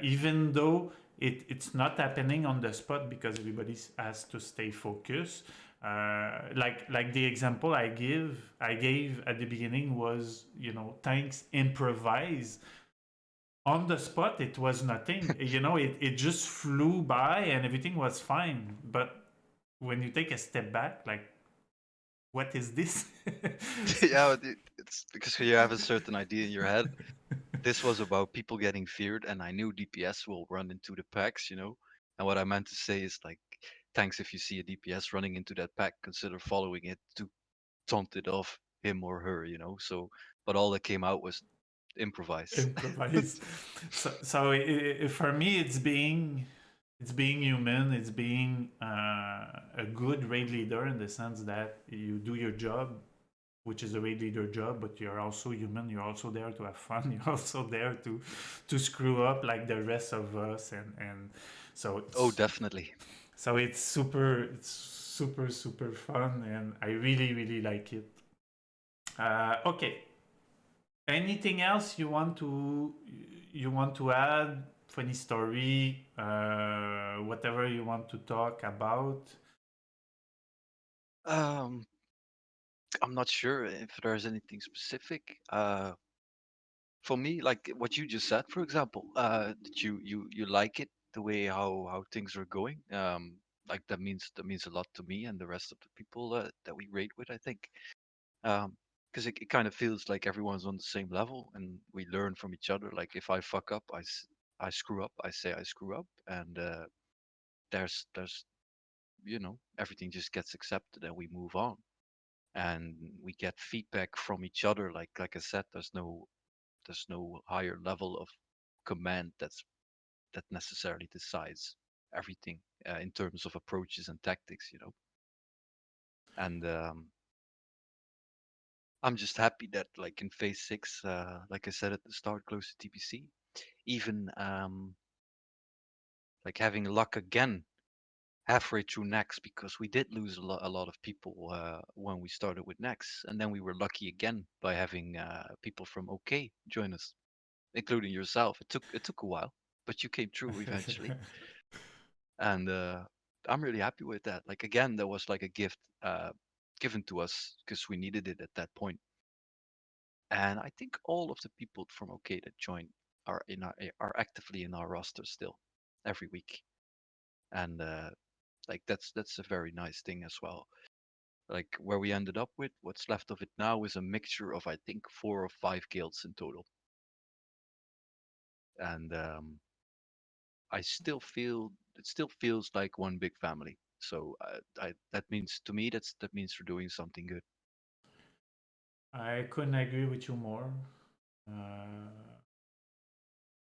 Even though it's not happening on the spot because everybody has to stay focused. Like the example I gave at the beginning was, tanks improvise. On the spot, it was nothing. It just flew by and everything was fine. But when you take a step back, like, what is this? Yeah, it's because you have a certain idea in your head. This was about people getting feared, and I knew DPS will run into the packs, you know. And what I meant to say is, like, thanks if you see a DPS running into that pack, consider following it to taunt it off him or her, you know. So, but all that came out was improvise. Improvise. So for me, it's being human. It's being a good raid leader, in the sense that you do your job, which is a raid leader job, but you're also human. You're also there to have fun. You're also there to screw up like the rest of us, and so Oh, definitely. it's super fun, and I really really like it. Okay. Anything else you want to add? Funny story, whatever you want to talk about. Um, I'm not sure if there's anything specific. For me, like what you just said, for example, that you like it the way how things are going. Like that means a lot to me and the rest of the people that we rate with, I think. Because because it kind of feels like everyone's on the same level and we learn from each other. Like if I fuck up, I screw up, I say I screw up, and there's everything just gets accepted and we move on, and we get feedback from each other. Like I said, there's no higher level of command that necessarily decides everything in terms of approaches and tactics. And I'm just happy that like in phase 6, like I said at the start, close to TPC, even like having luck again halfway through next, because we did lose a lot of people when we started with next, and then we were lucky again by having people from OK join us, including yourself. It took a while, but you came through eventually, and I'm really happy with that. Like again, that was like a gift given to us because we needed it at that point. And I think all of the people from OK that joined are actively in our roster still every week, and like that's a very nice thing as well. Like where we ended up with what's left of it now is a mixture of I think 4 or 5 guilds in total, and I still feel it still feels like one big family. So that means to me that means we're doing something good. I couldn't agree with you more. Uh,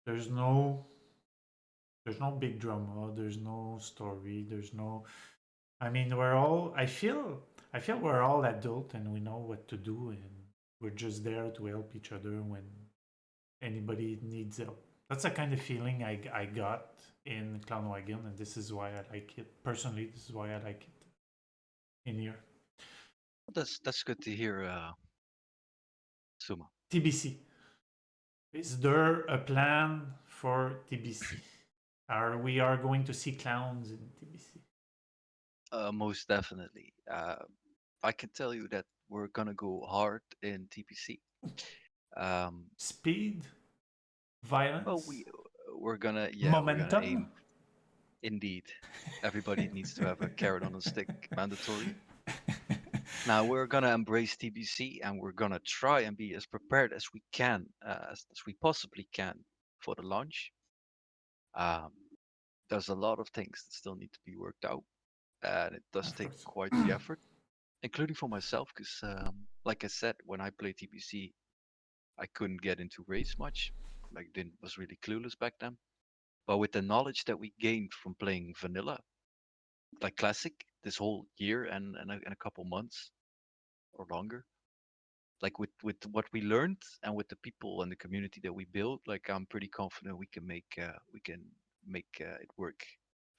there's no big drama. There's no story. There's no. I mean, we're all. I feel we're all adult and we know what to do, and we're just there to help each other when anybody needs help. That's the kind of feeling I got in Clown Wagon, and this is why I like it. Personally, this is why I like it in here. That's good to hear, Suma. TBC. Is there a plan for TBC? We are going to see clowns in TBC? Most definitely. I can tell you that we're gonna go hard in TPC. Speed, Well, violence, we're gonna momentum. aim. Indeed, everybody needs to have a carrot on a stick, mandatory. Now we're gonna embrace TBC and we're gonna try and be as prepared as we can, as we possibly can for the launch. Um, there's a lot of things that still need to be worked out, and it does Of take course. quite the effort, including for myself, because like I said, when I played TBC, I couldn't get into raids much. Like didn't was really clueless back then. But with the knowledge that we gained from playing vanilla, like classic, this whole year and a couple months or longer, like with what we learned and with the people and the community that we built, like I'm pretty confident we can make it work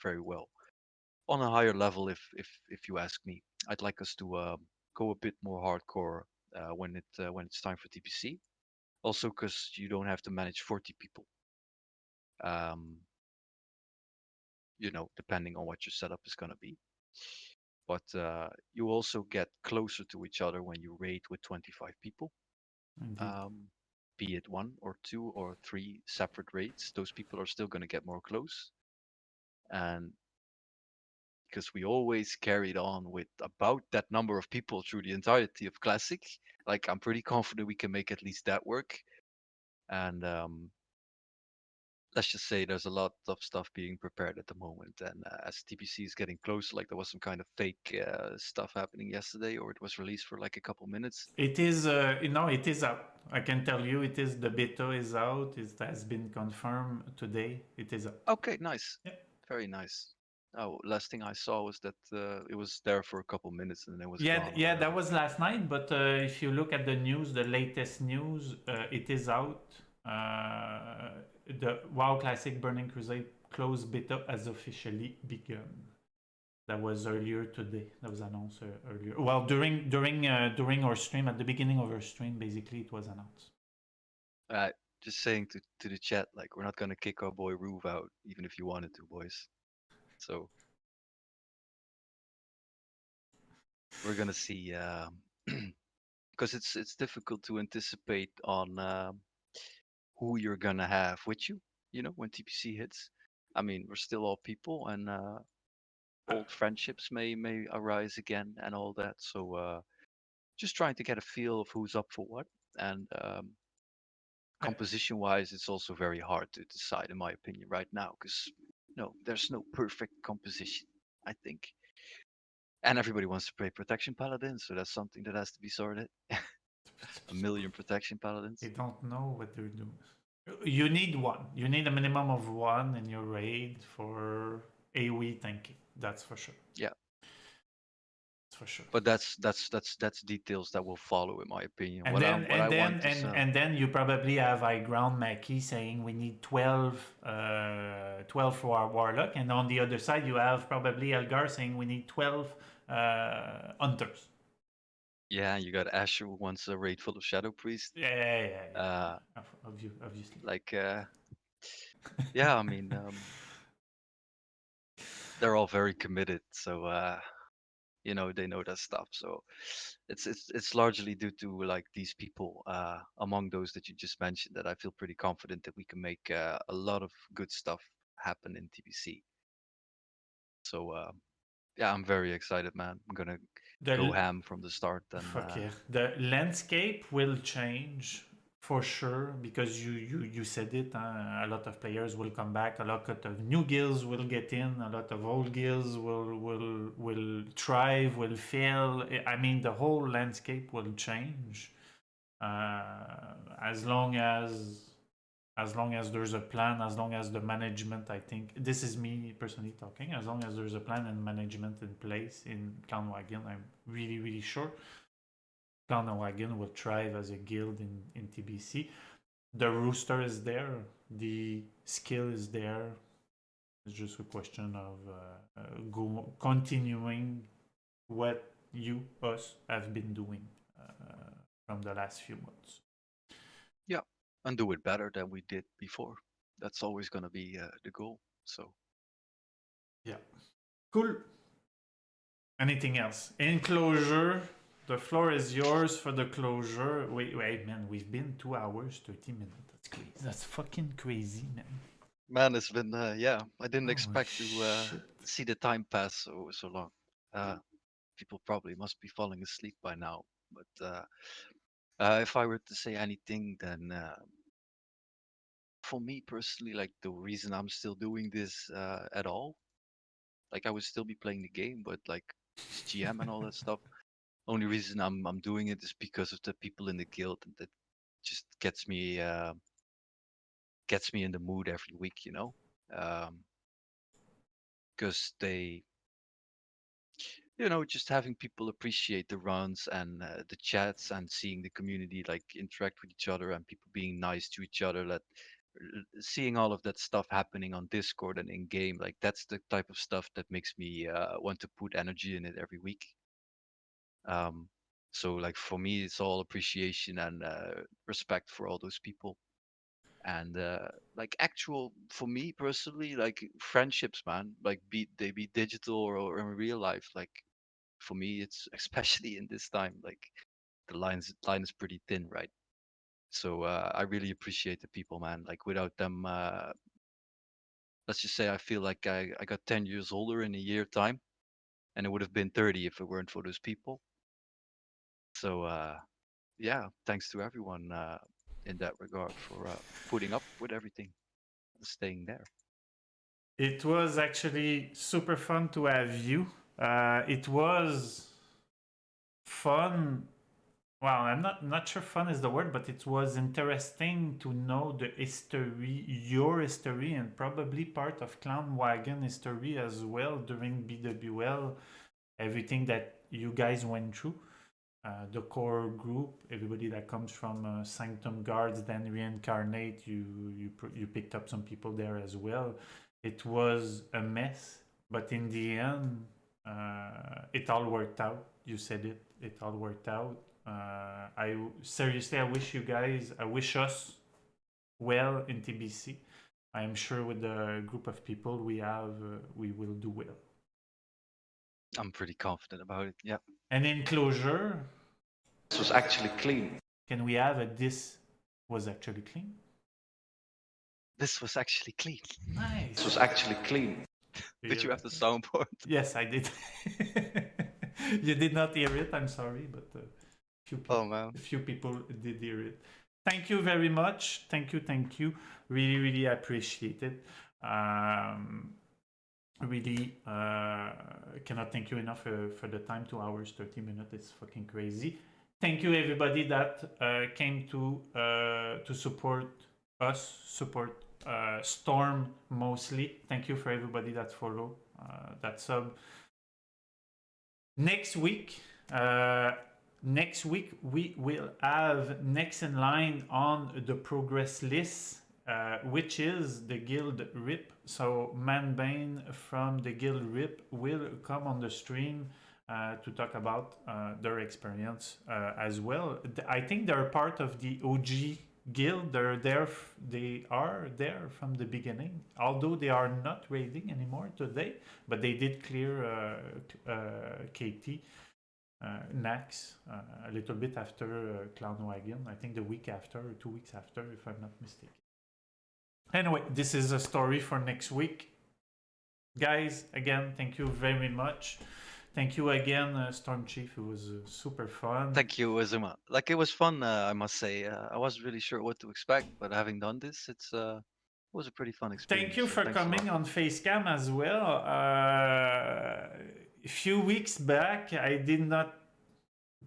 very well on a higher level. If you ask me, I'd like us to go a bit more hardcore when it's time for TPC. Also, because you don't have to manage 40 people. Um, depending on what your setup is gonna be. But you also get closer to each other when you raid with 25 people. Indeed. Be it 1 or 2 or 3 separate raids, those people are still gonna get more close. And because we always carried on with about that number of people through the entirety of Classic, like I'm pretty confident we can make at least that work. And let's just say there's a lot of stuff being prepared at the moment, and as TPC is getting closer, like there was some kind of fake stuff happening yesterday, or it was released for like a couple minutes. It is, it is out. I can tell you, the beta is out. It has been confirmed today. It is out. Okay, nice. Yeah. Very nice. Oh, last thing I saw was that it was there for a couple minutes and then it was Yeah, gone or yeah, that whatever. was last night. But if you look at the news, the latest news, it is out. The WoW Classic Burning Crusade closed beta has officially begun. That was earlier today. That was announced earlier. Well, during our stream, at the beginning of our stream, basically it was announced. Just saying to the chat, like we're not gonna kick our boy Ruve out, even if you wanted to, boys. So we're gonna see, because it's difficult to anticipate on who you're gonna have with you, when TPC hits. I mean, we're still all people, and old friendships may arise again and all that. So just trying to get a feel of who's up for what. And composition wise, it's also very hard to decide, in my opinion, right now, because there's no perfect composition, I think. And everybody wants to play protection paladins, so that's something that has to be sorted. A million protection paladins. They don't know what they're doing. You need one. You need a minimum of one in your raid for AoE tanking. That's for sure. Yeah. That's for sure. But that's details that will follow, in my opinion. And then you probably have high ground Mackie saying we need 12 for our warlock, and on the other side you have probably Elgar saying we need 12 hunters. Yeah, you got Asher who wants a raid full of Shadow Priest. Yeah. Obviously. Like, yeah, I mean, they're all very committed, so they know that stuff. So it's largely due to like these people, among those that you just mentioned, that I feel pretty confident that we can make a lot of good stuff happen in TBC. So yeah, I'm very excited, man. I'm gonna go ham from the start. And yeah. The landscape will change for sure, because you said it. A lot of players will come back. A lot of new guilds will get in. A lot of old guilds will thrive, will fail. I mean, the whole landscape will change. As long as there's a plan, as long as the management, I think, this is me personally talking, as long as there's a plan and management in place in Clown Wagon, I'm really, really sure Clown Wagon will thrive as a guild in TBC. The rooster is there, the skill is there. It's just a question of continuing what us have been doing from the last few months. Yeah, and do it better than we did before. That's always going to be the goal. So yeah, cool. Anything else? In closure, the floor is yours for the closure. Wait, man, we've been 2 hours, 30 minutes. That's crazy. That's fucking crazy, man. Man, it's been, yeah, I didn't expect to see the time pass so long. People probably must be falling asleep by now. But if I were to say anything, then for me personally, like the reason I'm still doing this at all, like I would still be playing the game, but like GM and all that stuff. Only reason I'm doing it is because of the people in the guild, and that just gets me in the mood every week, because they, just having people appreciate the runs and the chats and seeing the community like interact with each other and people being nice to each other, that seeing all of that stuff happening on Discord and in game, like that's the type of stuff that makes me want to put energy in it every week. So like for me, it's all appreciation and respect for all those people. And like actual, for me personally, like friendships, man, like they be digital or in real life, like for me, it's especially in this time, like the line is pretty thin, right? So I really appreciate the people, man. Like without them, let's just say I feel like I got 10 years older in a year time, and it would have been 30 if it weren't for those people. So yeah, thanks to everyone in that regard for putting up with everything and staying there. It was actually super fun to have you. It was fun. Well, I'm not sure fun is the word, but it was interesting to know the history, your history, and probably part of Clown Wagon history as well during BWL. Everything that you guys went through. The core group, everybody that comes from Sanctum Guards, then Reincarnate, you picked up some people there as well. It was a mess, but in the end, it all worked out. You said it all worked out. I wish us well in TBC. I am sure with the group of people we have, we will do well. I'm pretty confident about it. Yeah. And in closure, this was actually clean. Can we have this was actually clean? This was actually clean. Nice. This was actually clean. Did you have the soundboard? Yes, I did. You did not hear it. I'm sorry, but few people did hear it. Thank you very much. Thank you. Really, really appreciate it. Really cannot thank you enough for the time. 2 hours, 30 minutes. It's fucking crazy. Thank you everybody that came to support us, support Storm mostly. Thank you for everybody that follow, that sub. Next week we will have next in line on the progress list, which is the Guild RIP. So Manbane from the Guild RIP will come on the stream to talk about their experience as well. I think they're part of the OG guild. They are there from the beginning, although they are not raiding anymore today, but they did clear KT Nax a little bit after Clown Wagon. I think the week after or 2 weeks after, if I'm not mistaken. Anyway, this is a story for next week. Guys, again, thank you very much. Thank you again, Stormchief. It was super fun. Thank you, Azuma. Like, it was fun, I must say. I wasn't really sure what to expect, but having done this, it was a pretty fun experience. Thank you for coming on Facecam as well. A few weeks back, I did not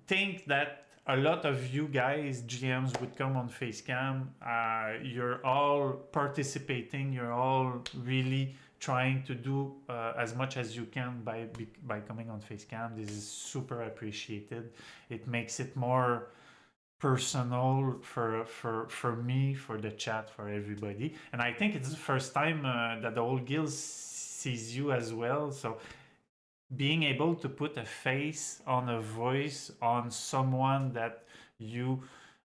think that a lot of you guys, GMs, would come on Facecam. You're all participating. You're all really trying to do as much as you can by coming on Facecam. This is super appreciated. It makes it more personal for me, for the chat, for everybody. And I think it's the first time that the whole guild sees you as well. So being able to put a face on a voice on someone that you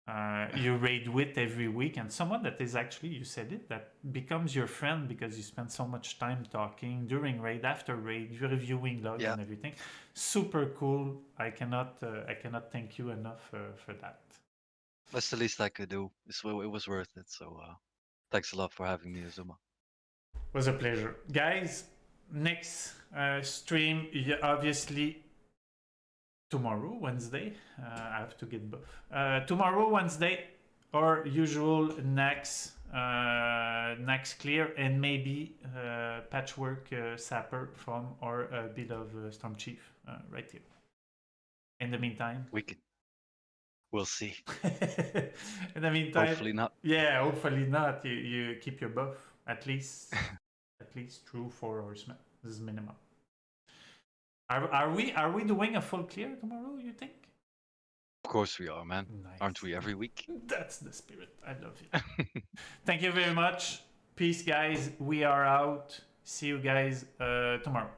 raid with every week, and someone that is actually, you said it, that becomes your friend because you spend so much time talking during raid, after raid, reviewing logs and everything. Super cool. I cannot thank you enough for that. That's the least I could do. It was worth it. So thanks a lot for having me, Azuma. It was a pleasure. Guys, next stream, obviously tomorrow, Wednesday. I have to get both. Tomorrow, Wednesday, our usual next clear, and maybe patchwork sapper from our beloved Stormchief right here. In the meantime, we'll see. In the meantime, hopefully not. Yeah, hopefully not. You keep your buff at least through 4 hours. This is minimum. Are we doing a full clear tomorrow, you think? Of course we are, man. Nice. Aren't we every week? That's the spirit. I love it. Thank you very much. Peace, guys. We are out. See you guys tomorrow.